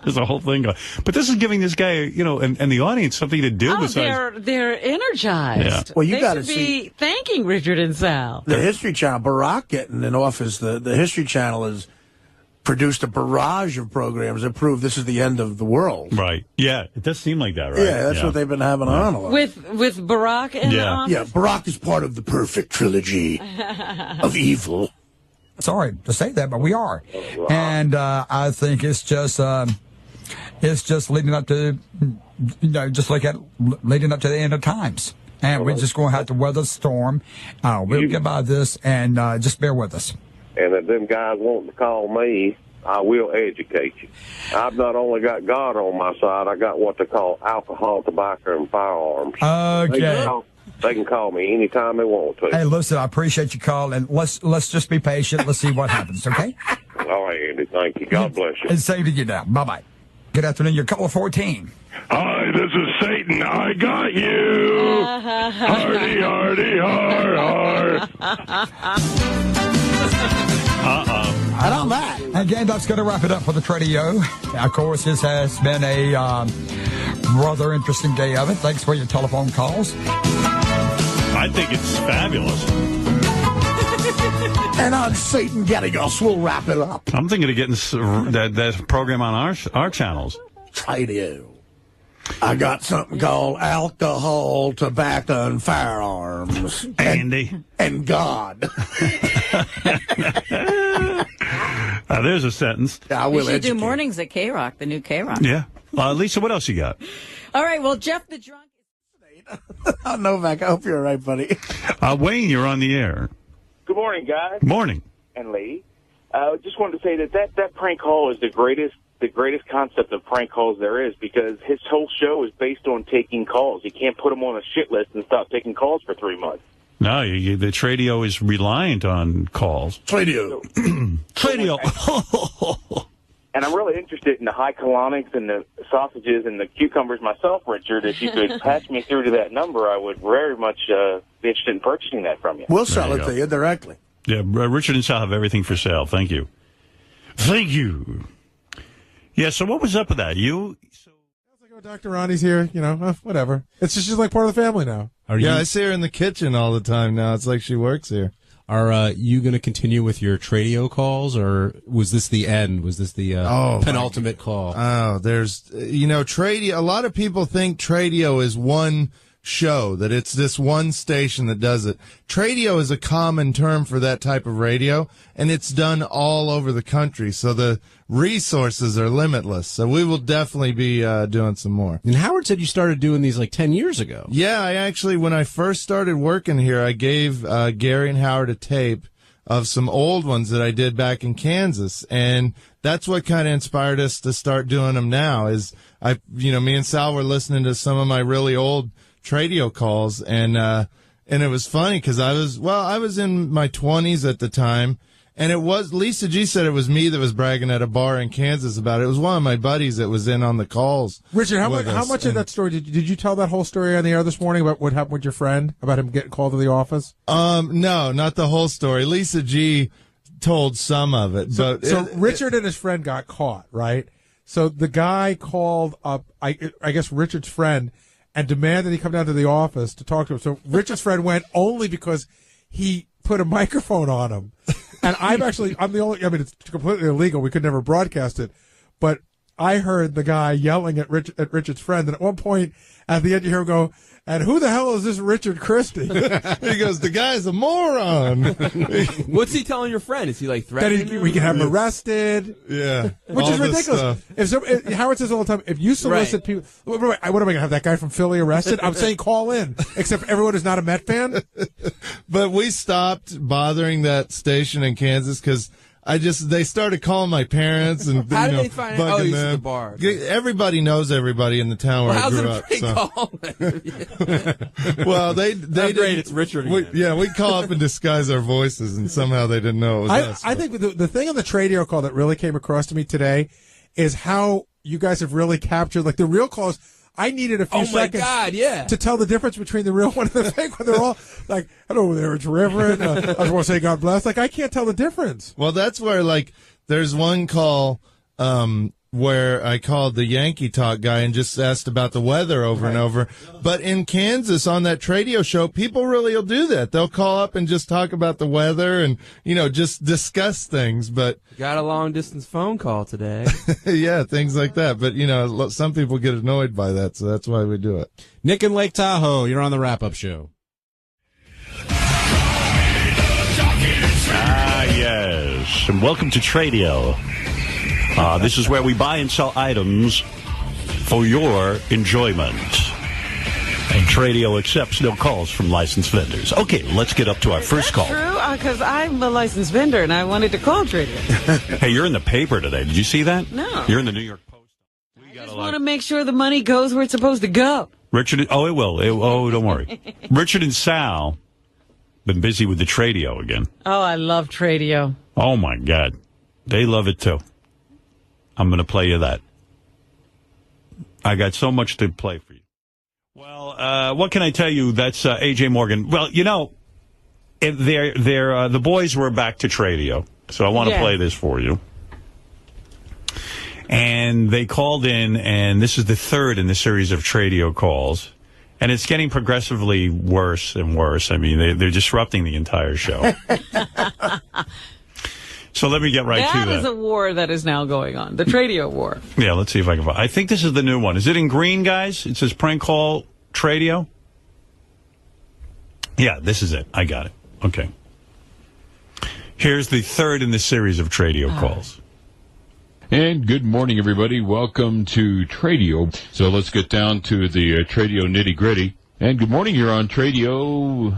there's a whole thing going. But this is giving this guy, and the audience something to do besides. They're energized. Yeah. Well, you They got to should see be thanking Richard and Sal. the History Channel. Barack getting in office. The History Channel has produced a barrage of programs that prove this is the end of the world. Right. Yeah, it does seem like that, right? Yeah, that's what they've been having on a lot. With Barack in the office? Yeah, Barack is part of the perfect trilogy of evil. Sorry to say that, but we are. And I think it's just leading up to, just like leading up to the end of times. And we're just going to have to weather the storm. We'll get by this, and just bear with us. And if them guys want to call me, I will educate you. I've not only got God on my side, I got what they call alcohol, tobacco, and firearms. Okay. They can call me anytime they want to. Hey, listen, I appreciate your call, and let's just be patient. Let's see what happens, okay? All right, Andy. Thank you. God bless you. And same to you now. Bye-bye. Good afternoon. You're caller 14. Hi, this is Satan. I got you. Hardy, hardy, har, Uh-oh. And on that. Again, that's going to wrap it up for the Tradio. Of course, this has been a rather interesting day of it. Thanks for your telephone calls. I think it's fabulous. And on Satan getting us, we'll wrap it up. I'm thinking of getting that program on our channels. Tradio. I got something called alcohol, tobacco, and firearms. Andy. And God. There's a sentence. I We will should do educate. mornings at K-Rock, the new K-Rock. Yeah. Lisa, what else you got? All right, well, Jeff the Drunk. Oh, Novak, I hope you're all right, buddy. Wayne, you're on the air. Good morning, guys. Morning. And lady. Just wanted to say that prank call is the greatest concept of prank calls there is, because his whole show is based on taking calls. You can't put him on a shit list and stop taking calls for 3 months. No, the Tradio is reliant on calls. Tradio. Tradio. And I'm really interested in the high colonics and the sausages and the cucumbers myself, Richard. If you could patch me through to that number, I would very much be interested in purchasing that from you. We'll sell it to you directly. Yeah, Richard and Sal have everything for sale. Thank you. Thank you. Yeah, so what was up with that? Dr. Ronnie's here, whatever. It's just she's like part of the family now. I see her in the kitchen all the time now. It's like she works here. Are you going to continue with your Tradio calls, or was this the end? Was this the penultimate call? Oh, there's, Tradio. A lot of people think Tradio is one show, that it's this one station that does it. Tradio is a common term for that type of radio, and it's done all over the country, so the resources are limitless. So we will definitely be doing some more. And Howard said you started doing these like 10 years ago. Yeah, I actually, when I first started working here, I gave Gary and Howard a tape of some old ones that I did back in Kansas, and that's what kind of inspired us to start doing them now. Is me and Sal were listening to some of my really old Tradio calls, and it was funny because I was in my 20s at the time, And it was, Lisa G said it was me that was bragging at a bar in Kansas about it. It was one of my buddies that was in on the calls. Richard, how much of that story did you tell that whole story on the air this morning about what happened with your friend, about him getting called to the office? No, not the whole story. Lisa G told some of it. So Richard and his friend got caught, right? So the guy called up, I guess Richard's friend, and demanded he come down to the office to talk to him. So Richard's friend went only because he put a microphone on him. And I'm the only, I mean, it's completely illegal. We could never broadcast it. But I heard the guy yelling at Richard's friend. And at one point, at the end, you hear him go, "And who the hell is this Richard Christie?" He goes, "The guy's a moron." What's he telling your friend? Is he like threatening him? We can have him arrested. Yeah. Which is ridiculous. Howard says all the time, if you solicit people, what am I going to have that guy from Philly arrested? I'm saying call in, except everyone is not a Met fan. But we stopped bothering that station in Kansas because they started calling my parents and how did they find out? Oh, you them. the bar. Everybody knows everybody in the town where I grew up. Well, they great. It's Richard. We call up and disguise our voices, and somehow they didn't know it was us. I think the thing on the Tradio call that really came across to me today is how you guys have really captured, like, the real calls. I needed a few seconds to tell the difference between the real one and the fake one. They're all like, "Hello there, it's Reverend. I just want to say God bless." Like, I can't tell the difference. Well, that's where, like, there's one call where I called the Yankee Talk guy and just asked about the weather over and over. But in Kansas, on that Tradio show, people really will do that. They'll call up and just talk about the weather and, just discuss things. But got a long-distance phone call today. Yeah, things like that. But, some people get annoyed by that, so that's why we do it. Nick in Lake Tahoe, you're on the wrap-up show. Yes. And welcome to Tradio. This is where we buy and sell items for your enjoyment. And Tradio accepts no calls from licensed vendors. Okay, let's get up to our first call. True, because I'm a licensed vendor and I wanted to call Tradio. Hey, you're in the paper today. Did you see that? No. You're in the New York Post. I just want to make sure the money goes where it's supposed to go. Richard, it will. Don't worry. Richard and Sal been busy with the Tradio again. Oh, I love Tradio. Oh, my God. They love it, too. I'm going to play you that. I got so much to play for you. Well, what can I tell you? That's A.J. Morgan. Well, the boys were back to Tradio, so I want to play this for you. And they called in, and this is the third in the series of Tradio calls. And it's getting progressively worse and worse. I mean, they're disrupting the entire show. So let me get right to that. That is a war that is now going on. The Tradio war. Yeah, let's see if I can find. I think this is the new one. Is it in green, guys? It says prank call Tradio. Yeah, this is it. I got it. Okay. Here's the third in the series of Tradio calls. And good morning, everybody. Welcome to Tradio. So let's get down to the Tradio nitty-gritty. And good morning, you're on Tradio.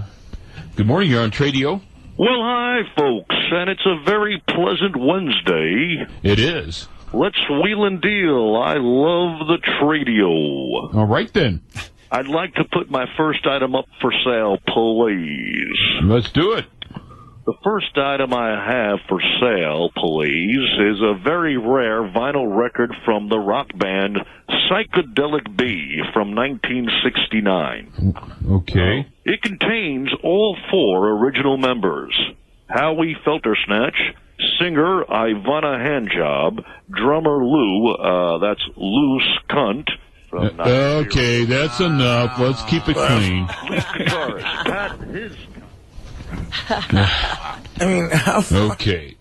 Good morning, you're on Tradio. Well, hi, folks, and it's a very pleasant Wednesday. It is. Let's wheel and deal. I love the Tradio. All right, then. I'd like to put my first item up for sale, please. Let's do it. The first item I have for sale, please, is a very rare vinyl record from the rock band Psychedelic Bee from 1969. Okay. It contains all four original members: Howie Feltersnatch, singer Ivana Handjob, drummer Lou, that's Loose Cunt. Okay, that's enough. Let's keep it clean. Guitarist Pat His. Okay.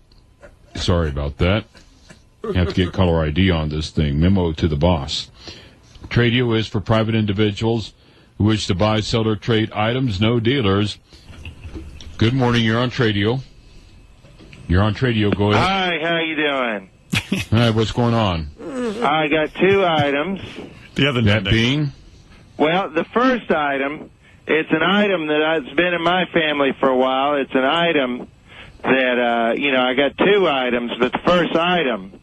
Sorry about that. Have to get caller ID on this thing. Memo to the boss. Tradio is for private individuals who wish to buy, sell, or trade items. No dealers. Good morning. You're on Tradio. You're on Tradio. Go ahead. Hi, how you doing? Hi, what's going on? I got two items. The other that being? Well, the first item, it's an item that's been in my family for a while. It's an item that, I got two items, but the first item,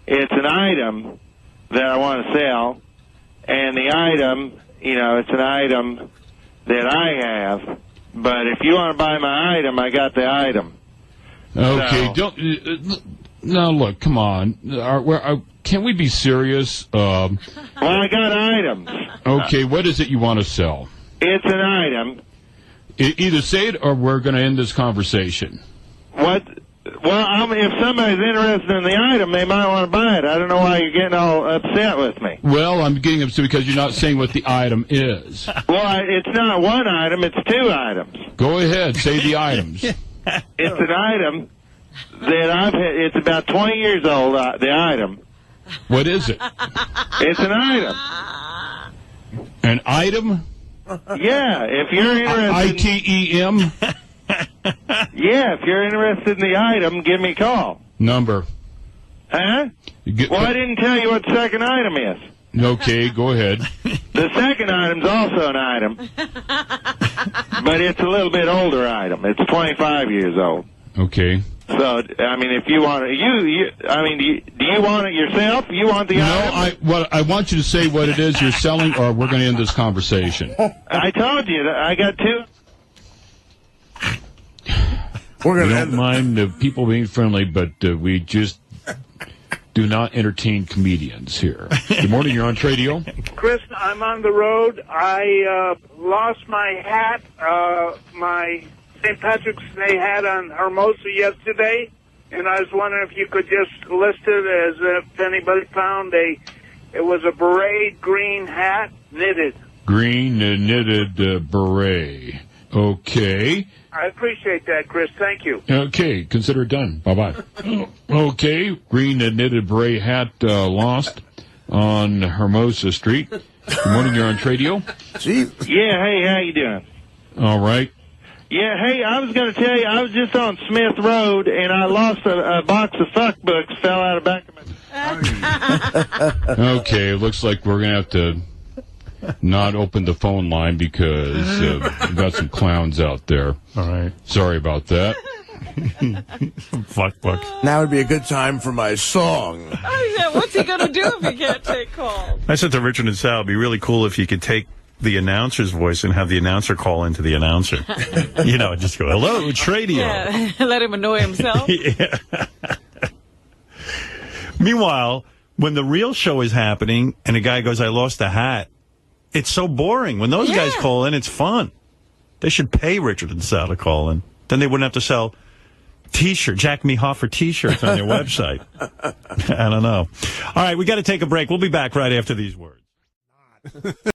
it's an item that I want to sell, and the item, it's an item that I have, but if you want to buy my item, I got the item. Okay, So- don't. Now, look, come on. Can we be serious? Well, I got items. Okay, what is it you want to sell? It's an item. Either say it or we're going to end this conversation. What? Well, if somebody's interested in the item, they might want to buy it. I don't know why you're getting all upset with me. Well, I'm getting upset because you're not saying what the item is. Well, it's not one item, it's two items. Go ahead, say the items. It's an item that I've had. It's about 20 years old, the item. What is it? It's an item. An item? Yeah, if you're interested. ITEM? Yeah, if you're interested in the item, give me a call. Number. Huh? Well, I didn't tell you what the second item is. Okay, go ahead. The second item's also an item, but it's a little bit older item. It's 25 years old. Okay. So, I mean, if you want it, do you want it yourself? You want the item? No, I want you to say what it is you're selling, or we're going to end this conversation. I told you that I got two. We don't mind people being friendly, but we just do not entertain comedians here. Good morning, you're on Tradio. Chris, I'm on the road. I lost my hat, my St. Patrick's Day hat on Hermosa yesterday, and I was wondering if you could just list it as if anybody found it was a beret green hat, knitted. Green knitted beret. Okay. I appreciate that, Chris. Thank you. Okay, consider it done. Bye-bye. Okay, green knitted beret hat lost on Hermosa Street. Good morning, you're on Tradio. Yeah, hey, how you doing? All right. Yeah, hey, I was going to tell you, I was just on Smith Road, and I lost a box of fuck books, fell out of the back of my... Okay, looks like we're going to have to not open the phone line because we've got some clowns out there. All right. Sorry about that. Fuck books. Now would be a good time for my song. Oh, yeah. What's he going to do if he can't take calls? I said to Richard and Sal, it'd be really cool if you could take the announcer's voice and have the announcer call into the announcer. You know, just go, hello, it's Tradio. Yeah, let him annoy himself. Yeah. Meanwhile, when the real show is happening and a guy goes, I lost a hat, it's so boring. When those guys call in, it's fun. They should pay Richard and Sal to call in. Then they wouldn't have to sell T-shirts, Jack Me Hoffer T-shirts on their website. I don't know. All right, we got to take a break. We'll be back right after these words.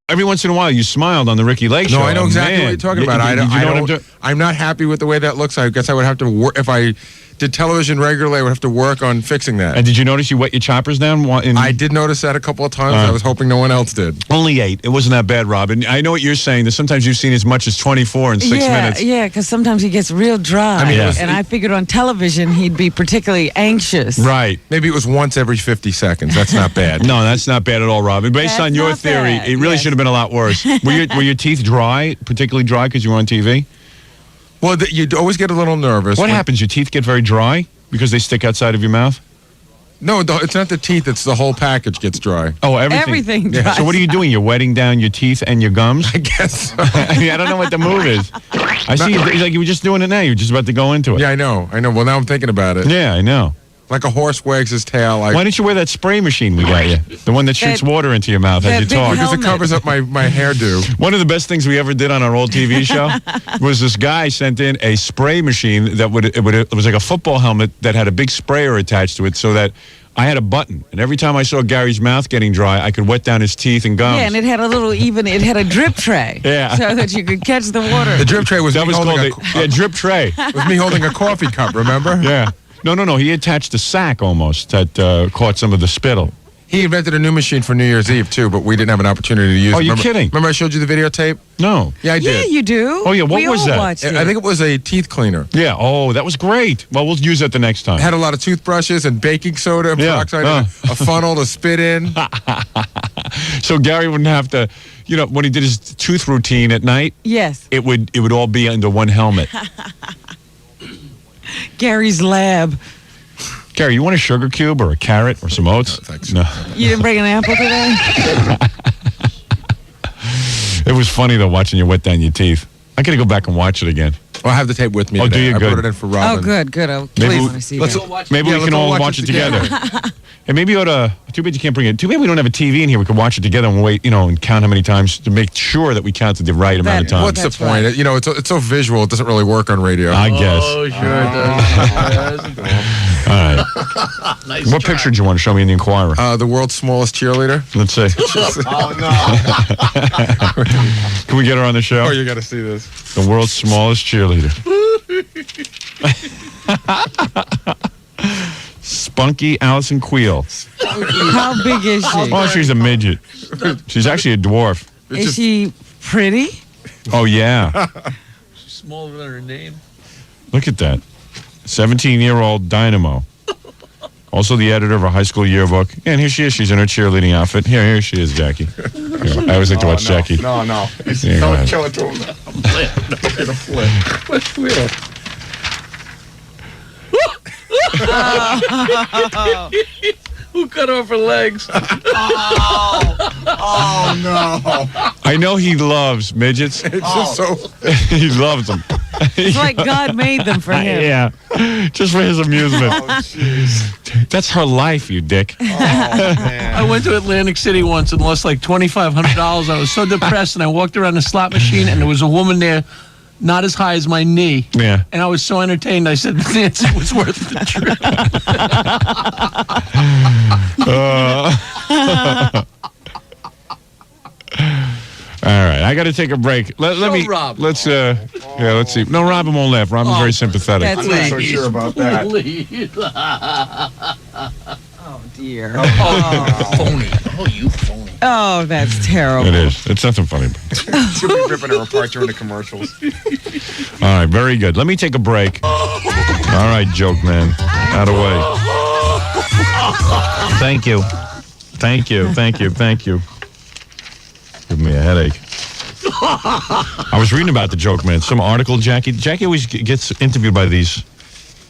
Every once in a while, you smiled on the Ricky Lake show. No, I know exactly what you're talking about. I'm not happy with the way that looks. I guess I would have to work if I did television regularly. I would have to work on fixing that. And did you notice you wet your choppers down? I did notice that a couple of times. I was hoping no one else did. Only 8. It wasn't that bad, Rob. And I know what you're saying. That sometimes you've seen as much as 24 in 6 minutes. Yeah, because sometimes he gets real dry. And I figured on television he'd be particularly anxious. Right. Maybe it was once every 50 seconds. That's not bad. No, that's not bad at all, Rob. And based on your theory, it really should have been a lot worse. Were your teeth dry, particularly dry because you were on TV? Well, you'd always get a little nervous. What happens? Your teeth get very dry because they stick outside of your mouth? No, it's not the teeth. It's the whole package gets dry. Oh, everything. Everything Yeah. dries. So what are you doing? You're wetting down your teeth and your gums? I guess so. I don't know what the move is. I see it's like you were just doing it now. You're just about to go into it. Yeah, I know. Well, now I'm thinking about it. Yeah, I know. Like a horse wags his tail. Why don't you wear that spray machine we got you? The one that shoots water into your mouth as you talk. Because it covers up my hairdo. One of the best things we ever did on our old TV show was this guy sent in a spray machine that it was like a football helmet that had a big sprayer attached to it so that I had a button. And every time I saw Gary's mouth getting dry, I could wet down his teeth and gums. Yeah, and it had it had a drip tray. Yeah. So that you could catch the water. The drip tray was drip tray. Was me holding a coffee cup, remember? Yeah. No. He attached a sack almost that caught some of the spittle. He invented a new machine for New Year's Eve, too, but we didn't have an opportunity to use it. Oh, you're kidding. Remember I showed you the videotape? No. Yeah, I did. Yeah, you do. Oh, yeah. What we was all that? watched it. I think it was a teeth cleaner. Yeah. Oh, that was great. Well, we'll use that the next time. It had a lot of toothbrushes and baking soda and peroxide and a funnel to spit in. So Gary wouldn't have to, when he did his tooth routine at night, Yes. it would all be under one helmet. Gary's lab. Gary, you want a sugar cube or a carrot or some oats? Thanks. No. You didn't bring an apple today? It was funny, though, watching you wet down your teeth. I got to go back and watch it again. Well, I have the tape with me. Oh, today. do you? I Good. brought it in for Robin. Oh, good. Oh, Maybe please we- want to see let's- that. Maybe we let's can all watch watch it it together. together. And maybe you ought to. Too bad you can't bring it. Too bad we don't have a TV in here. We could watch it together and wait, and count how many times to make sure that we counted the right amount of times. What's the point? right. It's so visual. It doesn't really work on radio. I guess. Oh, sure it does. All right. Nice What try. picture do you want to show me in the Inquirer? The world's smallest cheerleader. Let's see. Oh, no. Can we get her on the show? Oh, you got to see this. The world's smallest cheerleader. Spunky Allison Queel. How big is she? Oh, she's a midget. She's actually a dwarf. Is she pretty? Oh, yeah. She's smaller than her name. Look at that. 17-year-old Dynamo. Also the editor of a high school yearbook. And here she is. She's in her cheerleading outfit. Here she is, Jackie. Here, I always like to watch Jackie. No. Here, go ahead. Show it to him. It'll flip. What's weird? Who cut off her legs? Oh, no. I know he loves midgets. It's just so... He loves them. It's like God made them for him. Yeah. Just for his amusement. Oh, jeez. That's her life, you dick. Oh, man. I went to Atlantic City once and lost like $2,500. I was so depressed, and I walked around the slot machine, and there was a woman there not as high as my knee. Yeah. And I was so entertained, I said, Nancy, it was worth the trip. All right, I got to take a break. Let me. Rob. Let's see. No, Robin won't laugh. Robin's very sympathetic. That's I'm not so right. sure about that. Oh, dear. Phony. Oh, you phony. Oh, that's terrible. It is. It's nothing funny. She'll be ripping her apart during the commercials. All right, very good. Let me take a break. All right, joke man, out of way. Thank you. Give me a headache. I was reading about the joke man. Some article, Jackie always gets interviewed by these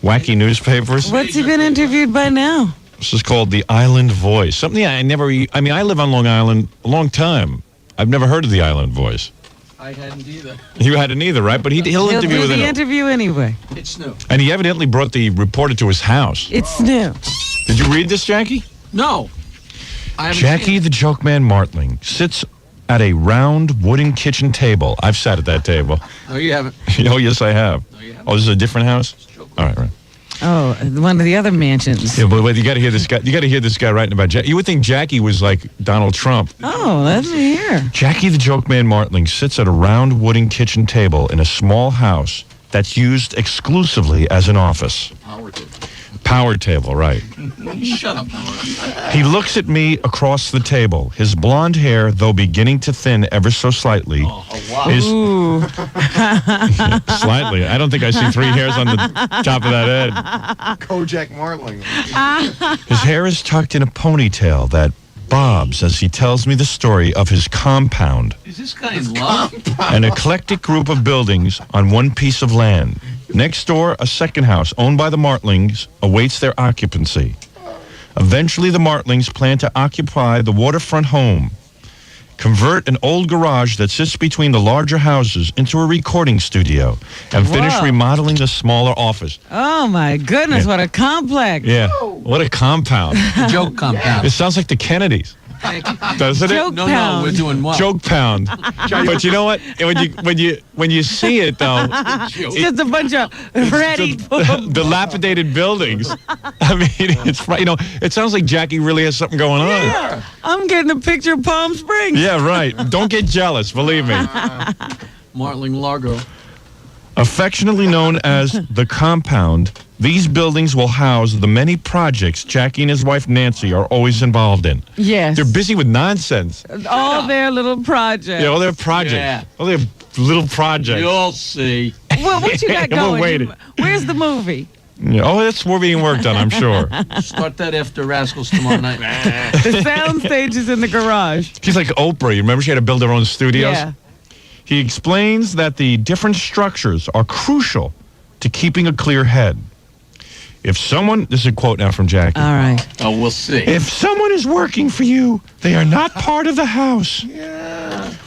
wacky newspapers. What's he been interviewed by now? This is called The Island Voice. Something I live on Long Island a long time. I've never heard of The Island Voice. I hadn't either. You hadn't either, right? But he'll interview do with the it. interview anyway. It's new. And he evidently brought the reporter to his house. It's new. Did you read this, Jackie? No. I haven't Jackie seen it. the Joke Man Martling sits at a round wooden kitchen table. I've sat at that table. No, you haven't. Oh, yes, I have. Oh, this is a different house? All right. Oh, one of the other mansions. Yeah, but you got to hear this guy. You got to hear this guy writing about Jackie. You would think Jackie was like Donald Trump. Oh, let's hear. Jackie the Joke Man Martling sits at a round wooden kitchen table in a small house that's used exclusively as an office. Power table, right. Shut up. He looks at me across the table. His blonde hair, though beginning to thin ever so slightly, is Ooh. slightly. I don't think I see 3 hairs on the top of that head. Kojak Martling. His hair is tucked in a ponytail that bobs as he tells me the story of his compound, Is this guy in love? an eclectic group of buildings on one piece of land. Next door, a second house owned by the Martlings awaits their occupancy. Eventually, the Martlings plan to occupy the waterfront home, convert an old garage that sits between the larger houses into a recording studio, and finish Whoa. remodeling the smaller office. Oh, my goodness. Yeah. What a complex. Yeah, what a compound. Joke compound. It sounds like the Kennedys. Doesn't it? Joke No, pound. we're doing well. Joke pound. But you know what? When you see it though, It's just a bunch of ready. dilapidated buildings. I mean, it's right. It sounds like Jackie really has something going on. Yeah. I'm getting a picture of Palm Springs. Yeah, right. Don't get jealous. Believe me. Martling Largo. Affectionately known as the compound, these buildings will house the many projects Jackie and his wife Nancy are always involved in. Yes. They're busy with nonsense. All their little projects. Yeah, all their projects. Yeah. All their little projects. You'll see. Well, what you got We're going? waiting. Where's the movie? Yeah. Oh, that's more being worked on, I'm sure. Start that after Rascals tomorrow night. The sound stage is in the garage. She's like Oprah. You remember she had to build her own studios? Yeah. He explains that the different structures are crucial to keeping a clear head. If someone, this is a quote now from Jackie. All right. Oh, we'll see. If someone is working for you, they are not part of the house.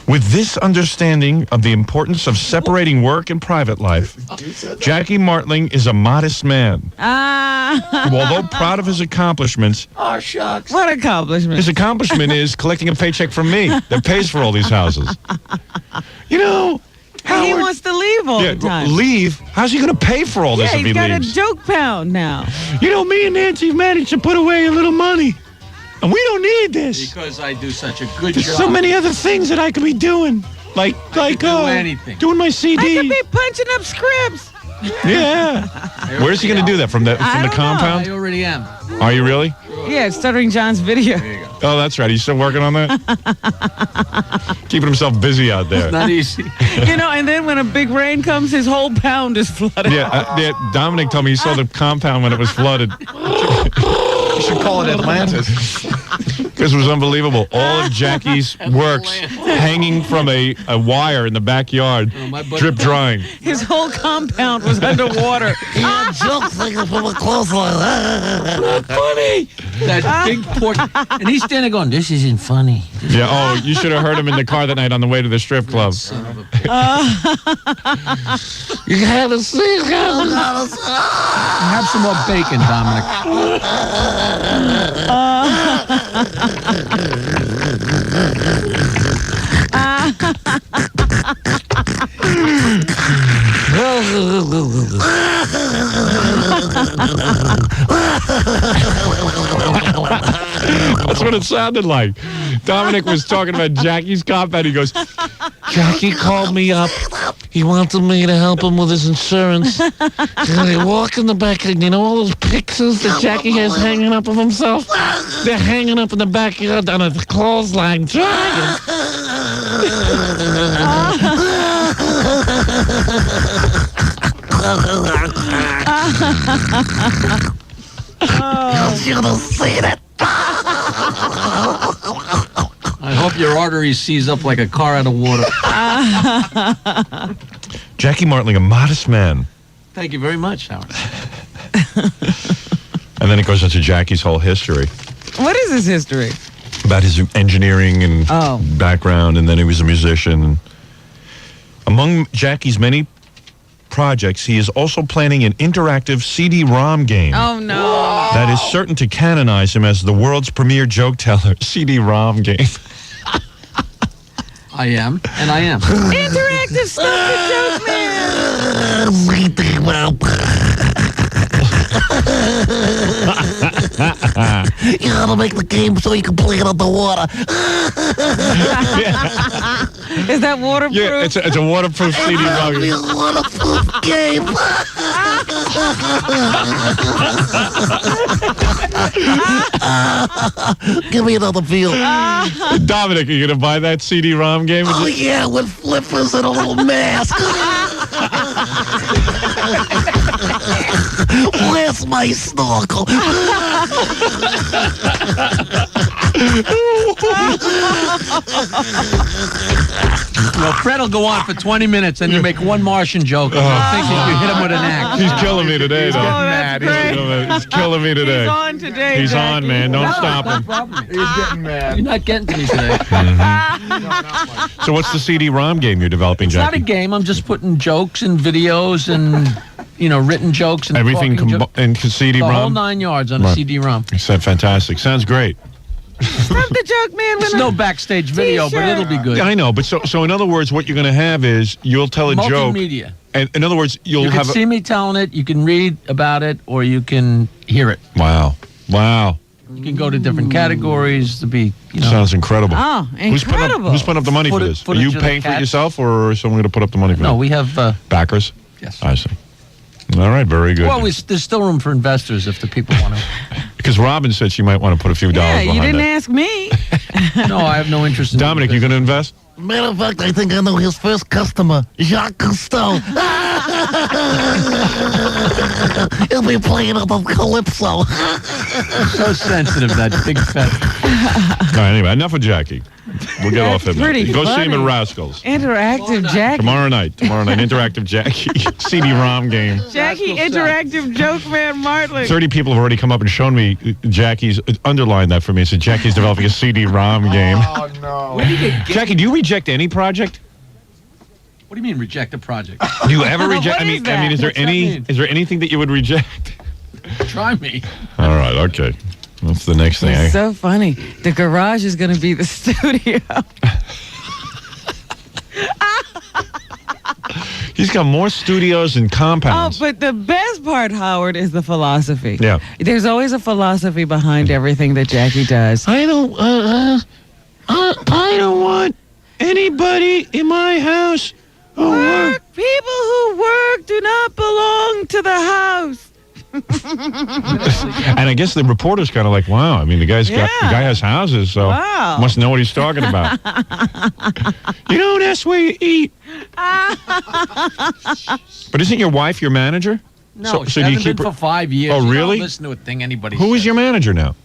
With this understanding of the importance of separating work and private life, Jackie Martling is a modest man. Who, although proud of his accomplishments, Oh, shucks. What accomplishment? his accomplishment is collecting a paycheck from me that pays for all these houses. You know, He wants to leave all the time. leave? How's he going to pay for all this if he he's got leaves? a joke pound now. You know, me and Nancy have managed to put away a little money. And we don't need this. Because I do such a good There's job. so many other things that I could be doing. Like anything. doing my CD. I could be punching up scripts. Yeah. Where's he going to do that? From the compound? I already am. Are you really? Yeah, Stuttering John's video. Oh, that's right. He's still working on that? Keeping himself busy out there. Not easy. You know, and then when a big rain comes, his whole pound is flooded. Yeah, Dominic told me he saw the compound when it was flooded. You should call it Atlantis. Because it was unbelievable. All of Jackie's works hanging from a wire in the backyard, drip drying. His whole compound was underwater. He had jokes hanging from a clothesline. Funny. That big pork. And he's standing there going, this isn't funny. Yeah, oh, you should have heard him in the car that night on the way to the strip club. You gotta see. Have some more bacon, Dominic. That's what it sounded like. Dominic was talking about Jackie's compound. He goes, Jackie called me up. He wanted me to help him with his insurance. And I walk in the back, and you know all those pictures that Jackie has hanging up of himself? They're hanging up in the backyard on a clothesline drying. You gonna see it? I hope your arteries seize up like a car out of water. Jackie Martling, a modest man. Thank you very much, Howard. And then it goes into Jackie's whole history. What is his history? About his engineering and background, and then he was a musician. Among Jackie's many projects, he is also planning an interactive CD-ROM game. Oh, no. That is certain to canonize him as the world's premier joke teller. CD-ROM game. I am, and I am. Interactive stuff, joke man. You gotta make the game so you can play it underwater. Is that waterproof? Yeah, it's a waterproof CD-ROM game. It's a waterproof game. Give me another feel. Dominic, are you going to buy that CD-ROM game? Oh, yeah, with flippers and a little mask. Where's my snorkel? Well, Fred will go on for 20 minutes and you make one Martian joke. I think you hit him with an axe. He's killing me today, He's though. getting mad. He's killing me today. He's on today, He's Jackie. on, man. Don't stop him. He's getting mad. You're not getting to me today. So what's the CD-ROM game you're developing, It's not a Jackie? game. I'm just putting jokes and videos and, written jokes and Everything talking jokes. in CD-ROM? The whole 9 yards on a Right. CD-ROM. Fantastic. Sounds great. Stop the joke man. There's no backstage video, but it'll be good. Yeah, I know, but so in other words, what you're going to have is you'll tell a joke. Multimedia. And in other words, you'll You can have see me telling it, you can read about it, or you can hear it. Wow. You can go to different categories to be, Sounds incredible. Oh, incredible. Who's putting up the money for this? Are you paying for it yourself, or is someone going to put up the money for it? No, we have... backers? Yes. I see. All right, very good. Well, there's still room for investors if the people want to. Because Robin said she might want to put a few dollars Yeah, you behind didn't it. ask me. No, I have no interest in Dominic, you going to invest? Matter of fact, I think I know his first customer, Jacques Cousteau. He'll be playing on the Calypso. So sensitive, that big fat. All right, anyway, enough of Jackie. We'll get off him. pretty Go see him at funny. Rascals. Interactive Jackie. Tomorrow night, interactive Jackie CD-ROM game. Jackie Interactive Joke Man Martling. 30 people have already come up and shown me Jackie's, underlined that for me. So Jackie's developing a CD-ROM game. Oh, no. Jackie, do you reject any project? What do you mean reject a project? Do you ever reject? What I mean, is that? is there What's that any? mean? Is there anything that you would reject? Try me. All right, okay. That's the next thing. It's so funny. The garage is going to be the studio. He's got more studios and Oh, compounds. but the best part, Howard, is the philosophy. Yeah. There's always a philosophy behind everything that Jackie does. I don't want anybody in my house. People who work do not belong to the house. And I guess the reporter's kind of like, wow. I mean, the guy has houses, so Wow. must know what he's talking about. You don't ask where you eat. But isn't your wife your manager? No, so she do you hasn't keep been her- for 5 years. Oh, You really? don't listen to a thing anybody Who is says. your manager now?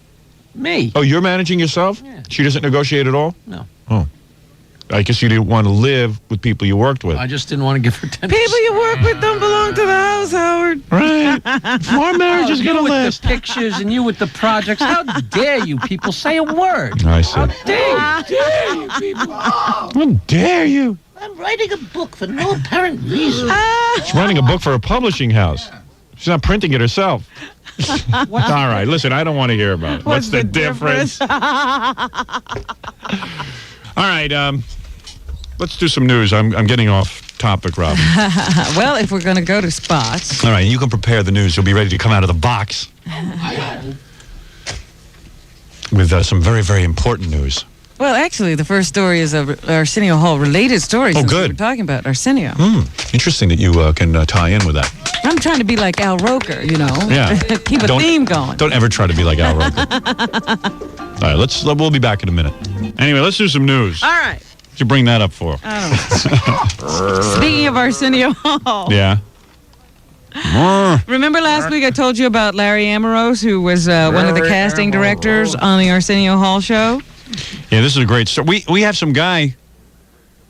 Me. Oh, you're managing yourself? Yeah. She doesn't negotiate at all? No. Oh. I guess you didn't want to live with people you worked with. I just didn't want to give her 10%. People you work with don't belong to the house, Howard. Right. Our marriage is you going to with last. the pictures and you with the projects. How dare you people say a word? I see. How dare you people? How dare you? I'm writing a book for no apparent reason. She's writing a book for a publishing house. She's not printing it herself. All right, listen, I don't want to hear about it. What's the difference? All right, let's do some news. I'm getting off topic, Robin. Well, if we're going to go to spots. All right, you can prepare the news. You'll be ready to come out of the box with some very, very important news. Well, actually, the first story is a Arsenio Hall related story. Oh, since good. We were talking about Arsenio. Interesting that you can tie in with that. I'm trying to be like Al Roker, you know. Yeah. Keep a theme going. Don't ever try to be like Al Roker. All right, we'll be back in a minute. Anyway, let's do some news. All right. What'd you bring that up for? Speaking of Arsenio Hall. Yeah. Remember last week I told you about Larry Amorose, who was one of the casting directors on the Arsenio Hall show? Yeah, this is a great story. We have some guy.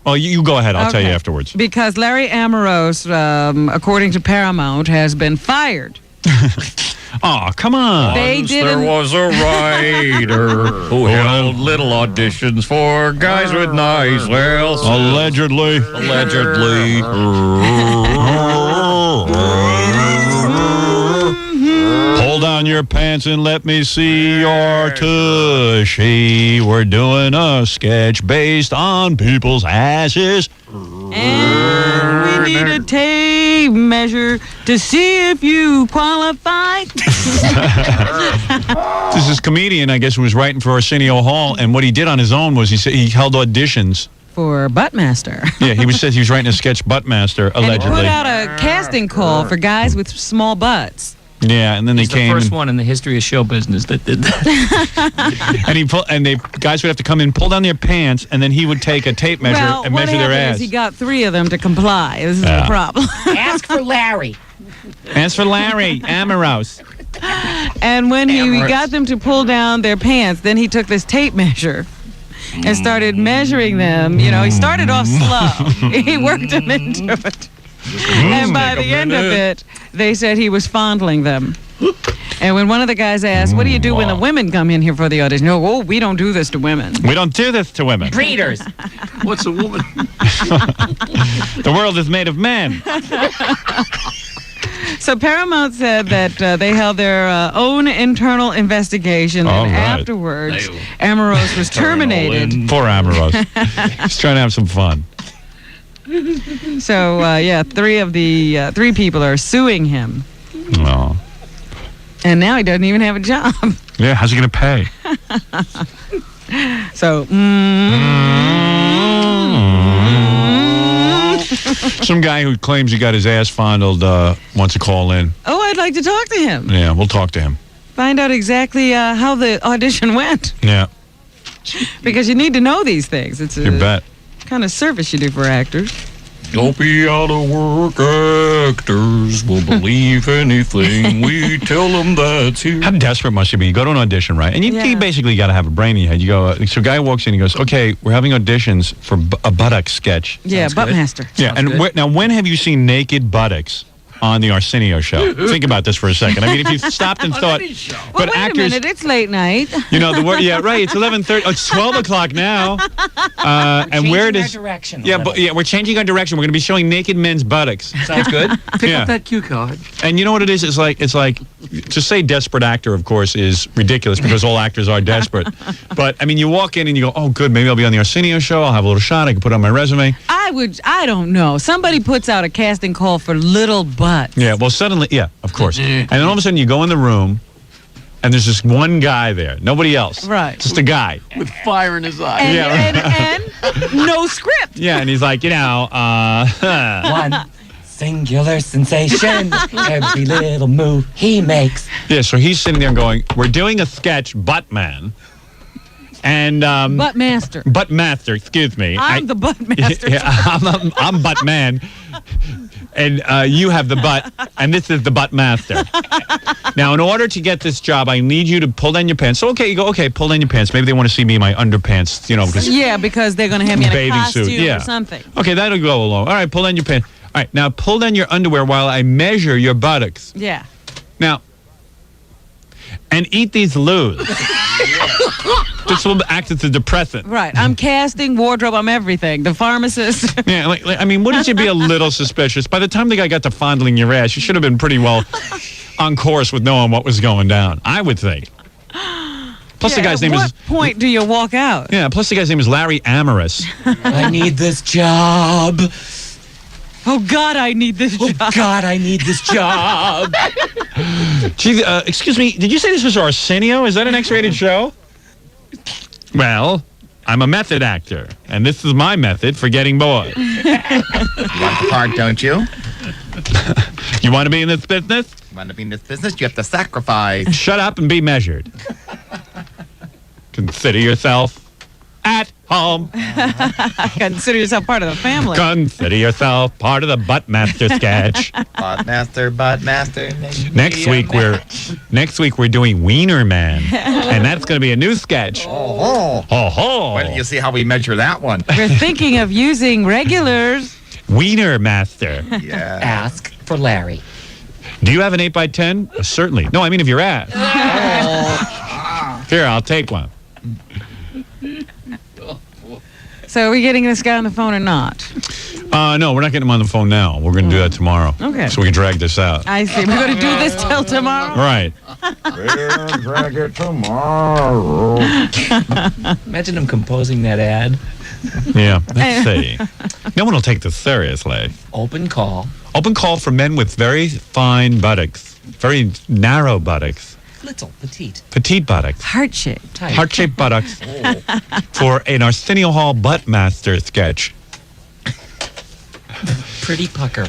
Well, you go ahead. I'll tell you afterwards. Because Larry Amorose, according to Paramount, has been fired. Oh, come on. They didn't. There was a writer who held little auditions for guys with nice well. Allegedly. Pull down your pants and let me see your tushy. We're doing a sketch based on people's asses. And we need a tape measure to see if you qualify. This is comedian, I guess, who was writing for Arsenio Hall, and what he did on his own was he held auditions. For Buttmaster. Yeah, he said he was writing a sketch Buttmaster, And allegedly. put out a casting call for guys with small butts. Yeah, and then He's they came. the first one in the history of show business that did that. And guys would have to come in, pull down their pants, and then he would take a tape measure Well, and what measure their happened ass. is he got 3 of them to comply. This is Yeah. the problem. Ask for Larry. As for Larry Amorose. And when he Amorous. got them to pull down their pants, then he took this tape measure and started measuring them. You know, he started off slow. He worked them into it. And by the end of it, they said he was fondling them. And when one of the guys asked, what do you do when the women come in here for the audition? No, oh, we don't do this to women. We don't do this to women. Breeders. What's a woman? The world is made of men. So Paramount said that they held their own internal investigation, All and right. afterwards, Amorose was terminated. Poor Amorose. He's trying to have some fun. So, 3 people are suing him. Oh. And now he doesn't even have a job. Yeah, how's he going to pay? So, Some guy who claims he got his ass fondled wants to call in. oh, I'd like to talk to him. Yeah, we'll talk to him. Find out exactly how the audition went. Yeah, Because you need to know these things. It's you a bet. kind of service you do for actors. Don't be out of work. Actors will believe anything we tell them that's here. How desperate must you be? You go to an audition, right? And you basically got to have a brain in your head. You go, so a guy walks in and he goes, okay, we're having auditions for a buttock sketch. Yeah, Buttmaster. Yeah, and now when have you seen naked buttocks on the Arsenio show? Think about this for a second. I mean, if you stopped and thought, Well, but wait actors, a minute. It's late night. you know, the word, yeah, right. It's 11:30. Oh, it's 12 o'clock now. And where does? direction. Yeah, but we're changing our direction. We're going to be showing naked men's buttocks. Sounds good. Pick up that cue card. And you know what it is? It's like to say desperate actor, of course, is ridiculous because all actors are desperate. But I mean, you walk in and you go, oh, good, maybe I'll be on the Arsenio show. I'll have a little shot. I can put it on my resume. I don't know. Somebody puts out a casting call for little butts. Yeah, well, suddenly, yeah, of course. And then all of a sudden you go in the room and there's just one guy there, nobody else. Right. Just a guy. With fire in his eye. And no script. Yeah, and he's like, One singular sensation. Every little move he makes. Yeah, so he's sitting there going, we're doing a sketch, Buttman. And Buttmaster. Buttmaster, excuse me. I'm the Buttmaster. Yeah, I'm Buttman. And you have the butt, and this is the Buttmaster. Now, in order to get this job, I need you to pull down your pants. So, okay, you go, okay, pull down your pants. Maybe they want to see me in my underpants, you know. Because they're going to have me in a bathing costume suit, yeah. or something. Okay, that'll go along. All right, pull down your pants. All right, now pull down your underwear while I measure your buttocks. Yeah. Now, and eat these loos. This will act as a depressant. Right. I'm casting, wardrobe, I'm everything. The pharmacist. Yeah, I mean, wouldn't you be a little suspicious? By the time the guy got to fondling your ass, you should have been pretty well on course with knowing what was going down, I would think. Plus the guy's name At is... what point do you walk out? Yeah, plus the guy's name is Larry Amorous. I need this job. Oh, God, I need this job. Oh, God, I need this job. Gee, excuse me, did you say this was Arsenio? Is that an X-rated show? Well, I'm a method actor, and this is my method for getting bored. You want the part, don't you? You want to be in this business? You want to be in this business? You have to sacrifice. Shut up and be measured. Consider yourself at home. Consider yourself part of the family. Consider yourself part of the Buttmaster sketch. Buttmaster. Next week we're doing Wiener Man, and that's going to be a new sketch. Oh. Wait till you see how we measure that one. We're thinking of using regulars. Wiener Master. Yeah. Ask for Larry. Do you have an 8x10? Certainly. No, I mean if you're asked. Here, I'll take one. So are we getting this guy on the phone or not? No, we're not getting him on the phone now. We're going to do that tomorrow. Okay. So we can drag this out. I see. We're going to do this till tomorrow? Right. We'll drag it tomorrow. Imagine him composing that ad. Yeah, let's see. No one will take this seriously. Open call. Open call for men with very fine buttocks. Very narrow buttocks. Little, petite. Petite buttocks. Heart-shaped. Heart-shaped buttocks. For an Arsenio Hall Buttmaster sketch. Pretty pucker.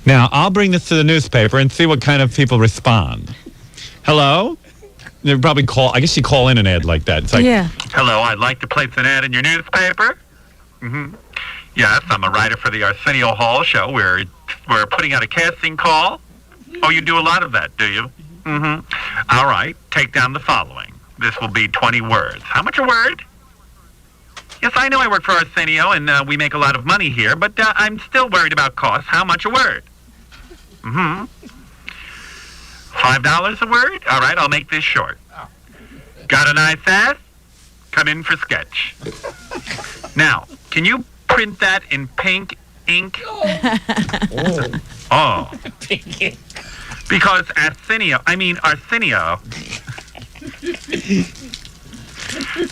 Now, I'll bring this to the newspaper and see what kind of people respond. Hello? They probably call, I guess you call in an ad like that. It's like, yeah. Hello, I'd like to place an ad in your newspaper. Mm-hmm. Yes, I'm a writer for the Arsenio Hall show. We're putting out a casting call. Oh, you do a lot of that, do you? Mm-hmm. All right, take down the following. This will be 20 words. How much a word? Yes, I know I work for Arsenio, and we make a lot of money here, but I'm still worried about costs. How much a word? Mm-hmm. $5 a word? All right, I'll make this short. Got a nice ass? Come in for sketch. Now, can you print that in pink ink? Oh. Pink ink. Because Arsenio.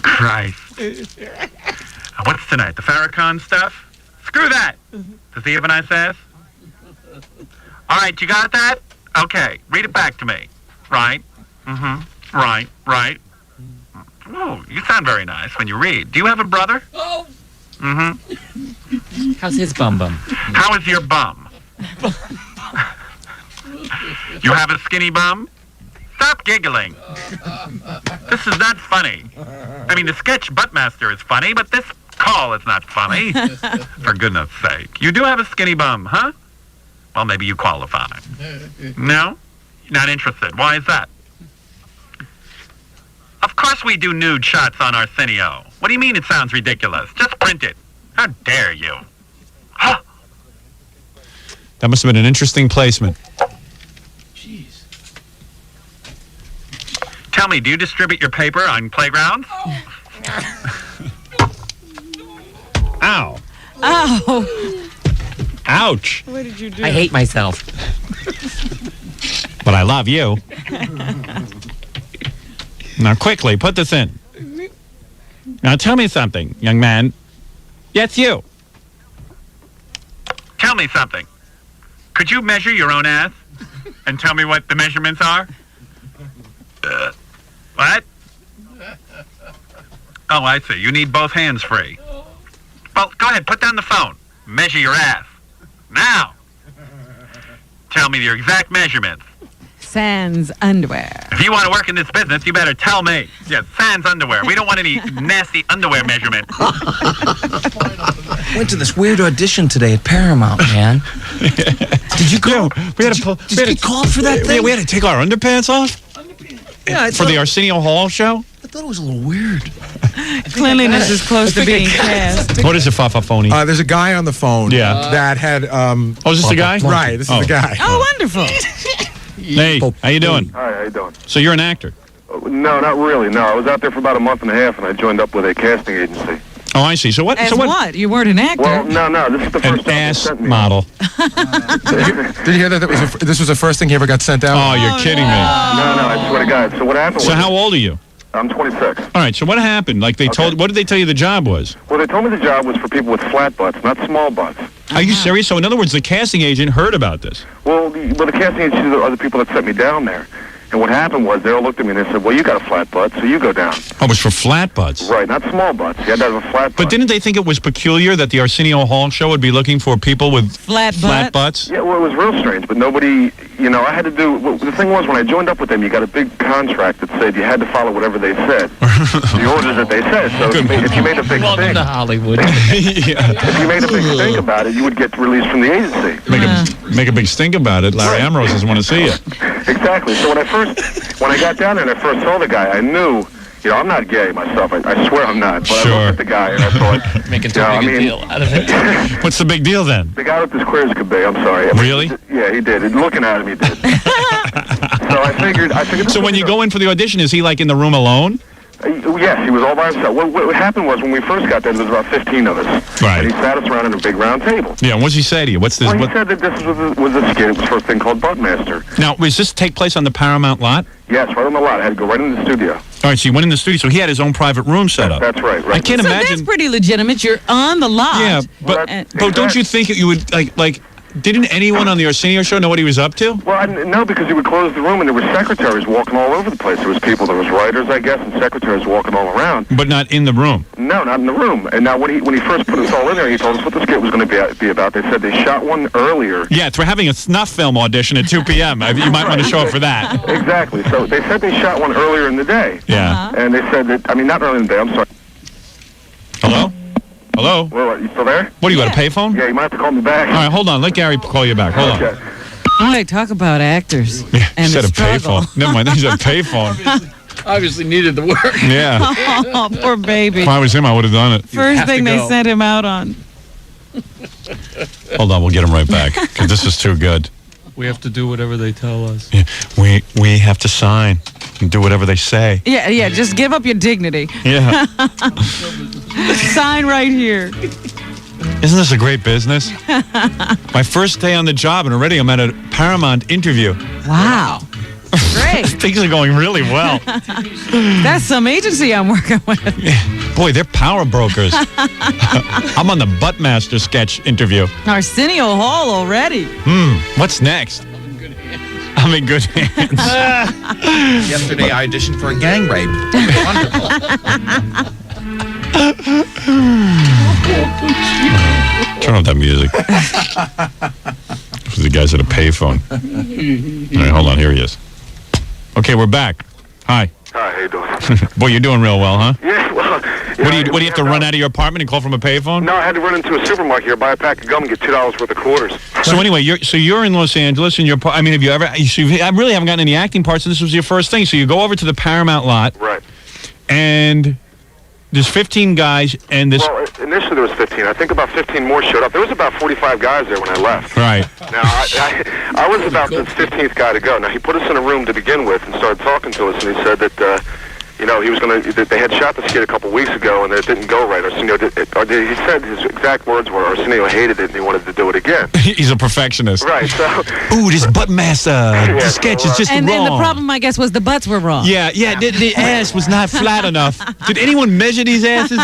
Christ. What's tonight? The Farrakhan stuff? Screw that. Does he have a nice ass? All right, you got that? Okay, read it back to me. Right? Mm-hmm. Right. Oh, you sound very nice when you read. Do you have a brother? Oh. Mm-hmm. How's his bum? How is your bum? You have a skinny bum? Stop giggling. This is not funny. I mean, the sketch Buttmaster is funny, but this call. It's not funny. For goodness sake. You do have a skinny bum, huh? Well, maybe you qualify. No? You're not interested. Why is that? Of course we do nude shots on Arsenio. What do you mean it sounds ridiculous? Just print it. How dare you? Huh? That must have been an interesting placement. Tell me, do you distribute your paper on playgrounds? Ow. Oh. Ouch. What did you do? I hate myself. But I love you. Now, quickly, put this in. Now, tell me something, young man. Yes, you. Tell me something. Could you measure your own ass and tell me what the measurements are? What? Oh, I see. You need both hands free. Well, go ahead. Put down the phone. Measure your ass. Now. Tell me your exact measurements. Sans underwear. If you want to work in this business, you better tell me. Yes, sans underwear. We don't want any nasty underwear measurement. Went to this weird audition today at Paramount, man. Did you go? We had to get called for that thing? We had to take our underpants off? Yeah, for the Arsenio Hall show? I thought it was a little weird. Cleanliness is close to being cast. What is a Fafafoni? There's a guy on the phone that had... oh, is this the guy? Right, this is the guy. Oh, wonderful. Hey, how you doing? Hi, how you doing? So you're an actor? No, not really. No, I was out there for about a month and a half, and I joined up with a casting agency. Oh, I see. So what? As what? You weren't an actor. Well, no. This is the first An ass model. Did you hear that? This was the first thing he ever got sent out? Oh, you're kidding me. No, I swear to God. So what happened? So was, how old are you? I'm 26. All right. So what happened? Like what did they tell you the job was? Well, they told me the job was for people with flat butts, not small butts. Are you serious? So in other words, the casting agent heard about this. Well, the casting agencies are the people that sent me down there. And what happened was they all looked at me and they said, well, you got a flat butt, so you go down. Oh, it was for flat butts. Right, not small butts. You had to have a flat butt. But didn't they think it was peculiar that the Arsenio Hall show would be looking for people with flat butts? Yeah, well, it was real strange, but nobody, I had to do, well, the thing was, when I joined up with them, you got a big contract that said you had to follow whatever they said. The orders that they said. So if you made a big Welcome thing. to Hollywood. If you made a big stink about it, you would get released from the agency. Make a big stink about it. Larry Ambrose doesn't want to see you. Exactly. So when I got down there and I first saw the guy, I knew, I'm not gay myself. I swear I'm not. But I looked at the guy and I thought, making too big a deal out of it. What's the big deal then? The guy looked as queer as could be. I'm sorry. Really? Yeah, he did. Looking at him, he did. So I figured. So when you go in for the audition, is he like in the room alone? Yes, he was all by himself. What happened was when we first got there was about 15 of us. Right. And he sat us around at a big round table. Yeah, what does he say to you? What's this? Well, he said that this was a skit. It was for a thing called Buttmaster. Now, does this take place on the Paramount lot? Yes, right on the lot. I had to go right into the studio. All right, so you went in the studio. So he had his own private room set up. That's right. I can't so imagine. that's pretty legitimate. You're on the lot. Yeah, but don't you think you would like? Didn't anyone on the Arsenio show know what he was up to? Well, no, because he would close the room and there were secretaries walking all over the place. There was people, there was writers, I guess, and secretaries walking all around. But not in the room. No, not in the room. And now when he first put us all in there, he told us what the skit was going to be about. They said they shot one earlier. Yeah, we're having a snuff film audition at 2 p.m. You might want to show up for that. Exactly. So they said they shot one earlier in the day. Yeah. And they said that, not earlier in the day, I'm sorry. Hello? Hello? Well, you still there? What, do you got a payphone? Yeah, you might have to call me back. All right, hold on. Let Gary call you back. Hold on. Oh, they talk about actors. Yeah, and he said the a struggle. payphone. Never mind, he said a payphone. Obviously needed the work. Yeah. Oh, poor baby. If I was him, I would have done it. First thing they sent him out on. Hold on, we'll get him right back, because this is too good. We have to do whatever they tell us. Yeah, we have to sign and do whatever they say. Yeah, just give up your dignity. Yeah. Sign right here. Isn't this a great business? My first day on the job, and already I'm at a Paramount interview. Wow. Great. Things are going really well. That's some agency I'm working with. Boy, they're power brokers. I'm on the Buttmaster sketch interview. Arsenio Hall already. What's next? I'm in good hands. Yesterday I auditioned for a gang rape. Wonderful. Turn off that music. The guy's at a payphone. All right, hold on. Here he is. Okay, we're back. Hi. Hi, how you doing? Boy, you're doing real well, huh? Yeah, well, What do you have to run out of your apartment and call from a payphone? No, I had to run into a supermarket here, buy a pack of gum, and get $2 worth of quarters. So anyway, you're in Los Angeles, and I mean, have you ever? I really haven't gotten any acting parts, and this was your first thing. So you go over to the Paramount lot, right? And there's 15 guys, and this. Well, initially there was 15. I think about 15 more showed up. There was about 45 guys there when I left. Right. Now I was about the 15th guy to go. Now he put us in a room to begin with and started talking to us, and he said that. He was going to. They had shot the skit a couple weeks ago, and it didn't go right. Arsenio he said his exact words were, "Arsenio hated it, and he wanted to do it again." He's a perfectionist. Right. So. Ooh, this butt master. The sketch is just and wrong. And the problem, I guess, was the butts were wrong. Yeah. The ass was not flat enough. Did anyone measure these asses?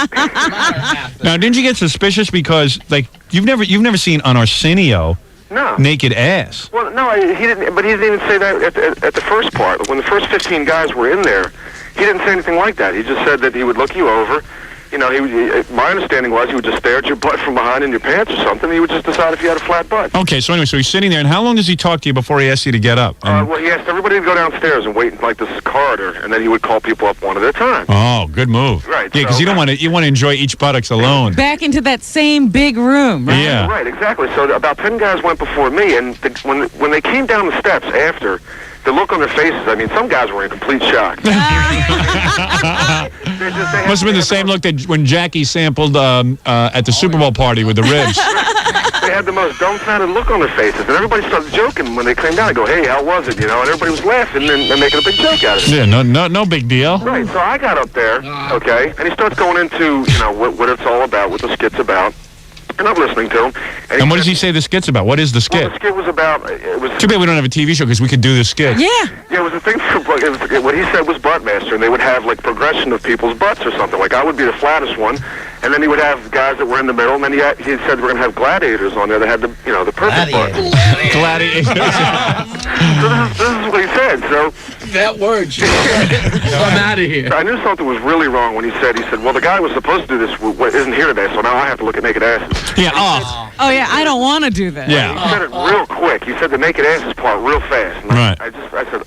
Now, didn't you get suspicious because, like, you've never seen on Arsenio. No. Naked ass. Well, no, he didn't. But he didn't even say that at the first part. When the first 15 guys were in there, he didn't say anything like that. He just said that he would look you over. You know, my understanding was he would just stare at your butt from behind in your pants or something. He would just decide if you had a flat butt. Okay, so anyway, so he's sitting there, and how long does he talk to you before he asks you to get up? Well, he asked everybody to go downstairs and wait in like this corridor, and then he would call people up one at a time. Oh, good move. Right. Yeah, because you want to enjoy each buttocks alone. Back into that same big room, right? Yeah. Right, exactly. So about 10 guys went before me, and when they came down the steps after, the look on their faces, I mean, some guys were in complete shock. Must have been the same look that when Jackie sampled at the Super Bowl party with the ribs. They had the most dumbfounded look on their faces, and everybody started joking when they came down. I go, "Hey, how was it?" You know, and everybody was laughing and making a big joke out of it. Yeah, no big deal. Right. So I got up there, okay, and he starts going into what it's all about, what the skit's about. And I'm listening to him. And what does he say the skit's about? What is the skit? Well, the skit was about... Too bad we don't have a TV show because we could do the skit. Yeah. Yeah, it was a thing for... what he said was Buttmaster, and they would have, like, progression of people's butts or something. Like, I would be the flattest one, and then he would have guys that were in the middle, and then he said we're going to have gladiators on there that had the perfect butt. Gladiators. So this is what he said, so... That word, I'm out of here. I knew something was really wrong when he said, well, the guy who was supposed to do this isn't here today, so now I have to look at naked asses. Yeah, Oh, yeah, I don't want to do that. Yeah. He said it real quick. He said the naked asses part real fast. And right. I said,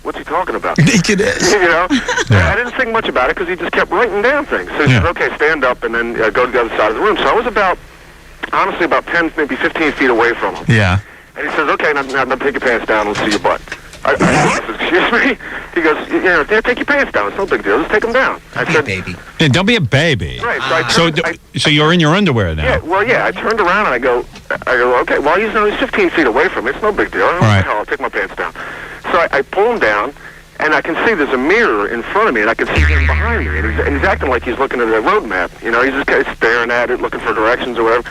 what's he talking about? Naked ass. You know? Yeah. I didn't think much about it because he just kept writing down things. So he said, okay, stand up and then go to the other side of the room. So I was honestly about 10, maybe 15 feet away from him. Yeah. And he says, okay, now take your pants down and see your butt. I said, excuse me? He goes, take your pants down. It's no big deal. Just take them down. I said, baby. Yeah, don't be a baby. Right. So you're in your underwear now. Yeah. Well, yeah. I turned around and I go, okay. Well, he's 15 feet away from me. It's no big deal. I don't know what the hell. I'll take my pants down. So I pull him down, and I can see there's a mirror in front of me, and I can see him behind me, and he's acting like he's looking at a road map. You know, he's just kind of staring at it, looking for directions or whatever.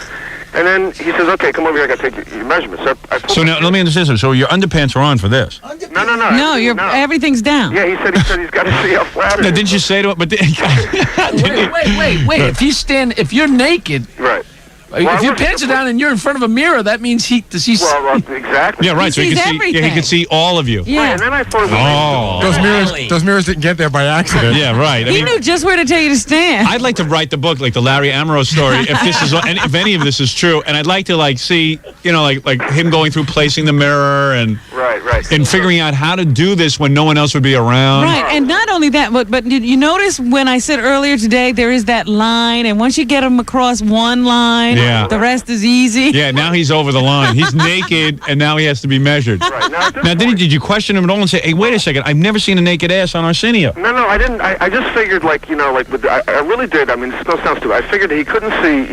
And then he says, okay, come over here, I got to take your measurements. So now, let me understand something. So your underpants are on for this? No. No, everything's down. Yeah, he said he's got to see how flat it is. Now, didn't you say to him, but... Wait. If you're naked... Right. If your pants are down and you're in front of a mirror, that means Well, exactly. Yeah, right. So he can see all of you. Yeah. Right, and then I thought those mirrors didn't get there by accident. Yeah, right. He knew just where to tell you to stand. I'd like to write the book, like the Larry Ambrose story, if any of this is true, and I'd like to see, like him going through placing the mirror and and figuring out how to do this when no one else would be around. Right, and not only that, but did you notice when I said earlier today there is that line, and once you get him across one line, the rest is easy. Yeah, now he's over the line. He's naked, and now he has to be measured. Right. Now, did you question him at all and say, hey, wait a second, I've never seen a naked ass on Arsenio? No, I didn't. I just figured, I really did. I mean, this sounds stupid. I figured he couldn't see,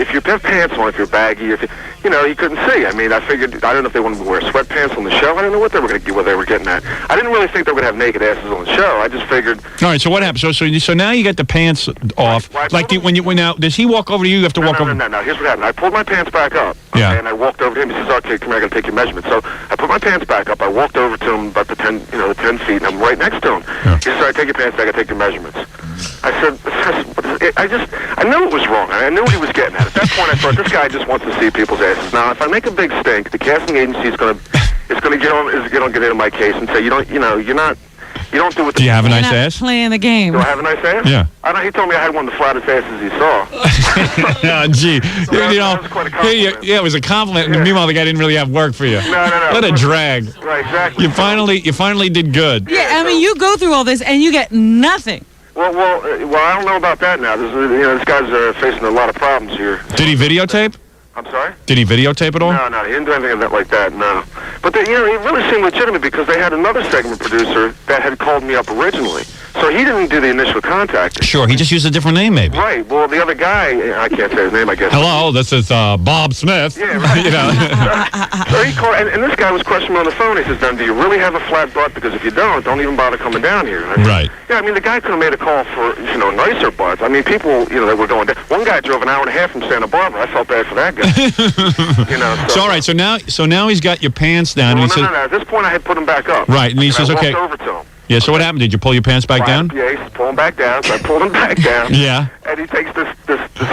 if you have pants on, if you're baggy, he couldn't see. I mean, I figured, I don't know if they wanted to wear sweatpants on the show. I don't know what they were getting at. I didn't really think they were going to have naked asses on the show. I just figured. All right, so what happened? So now you got the pants off. Now, does he walk over to you? You have to walk over? No. Here's what happened. I pulled my pants back up. Yeah. And I walked over to him. He says, okay, come here, I got to take your measurements. So I put my pants back up. I walked over to him about the 10 feet, and I'm right next to him. Yeah. He says, all right, take your pants back, I got to take your measurements. I said, I knew it was wrong. I knew what he was getting at. At that point, I thought, this guy just wants to see people's asses. Now, if I make a big stink, the casting agency is going to get into my case and say, you don't do what. Do you have a nice ass? Playing the game. Do I have a nice ass? Yeah. I know. He told me I had one of the flattest asses he saw. Oh, gee. So that was quite a compliment. Yeah, it was a compliment. And meanwhile, the guy didn't really have work for you. No. What a drag. Right, exactly. You finally did good. Yeah, I mean, you go through all this and you get nothing. Well, I don't know about that now. This guy's facing a lot of problems here. Did he videotape? I'm sorry? Did he videotape at all? No, he didn't do anything like that, no. But, it really seemed legitimate because they had another segment producer that had called me up originally. So he didn't do the initial contact. Sure, he just used a different name, maybe. Right. Well, the other guy, I can't say his name, I guess. Hello, this is Bob Smith. Yeah, right. You know. So he called, and this guy was questioning me on the phone. He says, do you really have a flat butt? Because if you don't even bother coming down here. And I said, right. Yeah, I mean, the guy could have made a call for, nicer butts. I mean, people, that were going down. One guy drove an hour and a half from Santa Barbara. I felt bad for that guy. So all right, so now he's got your pants down. Well, and he no. At this point, I had put him back up. Right, and he says, I okay. walked over to him. Yeah, so what happened? Did you pull your pants back down? Yeah, he's pulling back down, so I pulled him back down. Yeah. And he takes this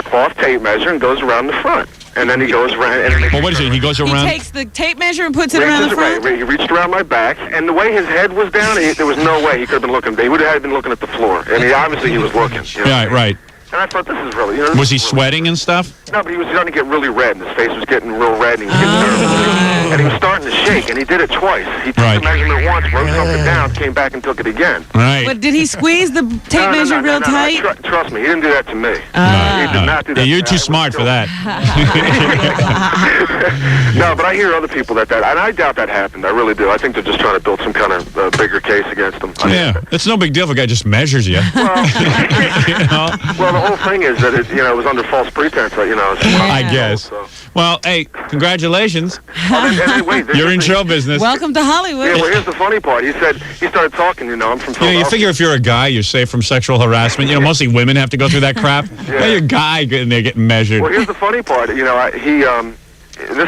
cloth tape measure and goes around the front. And then he goes around. And well, what is it? He goes around. He takes the tape measure and puts it around the front? Right, he reached around my back, and the way his head was down, there was no way he could have been looking. He would have been looking at the floor. And obviously he was looking. Right. And I thought, this is really... was he sweating and stuff? No, but he was starting to get really red, and his face was getting real red, and he was getting nervous. And he was starting to shake, and he did it twice. He took the measurement once, wrote something down, came back and took it again. Right. But did he squeeze the tape measure real tight? Trust me, he didn't do that to me. He did not do that. Yeah, you're too smart for that. No, but I hear other people and I doubt that happened. I really do. I think they're just trying to build some kind of bigger case against them. Yeah, it's no big deal if a guy just measures you. Well, the whole thing is that it was under false pretense. I guess. Well, hey, congratulations. You're in show business. Welcome to Hollywood. Yeah, well, here's the funny part. He started talking, I'm from Philadelphia. You figure if you're a guy, you're safe from sexual harassment. Mostly women have to go through that crap. Yeah. Now you're a guy and they're getting measured. Well, here's the funny part. This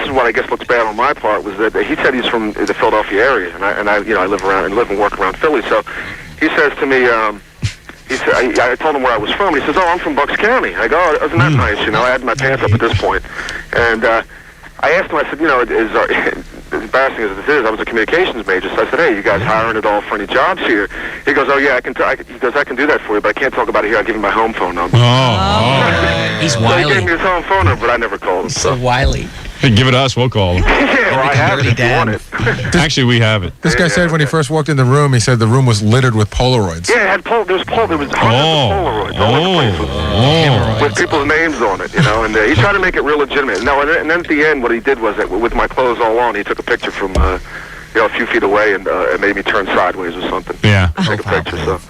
is what I guess looks bad on my part, was that he said he's from the Philadelphia area, and I live and work around Philly. So he says to me, I told him where I was from. And he says, "Oh, I'm from Bucks County." I go, "Oh, isn't that nice?" I had my pants up at this point, and I asked him. I said, as embarrassing as this is, I was a communications major, so I said, "Hey, you guys hiring at all for any jobs here?" He goes, "Oh yeah, I can do that for you, but I can't talk about it here. I'll give you my home phone number." He's So wily. he gave me his home phone number, but I never called him. So wily. Hey, give it us, we'll call him. Yeah, well, I have it if you want it. Actually, we have it. This guy said when he first walked in the room, he said the room was littered with Polaroids. Yeah, there was hundreds of Polaroids all over the place with people's names on it, and he tried to make it real legitimate. No, and then at the end, what he did was that with my clothes all on, he took a picture from a few feet away and made me turn sideways or something. Yeah. Take a picture. So.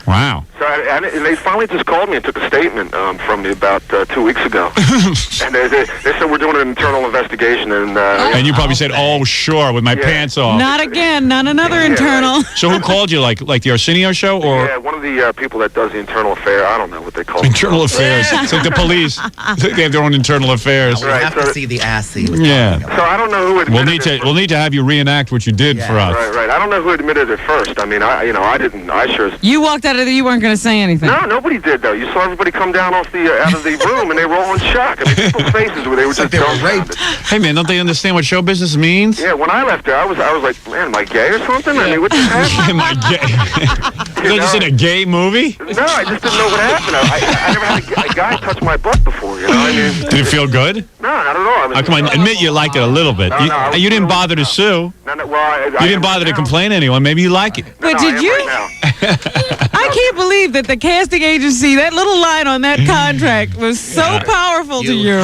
Wow. So and they finally just called me and took a statement from me about 2 weeks ago. And they said we're doing an internal investigation. And you probably said, "Oh, sure," with my pants off. Not again. Not another internal. So who called you? Like the Arsenio show, or yeah, one of the people that does the internal affair. I don't know what they call it. internal affairs? It's like the police. They have their own internal affairs. We have to see the ass he was Yeah. So I don't know who admitted it. We'll need to have you reenact what you did for us. Right. I don't know who admitted it first. I mean, I didn't. I sure. You walked out of there. You weren't going to say anything. No, nobody did though. You saw everybody come down off out of the room, and they were all in shock. I mean, people's faces were just dumbfounded. Hey man, don't they understand what show business means? Yeah, when I left there, I was like, man, am I gay or something? I mean, what just happened? Am I gay? You just in a gay movie? No, I just didn't know what happened. I never had a guy touch my butt before. I mean, Did it feel good? No, not at all. Oh, come on, admit you liked it a little bit. You didn't bother to sue. You didn't bother to complain to anyone. Maybe you like it. But did you? I can't believe that the casting agency, that little line on that contract was so powerful to you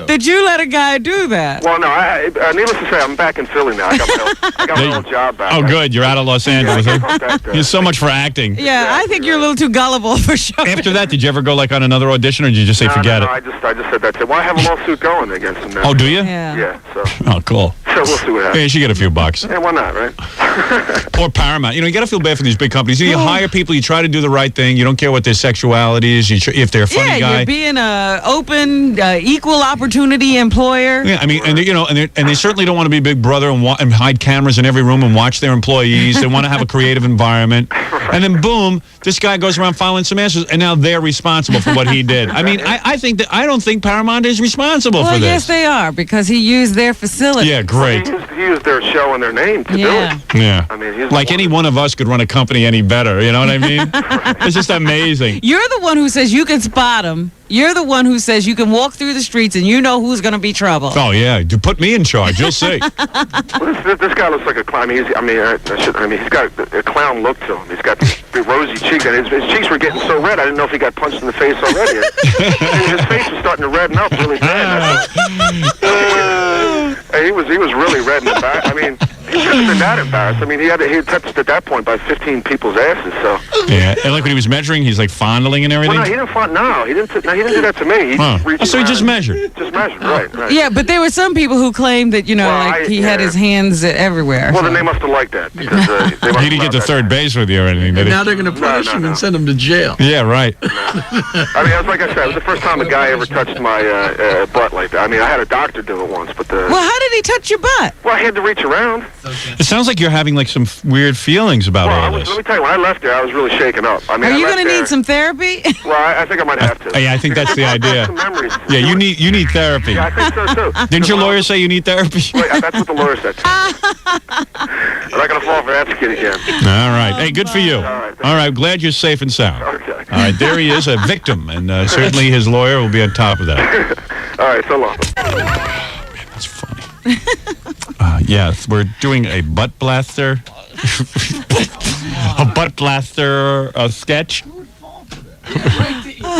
that you let a guy do that. Well, no, needless to say, I'm back in Philly now. I got my old job back. Oh, good. You're out of Los Angeles. You're so much for acting. Yeah, I think you're a little too gullible for sure. After that, did you ever go like on another audition, or did you just say forget it? I just said that's it. Well, I have a lawsuit going against him now. Oh, do you? Yeah. So. Oh, cool. So we'll see what happens. Hey, you should get a few bucks. Yeah, why not, right? Or Paramount. You got to feel bad for these big companies. You hire people, you try to do the right thing. You don't care what their sexuality is. If they're a funny guy. You're being an open, equal opportunity employer. Yeah, I mean, and they certainly don't want to be Big Brother and hide cameras in every room and watch their employees. They want to have a creative environment. And then boom, this guy goes around filing some answers, and now they're responsible for what he did. I mean, I don't think Paramount is responsible for this. Well, yes, they are, because he used their facility. Yeah, great. great. He used their show and their name to do it. Yeah. I mean, he's Like any one of us could run a company any better. You know what I mean? It's just amazing. You're the one who says you can spot them. You're the one who says you can walk through the streets and you know who's going to be trouble. Oh yeah, you put me in charge. You'll see. Well, this guy looks like a clown. He's got a clown look to him. He's got the rosy cheeks, and his cheeks were getting so red. I didn't know if he got punched in the face already. His face was starting to redden up really bad. He was really red in the back. I mean, he shouldn't have been that embarrassed. I mean, he had touched at that point by 15 people's asses. So yeah, and like when he was measuring, he's like fondling and everything. Well, no, he didn't do that to me. So he just measured. Just measured, right. Yeah, but there were some people who claimed that, he had his hands everywhere. Well, then they must have liked that because he didn't get to third base with you or anything, did he? Now they're going to punish him and send him to jail. Yeah, right. I mean, like I said, it was the first time a guy ever touched my butt like that. I mean, I had a doctor do it once, but Well, how did he touch your butt? Well, I had to reach around. It sounds like you're having like some weird feelings about all this. Let me tell you, when I left there, I was really shaken up. I mean, Are you going to need some therapy? Well, I think I might have to. Yeah, I think that's the idea. Some memories. Yeah, you need therapy. Yeah, I think so too. Didn't your lawyer say you need therapy? Wait, that's what the lawyer said. I'm not going to fall for that skid again. All right. Hey, good for you. All right. Glad you're safe and sound. Okay. All right. There he is, a victim, and certainly his lawyer will be on top of that. All right. So long. That's funny. Yes, we're doing a butt blaster. A butt blaster sketch.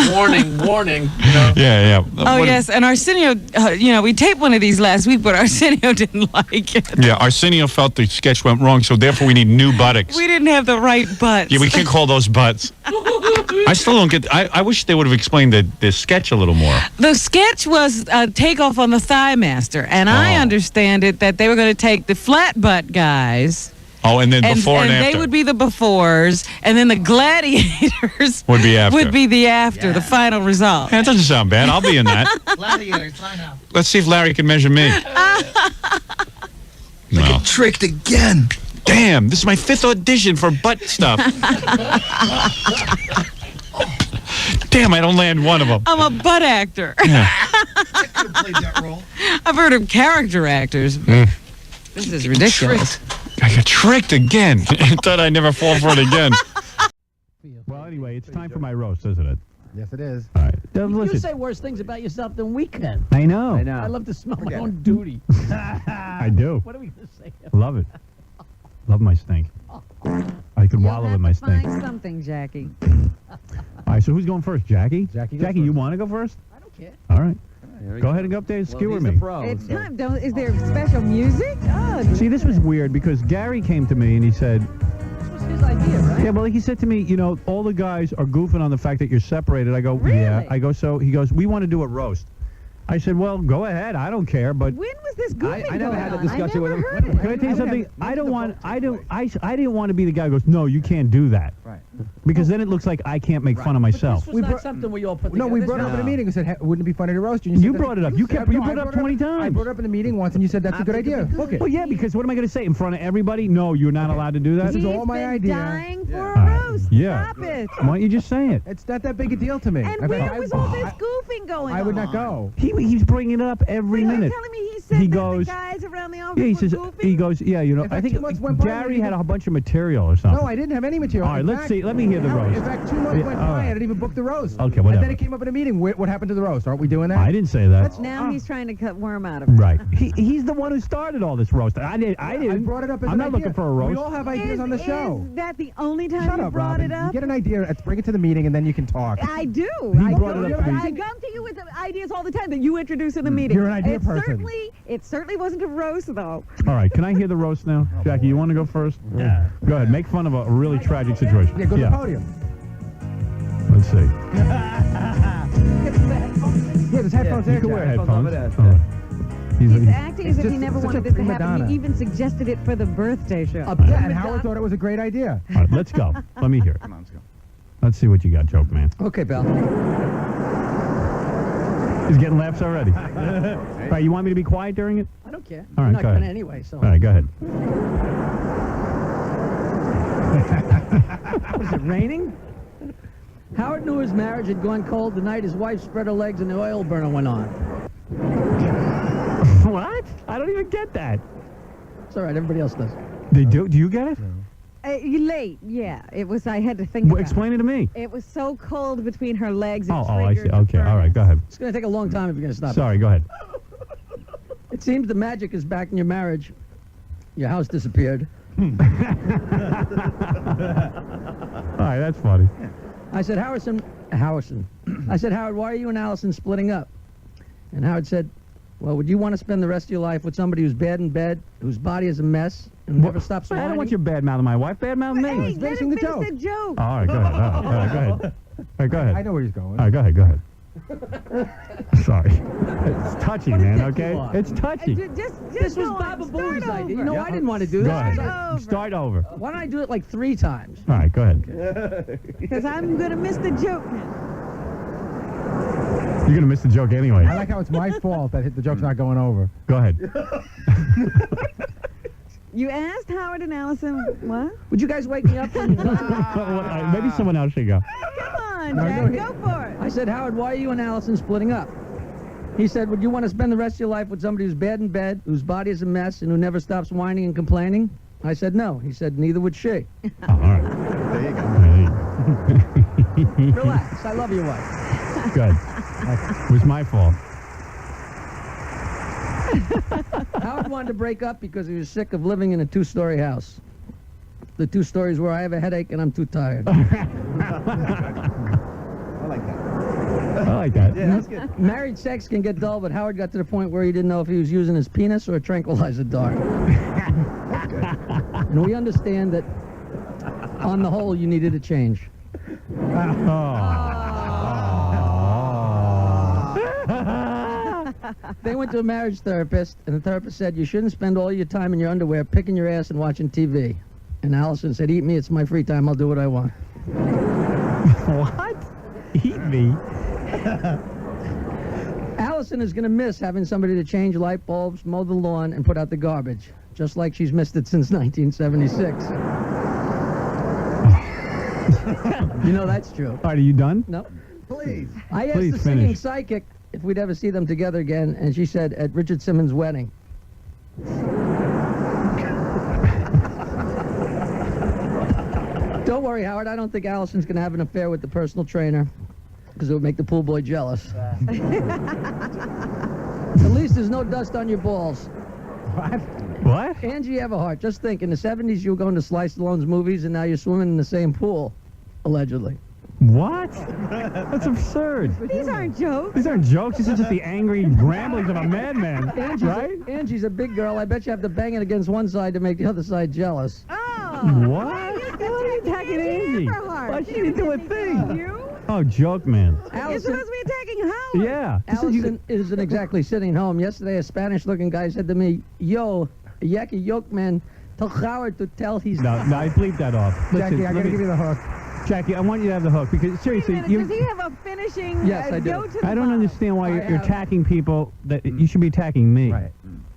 Warning. Yeah. Oh, yes, and Arsenio, we taped one of these last week, but Arsenio didn't like it. Yeah, Arsenio felt the sketch went wrong, so therefore we need new buttocks. We didn't have the right butts. Yeah, we can't call those butts. I still don't get. I wish they would have explained the sketch a little more. The sketch was a takeoff on the Thigh Master, and I understand it that they were going to take the flat butt guys. Oh, and then before and after. They would be the befores, and then the gladiators would be after. Would be the after, the final result. That doesn't sound bad. I'll be in that. Gladiators, sign up. Let's see if Larry can measure me. No. Tricked again. Damn, this is my 5th audition for butt stuff. Damn, I don't land one of them. I'm a butt actor. Yeah. I could have played that role. I've heard of character actors. This is ridiculous. I got tricked again. I thought I'd never fall for it again. Well, anyway, it's time for my roast, isn't it? Yes, it is. All right. You say worse things about yourself than we can. I know. I love to smell my own duty. I do. What are we going to say? Love it. Love my stink. I could wallow in my stink. Find something, Jackie. All right, so who's going first? Jackie? Jackie, you want to go first? I don't care. All right. Go ahead and go up there and skewer me. It's time. Is there special music? Oh, See, this was weird because Gary came to me and he said, This was his idea, right? yeah, well, he said to me, all the guys are goofing on the fact that you're separated. I go, yeah. I go, so he goes, we want to do a roast. I said, well, go ahead. I don't care, but when was this goofing I never had a going on? discussion with him. Can I tell you something? I didn't want to be the guy who goes, no, you can't do that. Right. Because then it looks like I can't make fun of myself. This was not something we all put together. No, we brought it up in a meeting and said, wouldn't it be funny to roast you? And You brought it up. You brought it up 20 times. I brought it up in a meeting once, and you said that's a good idea. Book it. Well, yeah, because what am I going to say in front of everybody? No, you're not allowed to do that. This is all my idea. Dying for a roast. Yeah. Stop it. Why don't you just say it? It's not that big a deal to me. And where was all this goofing going on? I would not go. He's bringing it up every minute. Telling me he said He that goes, the guys around the office Yeah, he were says. goofing? He goes. Yeah, In fact, I think 2 months went by, Gary had a bunch of material or something. No, I didn't have any material. All right, In let's fact, see. Let me hear the Howard, roast. In fact, 2 months went by. I didn't even book the roast. Okay, And whatever. then it came up in a meeting. What happened to the roast? Aren't we doing that? I didn't say that. Now he's trying to cut worm out of it. Right. He's the one who started all this roast. I didn't. I brought it up as I'm an not idea. looking for a roast. We all have ideas on the show. Is that the only time Shut you up, brought Robin. it up? You get an idea. Let's bring it to the meeting, and then you can talk. I do. He brought it up to me. I come to you with ideas all the time that you introduce in the meeting. You're an idea person. It certainly wasn't a roast, though. All right. Can I hear the roast now, Jackie? You want to go first? Yeah. Go ahead. Make fun of a really tragic situation. Yeah, go to the podium. Let's see. Yeah, there's headphones there. You can wear Jack. headphones. Headphones All right. He's acting as if It's he never just wanted such a this to happen. prima He donna. even suggested it for the birthday show. Yeah, and Howard thought it was a great idea. All right. Let's go. Let me hear it. Come on, let's go. Let's see what you got, joke man. Okay, Bill. He's getting laughs already. All right. You want me to be quiet during it? I don't care. All right. I'm not Go going ahead. anyway, so. All right. Go ahead. Was it raining? Howard knew his marriage had gone cold the night his wife spread her legs and the oil burner went on. What? I don't even get that. It's all right. Everybody else does. They do? Do you get it? Late, yeah. It was. I had to think. About Explain it to me. It was so cold between her legs. It I see. triggered Okay, all right, go ahead. It's going to take a long time if you're going to stop. Sorry, go ahead. It seems the magic is back in your marriage. Your house disappeared. All right, that's funny. I said, Harrison. I said, Howard, why are you and Allison splitting up? And Howard said, well, would you want to spend the rest of your life with somebody who's bad in bed, whose body is a mess, and never stops whining? I don't want you bad-mouthing my wife. Bad-mouthing me. Hey, let him finish the joke. All right, go ahead. All right, go ahead. All right, go ahead. I know where he's going. All right, go ahead, go ahead. Sorry. It's touchy, man, okay? It's touchy. This was Baba Booey's idea. You know, I didn't want to do Go this. ahead. Start over. Why don't I do it like 3 times? All right, go ahead. Because I'm going to miss the joke now. You're going to miss the joke anyway. I like how it's my fault that the joke's not going over. Go ahead. You asked Howard and Allison what? Would you guys wake me up when... Maybe someone else should go. Come on, Jack, go for it. I said, Howard, why are you and Allison splitting up? He said, would you want to spend the rest of your life with somebody who's bad in bed, whose body is a mess, and who never stops whining and complaining? I said, no. He said, neither would she. All right. There you go. Relax. I love your wife. Good. It was my fault. Howard wanted to break up because he was sick of living in a 2-story house. The 2 stories where I have a headache and I'm too tired. I like that. I like that. Yeah, that's good. Married sex can get dull, but Howard got to the point where he didn't know if he was using his penis or a tranquilizer dart. That's good. And we understand that, on the whole, you needed a change. They went to a marriage therapist, and the therapist said, you shouldn't spend all your time in your underwear picking your ass and watching TV. And Allison said, eat me, it's my free time, I'll do what I want. What? Eat me? Allison is going to miss having somebody to change light bulbs, mow the lawn, and put out the garbage, just like she's missed it since 1976. You know that's true. All right, are you done? No. Please. I asked the singing psychic if we'd ever see them together again, and she said at Richard Simmons' wedding. Don't worry, Howard. I don't think Allison's going to have an affair with the personal trainer, because it would make the pool boy jealous. At least there's no dust on your balls. What? What? Angie Everhart, just think, in the 70s you were going to Sly Stallone's movies, and now you're swimming in the same pool, allegedly. What? That's absurd. These aren't jokes. These aren't jokes. These are just the angry ramblings of a madman, right? Angie's a big girl. I bet you have to bang it against one side to make the other side jealous. Oh. What? Why are you attacking Angie? Why she didn't do a thing? You? Oh, joke, man. You're supposed to be attacking Howard. Yeah. Allison isn't exactly sitting home. Yesterday, a Spanish-looking guy said to me, yo, Yaki Yoke man, tell Howard to tell he's... No, I bleeped that off. Jackie, I got to give you the hook. Jackie, I want you to have the hook, because seriously, Does he have a finishing Yes, I do. go to the I don't mouth? understand why you're attacking people that you should be attacking me. Right.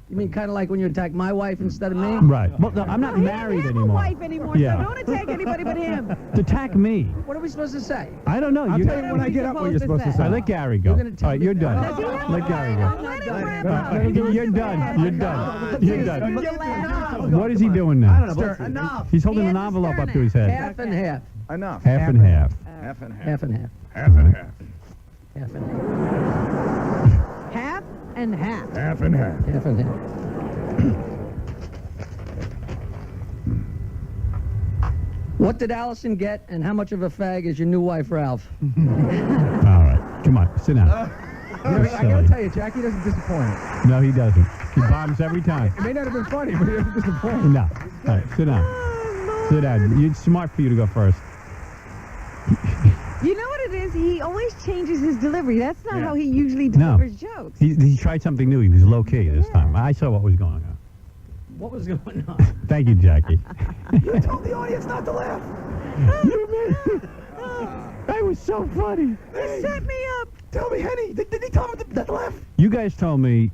You mean kind of like when you attack my wife instead of me? Right. Well, no, I'm not He married doesn't have anymore. a wife anymore, Yeah. so don't attack anybody but him. Attack me. What are we supposed to say? I don't know. I'll You- tell you when I get up what you're supposed to say. All right, let Gary go. You're gonna tell All right, me- you're done. Does he have Let Gary go. Let him wrap All up. right, you're done. You're done. You're done. What is he doing now? I don't know. Enough. He's holding an envelope up to his head. Half and half. Enough. Half and half. Half and half. Half and half. Half and half. Half and Half and half. Half and half. half. Half and half. What did Allison get, and how much of a fag is your new wife, Ralph? All right. Come on. Sit down. I gotta tell you, Jackie doesn't disappoint. No, he doesn't. He bombs every time. It may not have been funny, but he doesn't disappoint. No. All right, sit down. Sit down. It's smart for you to go first. You know what it is? He always changes his delivery. That's not how he usually No. delivers jokes. He tried something new. He was low key this time. I saw what was going on. What was going on? Thank you, Jackie. You told the audience not to laugh. You made That was so funny. He set me up. Tell me, Henny, did he tell him not to laugh? You guys told me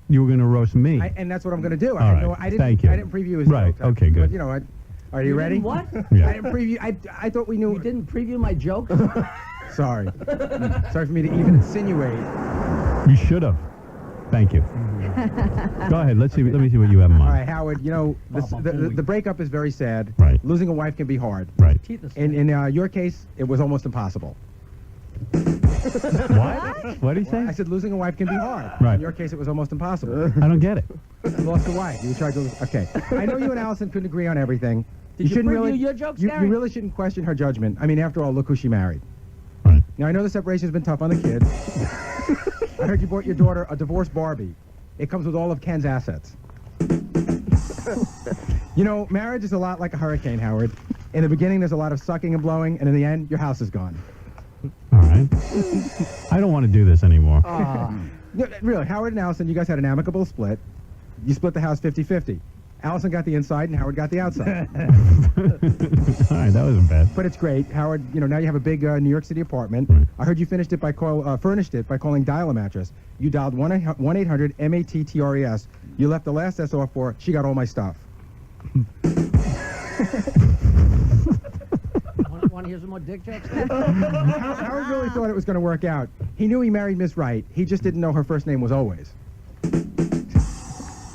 you were going to roast me. And that's what I'm going to do. All right. Thank you. I didn't preview his Right. joke. Okay, good. But, you know, are you ready? What? Yeah. I didn't preview. I thought we knew. You didn't preview my joke? Sorry. Sorry for me to even insinuate. You should have. Thank you. Go ahead. Let me see what you have in All mind. right, Howard, you know, the breakup is very sad. Right. Losing a wife can be hard. Right. In your case, it was almost impossible. What? What did he say? I said losing a wife can be hard. Right. In your case, it was almost impossible. I don't get it. You lost a wife. You tried to lose. Okay. I know you and Allison couldn't agree on everything. Did you shouldn't preview really. your jokes, you Gary? really shouldn't question her judgment. I mean, after all, look who she married. Right. Now I know the separation's been tough on the kids. I heard you bought your daughter a divorced Barbie. It comes with all of Ken's assets. You know, marriage is a lot like a hurricane, Howard. In the beginning, there's a lot of sucking and blowing, and in the end, your house is gone. All right. I don't want to do this anymore. No, really, Howard and Allison, you guys had an amicable split. You split the house 50-50. Allison got the inside, and Howard got the outside. All right, that wasn't bad. But it's great, Howard. You know, now you have a big New York City apartment. I heard you furnished it by calling Dial a Mattress. You dialed 1-800-MATTRES. You left the last S off for she got all my stuff. Want to hear some more dick jokes? Howard really thought it was going to work out. He knew he married Miss Wright. He just didn't know her first name was Always.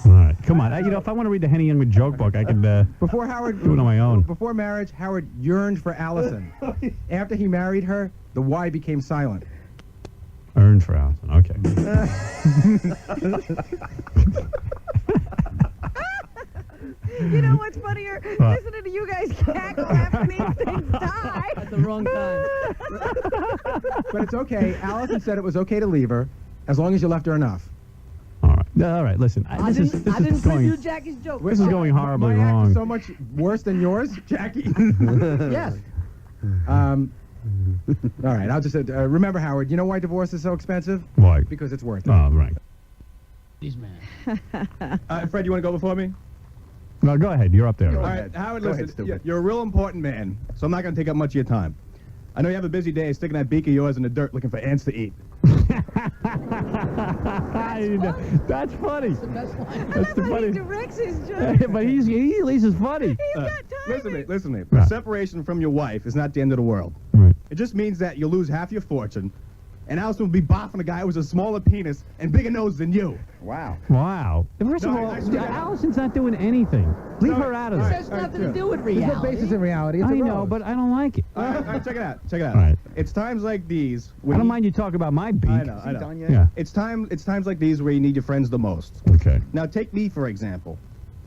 All right, come on. You know, if I want to read the Henny Youngman joke book, I can Before Howard do it on my own. Before marriage, Howard yearned for Allison. After he married her, the Y became silent. Earned for Allison. Okay. You know what's funnier? What? Listening to you guys cackle after these things die. At the wrong time. But it's okay. Allison said it was okay to leave her as long as you left her enough. All right. Listen, I this didn't is going. preview Jackie's joke. This is going horribly My act wrong. is so much worse than yours, Jackie. Yes. All right, I'll just remember, Howard, you know why divorce is so expensive? Why? Because it's worth it. Oh, right. These men. Fred, you want to go before me? No, go ahead. You're up there. All right, Howard, listen, you're a real important man, so I'm not going to take up much of your time. I know you have a busy day sticking that beak of yours in the dirt looking for ants to eat. That's funny. That's the best line. That's the funny. He directs his jokes. But he at least is funny. Listen to me. Right. Separation from your wife is not the end of the world. Right. It just means that you'll lose half your fortune, and Allison will be boffing a guy with a smaller penis and bigger nose than you. Wow. Wow. First of No, all, I swear. Allison's not doing anything. Leave her out of This this. has nothing to do with There's reality. no basis in reality. It's I a know, rose. but I don't like it. All right, check it out. Check it out. All right. It's times like these. I don't mind you talk about my beak. I know. Yeah. It's times like these where you need your friends the most. Okay. Now take me for example.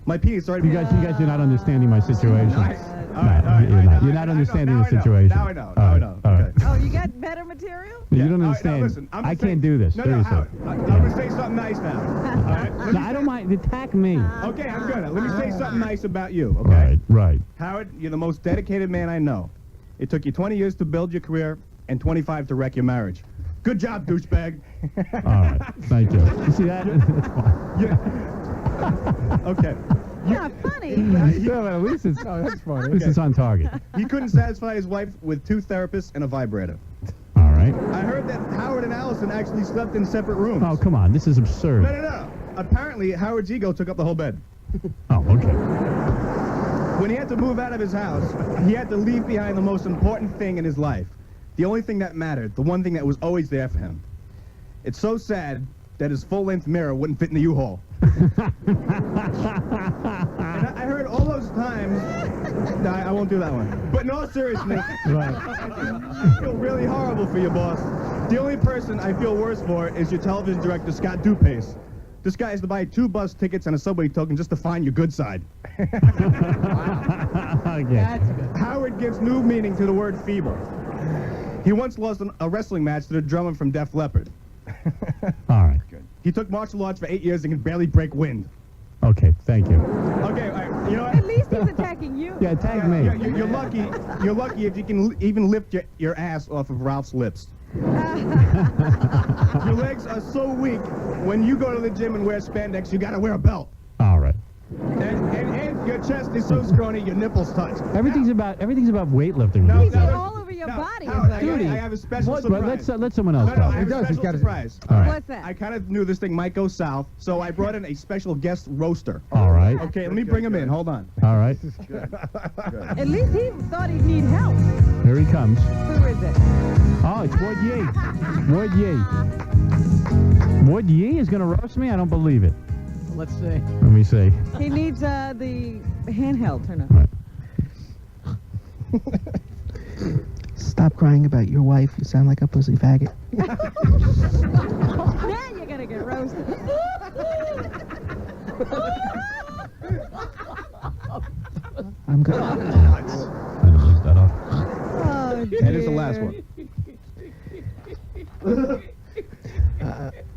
My penis already. You guys are not understanding my situation. You're not understanding the Now situation. I know. All right. Oh, you got better material? You don't All right, now understand. listen, I'm I just can't do this. No, Seriously. Howard, I'm going to say something nice now. All right? No, I don't mind. Attack me. Okay, I'm good. Let me say something nice about you, okay? Right. Howard, you're the most dedicated man I know. It took you 20 years to build your career and 25 to wreck your marriage. Good job, douchebag. All right. Thank you. You see that? That's fine. Okay. Not funny. Yeah, but at least it's, that's funny. at least it's on target. He couldn't satisfy his wife with 2 therapists and a vibrator. All right. I heard that Howard and Allison actually slept in separate rooms. Oh, come on. This is absurd. No. Apparently, Howard's ego took up the whole bed. Oh, okay. When he had to move out of his house, he had to leave behind the most important thing in his life. The only thing that mattered, the one thing that was always there for him. It's so sad that his full-length mirror wouldn't fit in the U-Haul. And I heard all those times... No, I won't do that one. But in all seriousness, I feel really horrible for you, boss. The only person I feel worse for is your television director, Scott Dupace. This guy has to buy 2 bus tickets and a subway token just to find your good side. That's good. Howard gives new meaning to the word feeble. He once lost a wrestling match to the drummer from Def Leppard. All right. He took martial arts for 8 years and can barely break wind. Okay. Thank you. Okay, all right, you know what? At least he's attacking you. Yeah, tag me. Yeah, you're lucky. You're lucky if you can even lift your ass off of Ralph's lips. Your legs are so weak. When you go to the gym and wear spandex, you gotta wear a belt. All right. And your chest is so scrawny, your nipples touch. Everything's about weightlifting. No, He's no, all over your your body. Howard, is I have a special Well, surprise. let someone else No, go. I have a special surprise. All right. What's that? I kind of knew this thing might go south, so I brought in a special guest roaster. All right. Okay, let me bring him in. Hold on. All right. At least he thought he'd need help. Here he comes. Who is it? Oh, it's Wood Yee. Wood Yee. Wood Yee is going to roast me? I don't believe it. Let's see. Let me see. He needs the handheld. Turn up. Stop crying about your wife. You sound like a pussy faggot. Now you're gonna get roasted. I'm good. I didn't leave that off. Oh, dear. And it's the last one.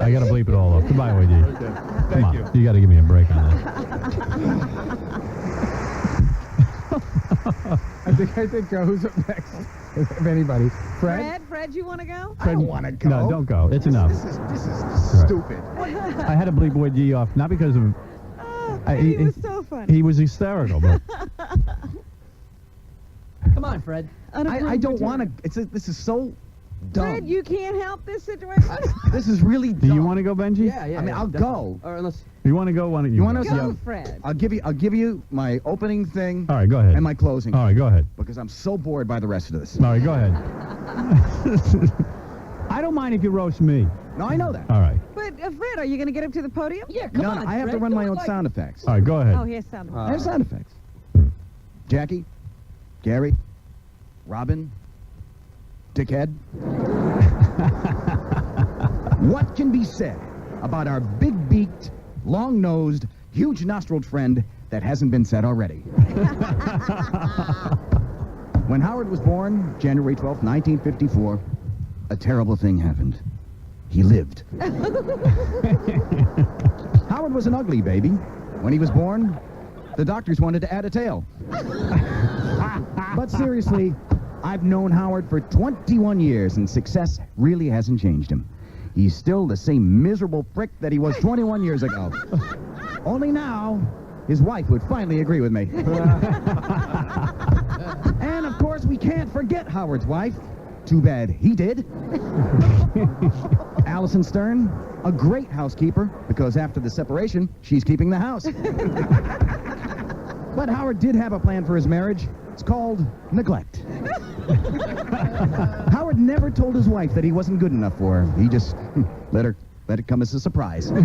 I got to bleep it all up. Goodbye, Wood Yee. Okay. Come on. You. You got to give me a break on that. I think who's up next? If anybody. Fred? Fred, you want to go? I don't want to go. No, don't go. It's enough. This is stupid. I had to bleep Wood Yee off, not because of... He was so funny. He was hysterical, but... Come on, Fred. I don't want to. This is so dumb. Fred, you can't help this situation? This is really dumb. Do you want to go, Benji? Yeah. I mean, I'll go. Or unless You want to go? Why don't you You want to Go, Fred. I'll give you my opening thing. All right, go ahead. And my closing. All right, go ahead. Because I'm so bored by the rest of this. All right, go ahead. I don't mind if you roast me. No, I know that. All right. But, Fred, are you going to get up to the podium? Yeah, come on. I have to Fred, run do my it own like- sound effects. All right, go ahead. Oh, here's sound. I have sound effects. Jackie, Gary, Robin, Dickhead. What can be said about our big-beaked, long-nosed, huge-nostriled friend that hasn't been said already? When Howard was born, January 12th, 1954, a terrible thing happened. He lived. Howard was an ugly baby. When he was born, the doctors wanted to add a tail. But seriously, I've known Howard for 21 years, and success really hasn't changed him. He's still the same miserable prick that he was 21 years ago. Only now, his wife would finally agree with me. And, of course, we can't forget Howard's wife. Too bad he did. Allison Stern, a great housekeeper, because after the separation, she's keeping the house. But Howard did have a plan for his marriage. It's called neglect. Howard never told his wife that he wasn't good enough for her. He just let it come as a surprise. Now,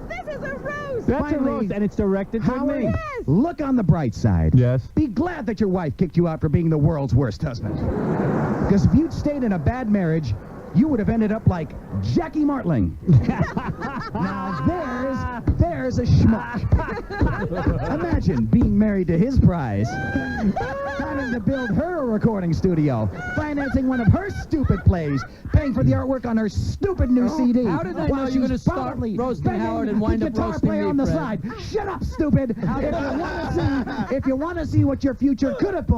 this is a roast. That's Finally, a roast, and it's directed toward Howard, me. look on the bright side. Yes. Be glad that your wife kicked you out for being the world's worst husband. Because if you'd stayed in a bad marriage, you would have ended up like Jackie Martling. Now there's a schmuck. Imagine being married to his prize, having to build her a recording studio, financing one of her stupid plays, paying for the artwork on her stupid new CD. How did I know while you were going to she's start probably roasting banging Howard and the wind up guitar roasting player me, on the Fred? side? Shut up, stupid! If you want to see what your future could have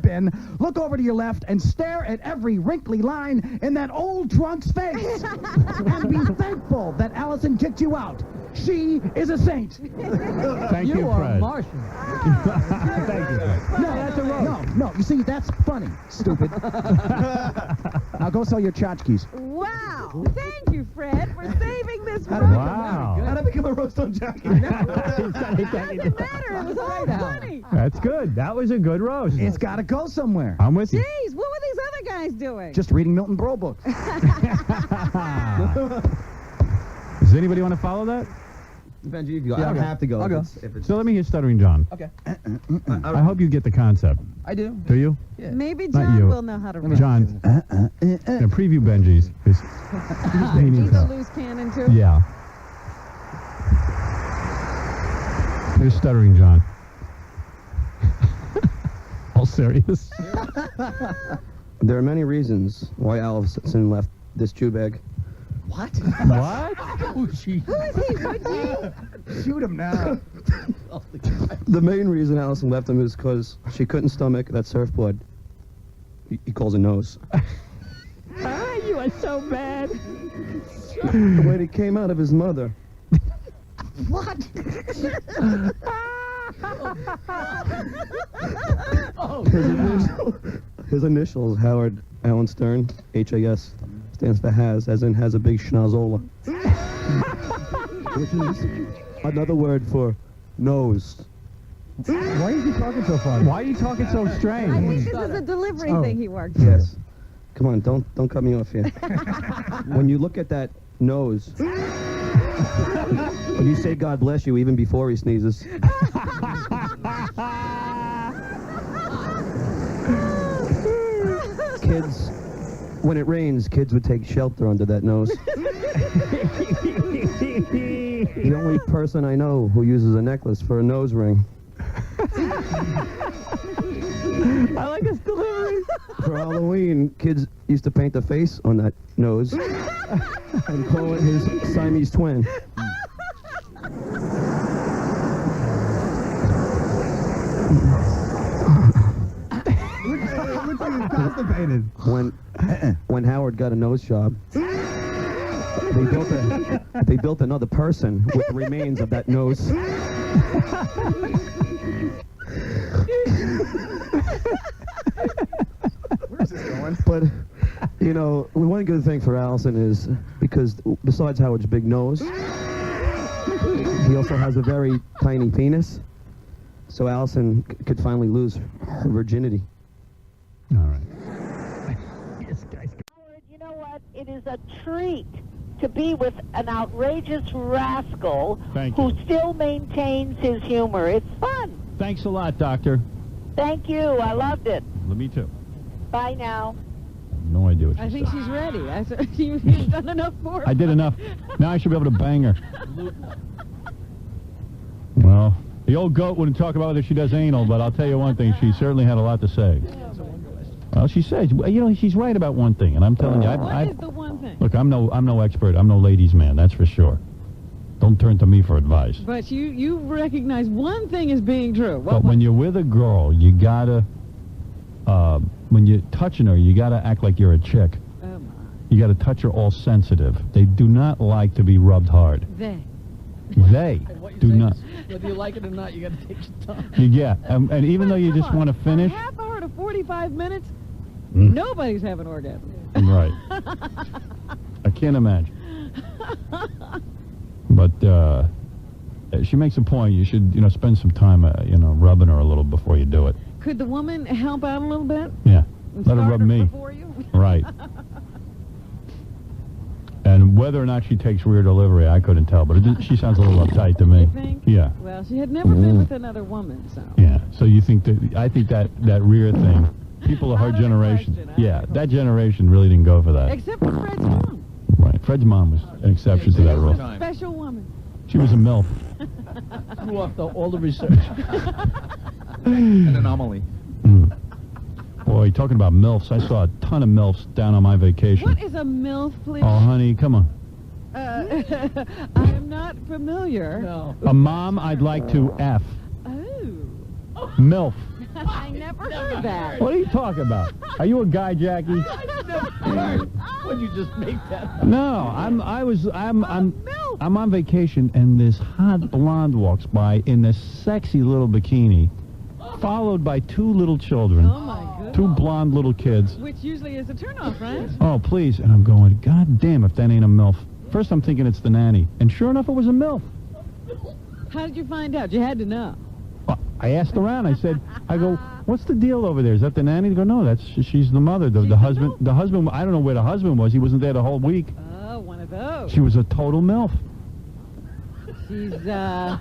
been, look over to your left and stare at every wrinkly line in that old drunk's face, and be thankful that Allison kicked you out. She is a saint. Thank you, are Fred. Martian. Thank you, Fred. No, that's a roast. No, you see, that's funny, stupid. Now go sell your tchotchkes. Wow. Thank you, Fred, for saving this roast. Wow. How'd I become a roast on Jackie? Doesn't matter. It was all funny. That's good. That was a good roast. It's got to go somewhere. I'm with you. Jeez, what were these other guys doing? Just reading Milton Berle books. Does anybody want to follow that? Benji, you go. Yeah, I don't I'll go. have to go. I'll go. If it's, So let me hear Stuttering John. Okay. I hope you get the concept. I do. Do you? Yeah. Maybe Not John you. will know how to roast. John, preview Benji's. He's He's a loose cannon, too. Yeah. Here's Stuttering John. All serious. There are many reasons why Allison left this Jew bag. What? What? Who is he? Would you? Shoot him now. The main reason Allison left him is because she couldn't stomach that surfboard. He calls it nose. You are so bad. The way it came out of his mother. What? His initials, Howard Allen Stern, H-A-S, stands for has, as in has a big schnozola. Which is another word for nose. Why is he talking so funny? Why are you talking so strange? I think this is a delivery thing he works Yes. Come on, don't cut me off here. When you look at that nose, when you say God bless you even before he sneezes. Kids, when it rains, kids would take shelter under that nose. The only person I know who uses a necklace for a nose ring. I like his delivery. For Halloween, kids used to paint a face on that nose and call it his Siamese twin. Looks like he's constipated. When Howard got a nose job, they built another person with the remains of that nose. Where's this going? But, you know, one good thing for Allison is, because besides Howard's big nose, he also has a very tiny penis. So Allison could finally lose her virginity. All right. You know what? It is a treat to be with an outrageous rascal who still maintains his humor. It's fun. Thanks a lot, Doctor. Thank you. I loved it. Me too. Bye now. No idea what I she think said. she's ready. You've done enough for her. I did enough. Now I should be able to bang her. Well, the old goat wouldn't talk about whether she does anal, but I'll tell you one thing, she certainly had a lot to say. Well, she says, you know, she's right about one thing, and I'm telling you, What is the one thing? look, I'm no expert. I'm no ladies' man, that's for sure. Don't turn to me for advice. But you recognize one thing as being true. But when you're with a girl, you gotta, when you're touching her, you gotta act like you're a chick. Oh my. You gotta touch her all sensitive. They do not like to be rubbed hard. They Do not. Whether you like it or not, you got to take your time. Yeah, and even though you just want to finish, half hour to 45 minutes, Mm. nobody's having orgasm. right? I can't imagine. But she makes a point. You should, spend some time, rubbing her a little before you do it. Could the woman help out a little bit? Yeah, And let her start rub me. before you? Right. And whether or not she takes rear delivery, I couldn't tell. But she sounds a little uptight to me. You think? Yeah. Well, she had never been with another woman, so. Yeah. So you think that? I think that rear thing. People of her generation. Yeah, that generation really didn't go for that. Except for Fred's mom. Right. Fred's mom was an exception to that rule. A special woman. She was a MILF. Threw off all the research. An anomaly. Boy, talking about MILFs, I saw a ton of MILFs down on my vacation. What is a MILF, please? Oh, honey, come on. I am not familiar. No. A mom I'd like to F. Oh. MILF. I never heard that. What are you talking about? Are you a guy, Jackie? Would you just make that? No, I'm on vacation, and this hot blonde walks by in this sexy little bikini, followed by two little children. Oh my goodness. Two blonde little kids. Which usually is a turnoff, right? Oh, please. And I'm going, God damn, if that ain't a MILF. First I'm thinking it's the nanny. And sure enough, it was a MILF. How did you find out? You had to know. Well, I asked around. I go, what's the deal over there? Is that the nanny? They go, no, she's the mother. The husband, I don't know where the husband was. He wasn't there the whole week. Oh, one of those. She was a total MILF. She's, a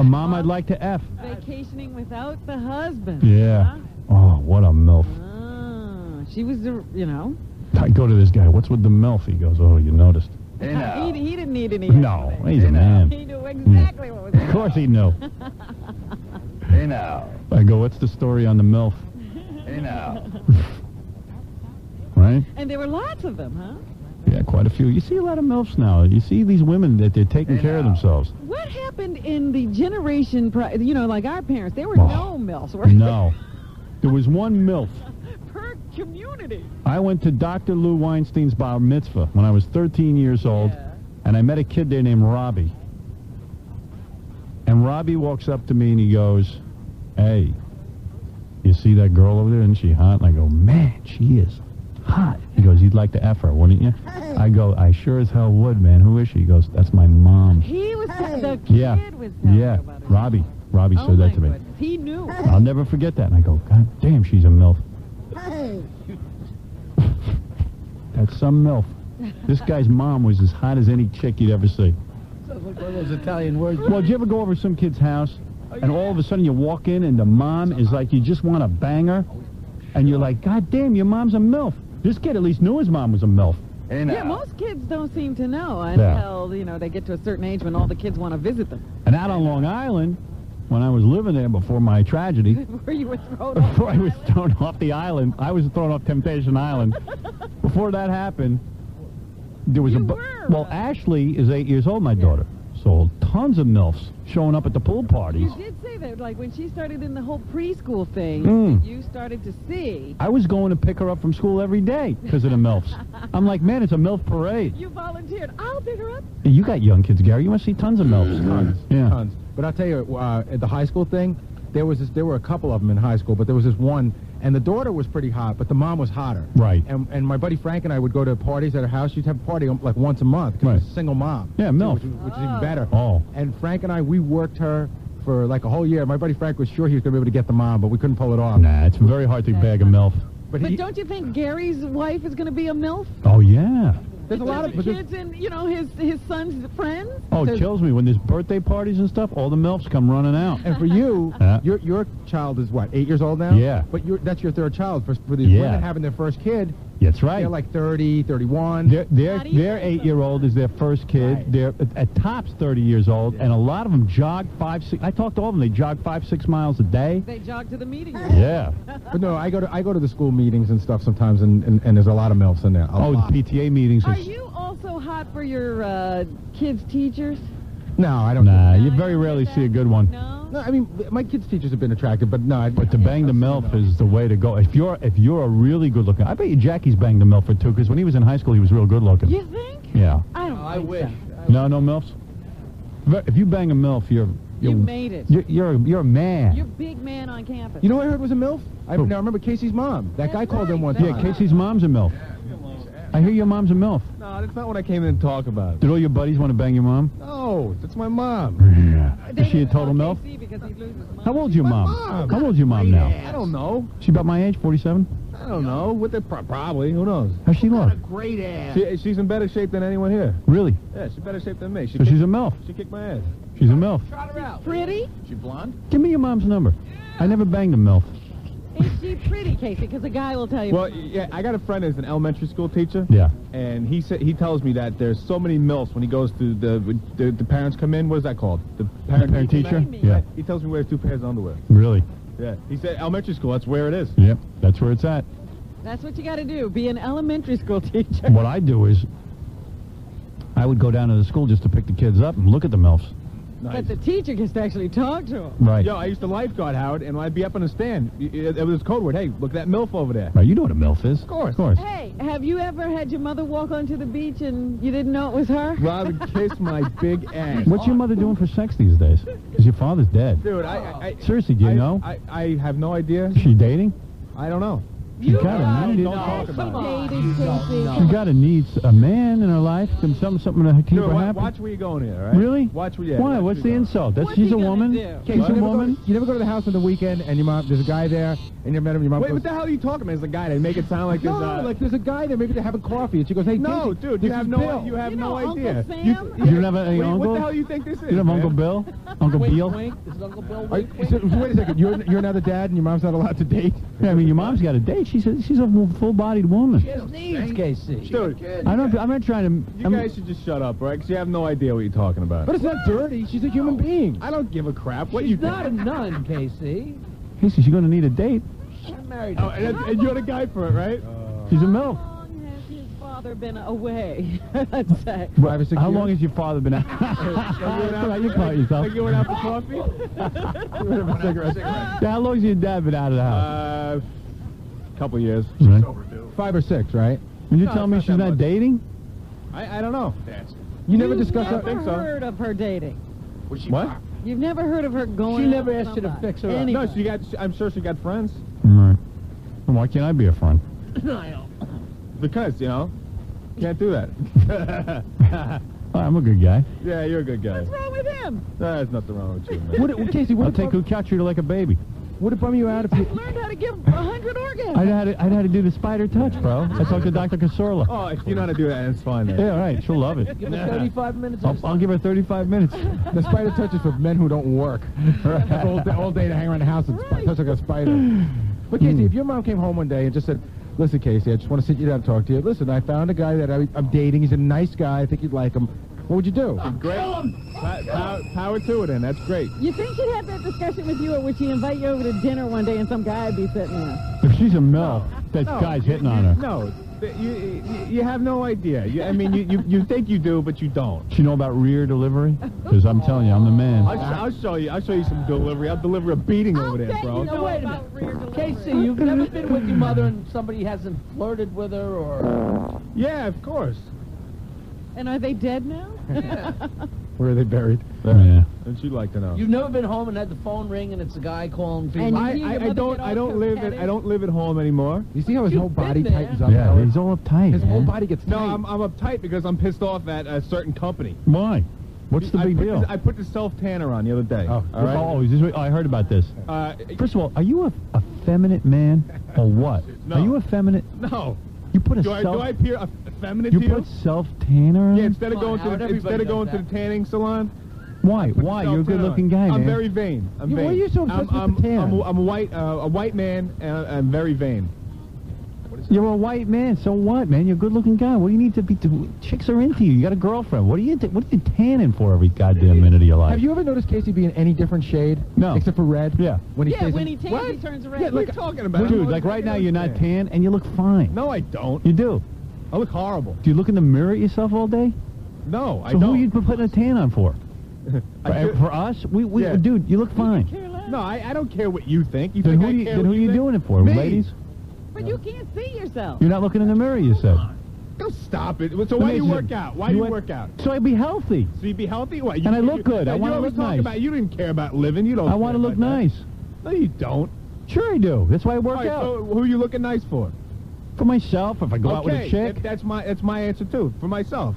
mom I'd like to F. vacationing without the husband. Yeah. Huh? Oh, what a MILF. Ah, she was, I go to this guy, what's with the MILF? He goes, oh, you noticed. He didn't need any. No, he's a man. He knew exactly what was going on. Of course he knew. Hey now. I go, what's the story on the MILF? Hey now. Right? And there were lots of them, huh? Yeah, quite a few. You see a lot of MILFs now. You see these women that they're taking care of themselves. What happened in the generation, like our parents? There were no MILFs, were No. There was one MILF. per community. I went to Dr. Lou Weinstein's bar mitzvah when I was 13 years old, and I met a kid there named Robbie. And Robbie walks up to me and he goes, "Hey, you see that girl over there? Isn't she hot?" And I go, "Man, she is hot." He goes, "You'd like to F her, wouldn't you?" I go, "I sure as hell would, man. Who is she?" He goes, "That's my mom." He was the kid Yeah, was telling yeah. about it. Robbie Oh said my that to me. goodness. He knew. I'll never forget that. And I go, "God damn, she's a MILF." That's some MILF. This guy's mom was as hot as any chick you'd ever see. Sounds like one of those Italian words. Well, did you ever go over some kid's house, and all of a sudden you walk in and the mom is like, you just want to bang her, and you're like, "God damn, your mom's a MILF." This kid at least knew his mom was a MILF. Yeah, most kids don't seem to know until, they get to a certain age when all the kids want to visit them. And out on Long Island, when I was living there before my tragedy, Where you were thrown off. before I was thrown off the island, I was thrown off Temptation Island. Before that happened, there was well, Ashley is 8 years old, my daughter. So tons of MILFs showing up at the pool parties. You did say that, like when she started in the whole preschool thing, you started to see. I was going to pick her up from school every day because of the MILFs. I'm like, man, it's a MILF parade. You volunteered. I'll pick her up. You got young kids, Gary. You must see tons of MILFs. Tons. Yeah. Tons. But I'll tell you, at the high school thing, there were a couple of them in high school, but there was this one, and the daughter was pretty hot, but the mom was hotter. Right. And my buddy Frank and I would go to parties at her house. She'd have a party like once a month because it was a single mom. Yeah, MILF. Which is even better. Oh. And Frank and I, we worked her for like a whole year. My buddy Frank was sure he was going to be able to get the mom, but we couldn't pull it off. Nah, it's very hard to bag a MILF. But don't you think Gary's wife is going to be a MILF? Oh, yeah. There's a lot of kids and, his son's friends? Oh, it kills me. When there's birthday parties and stuff, all the MILFs come running out. And for you, Yeah. your child is what, 8 years old now? Yeah. But that's your third child. For these Yeah. women having their first kid, That's right. they're like 30, 31. Their 8-year-old is their first kid. They're at tops 30 years old, and a lot of them jog 5-6. I talked to all of them. They jog 5-6 miles a day. They jog to the meeting. Yeah. But no, I go to the school meetings and stuff sometimes, and there's a lot of MILFs in there. Oh, the PTA meetings. Are you also hot for your kids' teachers? No, I don't. Nah, you very rarely see a good one. No, I mean, my kids' teachers have been attractive, but no. But to bang the MILF is the way to go. If you're a really good looking, I bet you Jackie's banged the MILF or two, because when he was in high school, he was real good looking. You think? Yeah. I don't. I wish. No MILFs. If you bang a MILF, you made it. You're a man. You're big man on campus. You know what I heard was a MILF? I Who? remember Casey's mom. That guy called in one time. Yeah, Casey's mom's a MILF. I hear your mom's a MILF. No, that's not what I came in to talk about. Did all your buddies want to bang your mom? No, that's my mom. Yeah. Is she a total MILF? How old's your mom? How old's your mom now? I don't know. She about my age, 47? I don't know. What they probably. Who knows? How's she look? Great ass. She's in better shape than anyone here. Really? Yeah, she's better shape than me. So she's a MILF. She kicked my ass. She's a MILF. Pretty? She blonde? Give me your mom's number. I never banged a MILF. Is she pretty, Casey? Because a guy will tell you. Well, yeah, I got a friend who's an elementary school teacher. Yeah. And he tells me that there's so many MILFs when he goes to the parents come in. What is that called? The parent teacher? Yeah. He tells me he wears 2 pairs of underwear. Really? Yeah. He said elementary school. That's where it is. Yep. That's where it's at. That's what you got to do. Be an elementary school teacher. What I do is I would go down to the school just to pick the kids up and look at the MILFs. Nice. But the teacher gets to actually talk to him. Right. Yo, I used to lifeguard, Howard, and I'd be up on the stand. It was code word. Hey, look at that MILF over there. Right, you know what a MILF is. Of course. Of course. Hey, have you ever had your mother walk onto the beach and you didn't know it was her? Robin, kiss my big ass. What's your mother doing for sex these days? Because your father's dead. Dude, Seriously, do you know? I have no idea. Is she dating? I don't know. She's got to need it. Don't talk about it. She's got to need a man in her life, something to keep her happy. Watch where you're going here, all right? Really? Watch where you're Why? What's the insult? She's a woman. She's a woman. You never go to the house on the weekend and your mom, there's a guy there, and you met him, your mom goes, what the hell are you talking about? There's a guy. They make it sound like there's like there's a guy there, maybe they're having coffee, and she goes, hey, no, Casey, dude, you have no idea. You don't have any uncle? What the hell do you think this is? You don't have Uncle Bill? Uncle Beal? Wait a second. You're another dad, and your mom's not allowed to date? Yeah, I mean, your mom's got a date. She's a full-bodied woman. She has needs, Casey. Dude, I'm not trying to... You guys should just shut up, right? Because you have no idea what you're talking about. But it's not dirty. She's a human being. I don't give a crap. What She's you not a nun, Casey. Casey, she's going to need a date. I'm married. Oh, and you're the guy for it, right? She's a MILF. How long has his father been away? Let's say. 5 or 6 years. How long has your father been out? You call it yourself. Like you went out for coffee? You went out for cigarettes? How long has your dad been out of the house? Couple years. Right. 5 or 6, right? And you're telling me she's not dating? I don't know. You never discussed that? I think so. Heard of her dating? What? You've never heard of her going? She never out with asked you to somebody. fix her up. Anybody. No, she got. I'm sure she got friends. Right. Well, why can't I be a friend? Because can't do that. Oh, I'm a good guy. Yeah, you're a good guy. What's wrong with him? There's nothing wrong with you, man. Casey, I'll take who couch you like a baby. Would it bum you out if you learned how to give 100 orgasms? I'd had to do the spider touch, bro. I talked to Dr. Casorla. Oh, if you know how to do that, it's fine. Then. Yeah, all right. She'll love it. Give her 35 minutes. I'll give her 35 minutes. The spider touch is for men who don't work. all day to hang around the house and touch like a spider. But Casey, if your mom came home one day and just said, "Listen, Casey, I just want to sit you down and talk to you. Listen, I found a guy that I'm dating. He's a nice guy. I think you'd like him." What would you do? Great. Power to it, then. That's great. You think she'd have that discussion with you, or would she invite you over to dinner one day and some guy would be sitting there? If she's a MILF, that guy's hitting on her. No, you have no idea. You think you do, but you don't. She know about rear delivery? Because I'm telling you, I'm the man. I'll show you. I'll show you some delivery. I'll deliver a beating over there, bro. No, wait a minute. Casey, you've never been with your mother and somebody hasn't flirted with her, or? Yeah, of course. And are they dead now? Where are they buried? Yeah. And she'd like to know. You've never been home and had the phone ring and it's a guy calling for you. And I don't live at home anymore. You see how his You've whole body been there. tightens up? Yeah, he's all uptight. His whole man. body gets tight. No, I'm uptight because I'm pissed off at a certain company. Why? What's the big deal? I put the self-tanner on the other day. Oh, is this I heard about this. First of all, are you a effeminate man or what? No. Are you effeminate? No. You put a Do I appear effeminate You to you? put self-tanner on? Yeah, instead of going to the tanning salon. Why? Why? You're a good-looking guy, man. I'm very vain. I'm vain. Why are you so obsessed with the tan? I'm a white man, and I'm very vain. You're a white man, so what, man? You're a good-looking guy. What do you need to be? Chicks are into you. You got a girlfriend. What are you tanning for every goddamn minute of your life? Have you ever noticed Casey being any different shade? No. Except for red? Yeah. When he tans, he turns red. Yeah, what are you talking about? Dude, like right now, you're not tan, and you look fine. No, I don't. You do. I look horrible. Do you look in the mirror at yourself all day? No, I So don't. who are you putting a tan on for? For us? Yeah. Dude, you look fine. No, I don't care what you think. You Then think who I you, care then what who are you think? doing it for, Me. ladies? But you can't see yourself. You're not looking in the mirror, you said. Don't stop it. So why do you work out? Why do you work out? So I'd be healthy. So you'd be healthy? What? And I look good. I you want to always look talk nice. About, you didn't care about living. You don't. I want to look nice. No, you don't. Sure I do. That's why I work All right, out. So who are you looking nice for? For myself, if I go out with a chick. That's my answer too. For myself.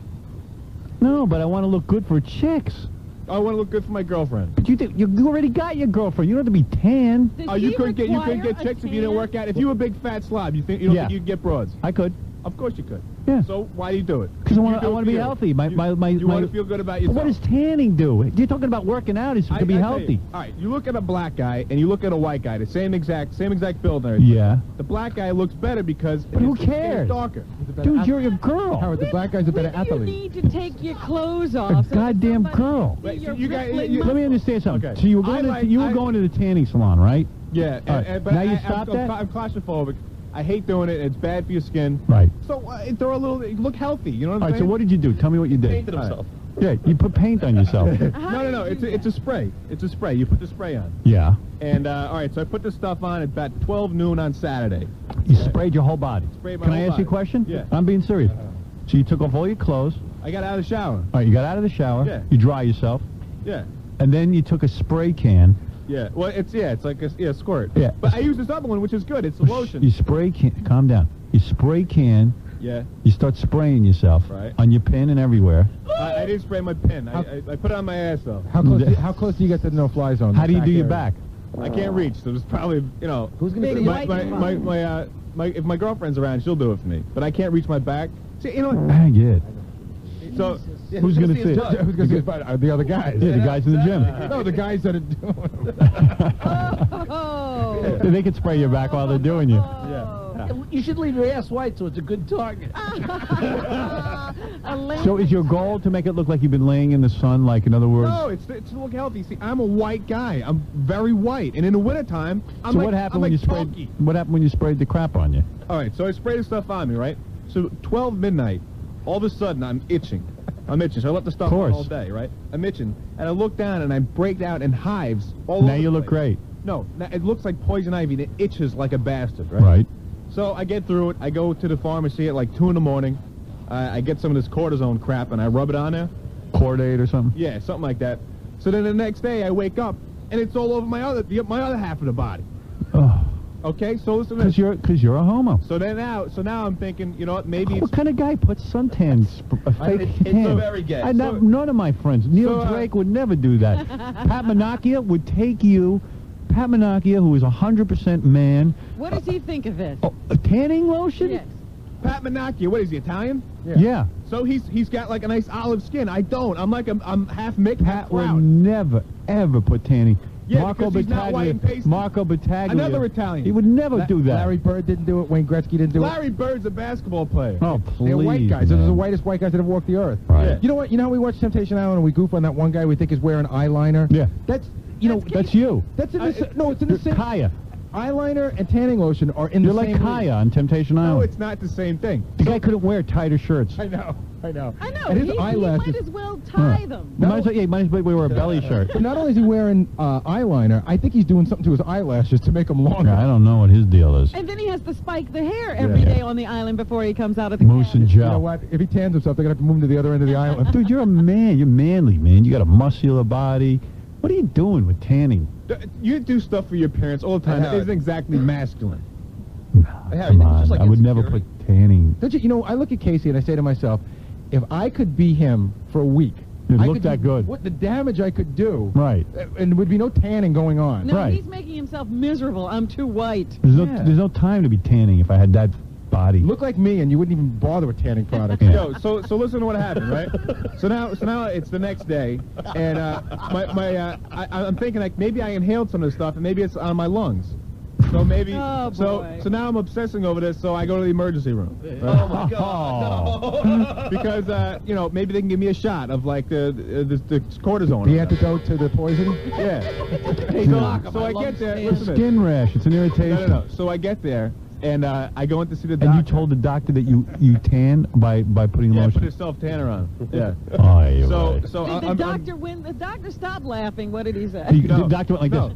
No, but I want to look good for chicks. I want to look good for my girlfriend. But you already got your girlfriend. You don't have to be tan. Oh, you couldn't get chicks if you didn't work out. If you were a big fat slob, you don't think you'd get broads? I could. Of course you could. Yeah. So why do you do it? Because I want to be healthy. You want to feel good about yourself. What does tanning do? You're talking about working out is to be healthy. All right, you look at a black guy and you look at a white guy, the same exact build. And Yeah. The black guy looks better because But who his skin is cares? darker. Dude, you're a girl. Howard, the black guy's a better athlete. You need to take your clothes A off. goddamn girl. Wait, so Let me understand something. Okay. So you were going to the tanning salon, right? Yeah, All right. but Now you stopped that? I'm claustrophobic. I hate doing it. It's bad for your skin. Right. So throw a little. Look healthy. You know what I'm All right, saying? so what did you do? Tell me what you did. Painted himself. Yeah, you put paint on yourself. No. It's a spray. It's a spray. You put the spray on. Yeah. And all right, so I put this stuff on at about 12 noon on Saturday. You sprayed your whole body. Sprayed my Can I whole ask you a body. question? Yeah. I'm being serious. So you took off all your clothes. I got out of the shower. All right, you got out of the shower. Yeah. You dry yourself. Yeah. And then you took a spray can. Yeah. Well, it's like a squirt. Yeah. But I use this other one, which is good. It's a lotion. You spray can. Calm down. You spray can. Yeah. You start spraying yourself. Right. On your pin and everywhere. I didn't spray my pin. I put it on my ass though. How close do you get to the no-fly zone? How do you do your back? I can't reach. So it's probably Who's gonna say if my girlfriend's around, she'll do it for me. But I can't reach my back. See, I get it. So Who's going to see it? Who's going to see it? The other guys. Yeah, the guys in the gym. No, the guys that are doing. Oh. They can spray your back while they're doing you. Yeah. You should leave your ass white so it's a good target. So is your goal to make it look like you've been laying in the sun, like, in other words? No, it's to look healthy. See, I'm a white guy. I'm very white, and in the wintertime, I'm so like, what happened I'm when like you sprayed? Punky. What happened when you sprayed the crap on you? All right, so I sprayed the stuff on me, right? So 12 midnight, all of a sudden I'm itching. So I left the stuff on all day, right? I'm itching, and I look down and I break out in hives all over. Now you look great. No, it looks like poison ivy, and it itches like a bastard, right? Right. So I get through it. I go to the pharmacy at like 2 in the morning. I get some of this cortisone crap, and I rub it on there. Cordate or something? Yeah, something like that. So then the next day I wake up and it's all over my other half of the body. Oh. Okay, so listen to this. Because you're a homo. So now I'm thinking, you know what, maybe What kind of guy puts suntan, a fake tan? It's very gay. None of my friends. Neil Drake would never do that. Pat Menachia would take you. Pat Menachia, who is 100% man. What does he think of this? Oh, a tanning lotion? Yes. Pat Menachia, what is he, Italian? Yeah. So he's got like a nice olive skin. I don't. I'm half Mick, half Pat would Proud. never, ever put tanning. Yeah, because he's not white and pasty. Marco Battaglia. Another Italian. He would never do that. Larry Bird didn't do it. Wayne Gretzky didn't do it. Larry Bird's a basketball player. Oh, please. They're white guys. Man. They're the whitest white guys that ever walked the earth. Right. Yeah. You know what? You know how we watch Temptation Island and we goof on that one guy we think is wearing eyeliner? Yeah. That's That's you. That's in the no, it's in the same. Kaya. Eyeliner and tanning lotion are in the You're same. like Kaya on Temptation Island. No, it's not the same thing. The guy couldn't wear tighter shirts. I know. I know. And his he eyelashes. might as well tie them. Might as well wear a belly shirt. But not only is he wearing eyeliner, I think he's doing something to his eyelashes to make them longer. Yeah, I don't know what his deal is. And then he has to spike the hair every day on the island before he comes out of the Mousse and You gel. know what? If he tans himself, they're going to have to move him to the other end of the island. Dude, you're a man. You're manly, man. You got a muscular body. What are you doing with tanning? You do stuff for your parents all the time. It isn't exactly masculine. Come on. I would never put tanning. Don't you? You know, I look at Casey and I say to myself, if I could be him for a week, You'd I look could that do good. What the damage I could do. Right. And there would be no tanning going on. No, he's making himself miserable. I'm too white. There's no time to be tanning if I had that body. Look like me, and you wouldn't even bother with tanning products. Yeah. Yo, so listen to what happened, right? So now it's the next day, and I'm thinking like maybe I inhaled some of the stuff, and maybe it's on my lungs. So maybe so now I'm obsessing over this. So I go to the emergency room. Right? Oh my God! No. Because you know, maybe they can give me a shot of like the cortisone. The antidote to the poison? Yeah. So I get there. It's a skin rash. It's an irritation. No. So I get there, and I go in to see the doctor. And you told the doctor that you tan by putting Yeah, lotion? put a self-tanner on. Yeah. Oh, you're So right. Did the doctor when the doctor stopped laughing? What did he say? The doctor went like this.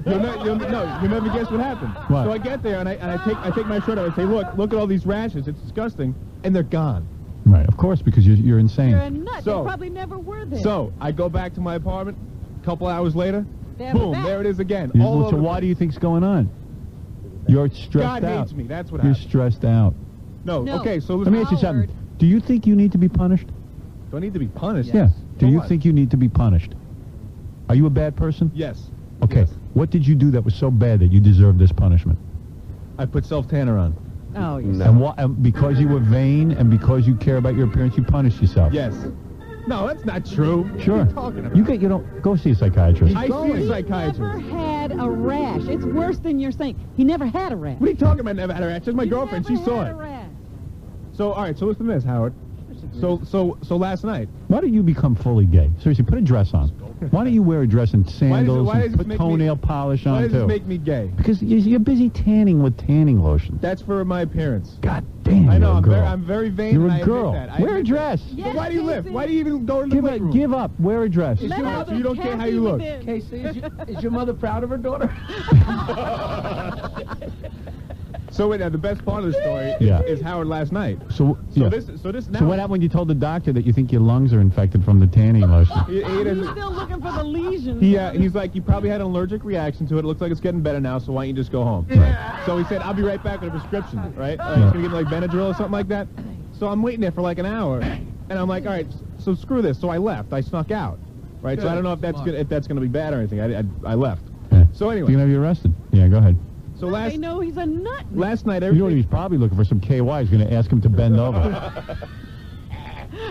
You'll never guess what happened. What? So I get there and I take my shirt off and say, look at all these rashes. It's disgusting, and they're gone. Right, of course, because you're insane. You're a nut. So- They probably never were there. So I go back to my apartment. A couple hours later, They have it boom, back. there it is again. So why do you think's going on? You're stressed God out. hates me. That's what You're happened. stressed out. No. Okay. So Let me ask you something. Do you think you need to be punished? Do I need to be punished? Yeah. Do For you what? think you need to be punished? Are you a bad person? Yes. Okay. What did you do that was so bad that you deserve this punishment? I put self-tanner on. Oh, And because you were vain and because you care about your appearance, you punished yourself. Yes. No, that's not true. Sure. What are you talking about? You don't go see a psychiatrist. I see a psychiatrist. Never had a rash. It's worse than you're saying. He never had a rash. What are you talking about? Never had a rash. That's my girlfriend. She saw Had a it. rash. So all right. So listen to this, Howard. So last night. Why don't you become fully gay? Seriously, put a dress on. Why don't you wear a dress and sandals why does and this put make me- toenail polish Why on does too? this make me gay? Because you're busy tanning with tanning lotion. That's for my appearance. God damn, I know. you're a I'm girl. I'm very vain. You're and a I admit girl. that. I Wear a admit dress. that. But why do you lift? Why do you even go to the weight room? Give up. Wear a dress. So you don't care how you look. Casey, is your mother proud of her daughter? So wait, now the best part of the story Yeah. is Howard last night. So yeah. this now. So what happened when you told the doctor that you think your lungs are infected from the tanning lotion? He He's doesn't- still looking for the lesions. He's like, you probably had an allergic reaction to it. It looks like it's getting better now, so why don't you just go home? So he said, I'll be right back with a prescription, right? He's going to give me like Benadryl or something like that. So I'm waiting there for like an hour, and I'm like, all right, so screw this. So I left. I snuck out, right? So I don't know if that's gonna be bad or anything. I left. Yeah. So You're anyway, gonna have you arrested. Yeah, go ahead. so They know he's a nut. last night You know everything. he's probably looking for some KY. He's gonna ask him to bend over.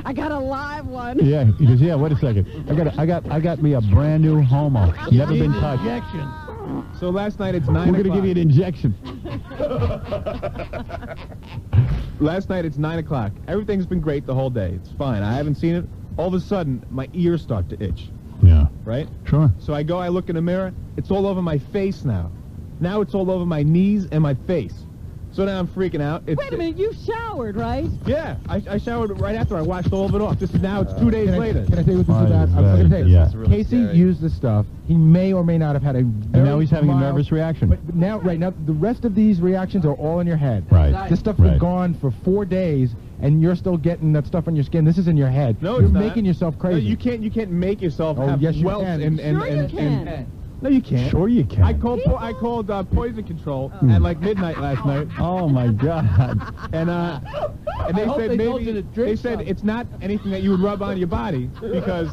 I got a live one. Yeah, he goes, yeah. Wait a second. I got me a brand new homo. Never been touched. So last night it's 9 We're gonna give you an injection. Last night it's 9 o'clock. Everything's been great the whole day. It's fine. I haven't seen it. All of a sudden, my ears start to itch. Yeah. Right? Sure. So I look in the mirror. It's all over my face now. Now it's all over my knees and my face. So now I'm freaking out. Wait a minute, you showered, right? Yeah, I showered right after. I washed all of it off. This is now. It's 2 days later. Can I tell you what this is about? I was going to say, Casey used this stuff. He may or may not have had a very And now he's having a nervous reaction. But now, right now, the rest of these reactions are all in your head. Right. This stuff's been gone for 4 days, and you're still getting that stuff on your skin. This is in your head. No, you're it's not. making yourself crazy. No, you can't make yourself Oh, have yes, you welts can. and no, you can't. Sure you can. I called poison control at like midnight last night. Oh my God! And they hope said they told you to drink they said some. it's not anything that you would rub on your body because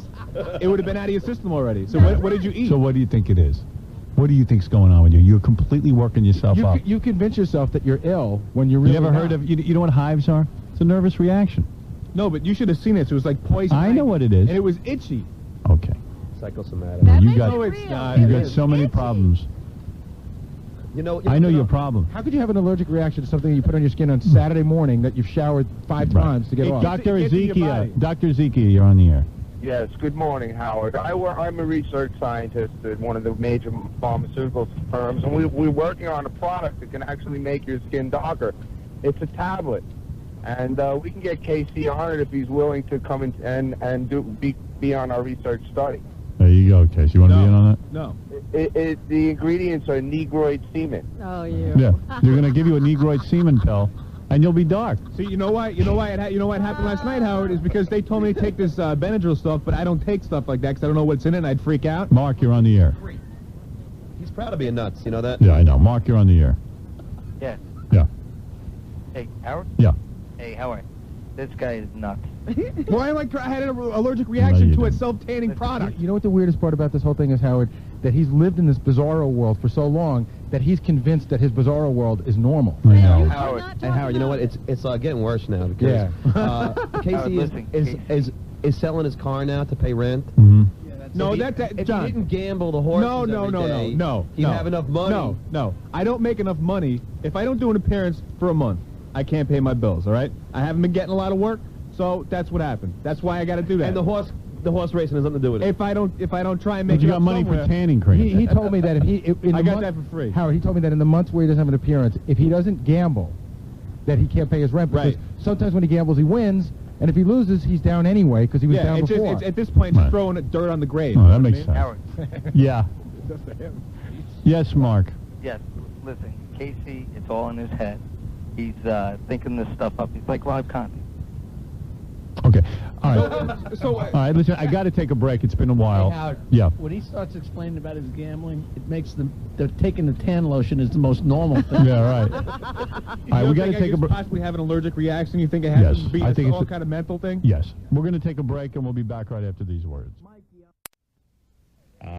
it would have been out of your system already. So what did you eat? So what do you think it is? What do you think's going on with you? You're completely working yourself up. You convince yourself that you're ill when you're really You ever not. heard of? You know what hives are? It's a nervous reaction. No, but you should have seen it. So it was like poison. I know what it is. And it was itchy. Okay. Psychosomatic. You got. No, it's not. You got so many problems. You know, I know your problem. How could you have an allergic reaction to something you put on your skin on Saturday morning that you've showered 5 times to get off? Dr. It gets in your Ezekiel. body. Dr. Ezekiel, you're on the air. Yes, good morning, Howard. I'm a research scientist at one of the major pharmaceutical firms, and we're working on a product that can actually make your skin darker. It's a tablet, and we can get Casey on it if he's willing to come in and be on our research study. There you go, Case. You want to be in on that? No. The ingredients are negroid semen. Oh, you. Yeah. They're going to give you a negroid semen pill, and you'll be dark. See, you know why? You know what happened last night, Howard? Is because they told me to take this Benadryl stuff, but I don't take stuff like that because I don't know what's in it, and I'd freak out. Mark, you're on the air. He's proud of being nuts. You know that? Yeah, I know. Mark, you're on the air. Yeah. Yeah. Hey, Howard? Yeah. Hey, Howard. This guy is nuts. Well, I had an allergic reaction to a self-tanning product. You know what the weirdest part about this whole thing is, Howard? That he's lived in this bizarro world for so long that he's convinced that his bizarro world is normal. I know. Howard, you know what? It's getting worse now because Casey is selling his car now to pay rent. Mm-hmm. No, if John. he didn't gamble the horses No. he'd have enough money. No. I don't make enough money. If I don't do an appearance for a month, I can't pay my bills, all right? I haven't been getting a lot of work, so that's what happened. That's why I got to do that. And the horse racing has nothing to do with it. If I don't try and make But you it got up money somewhere, for tanning cream. He told me that if he... I got that for free. Howard, he told me that in the months where he doesn't have an appearance, if he doesn't gamble, that he can't pay his rent. Because sometimes when he gambles, he wins, and if he loses, he's down anyway because he was down before. It's, at this point, just throwing dirt on the grave. Oh, that makes sense. Howard. Yeah. Yes, Mark. Yes. Listen, Casey, it's all in his head. He's thinking this stuff up. He's like Rob Conti. Okay. All right. All right, listen, I got to take a break. It's been a while. Hey, Howard, Yeah. when he starts explaining about his gambling, it makes they're taking the tan lotion is the most normal thing. Yeah, right. All right, we got to take a break. Possibly have an allergic reaction. You think it has Yes, to be I think all it's kind of mental thing? Yes. We're going to take a break, and we'll be back right after these words.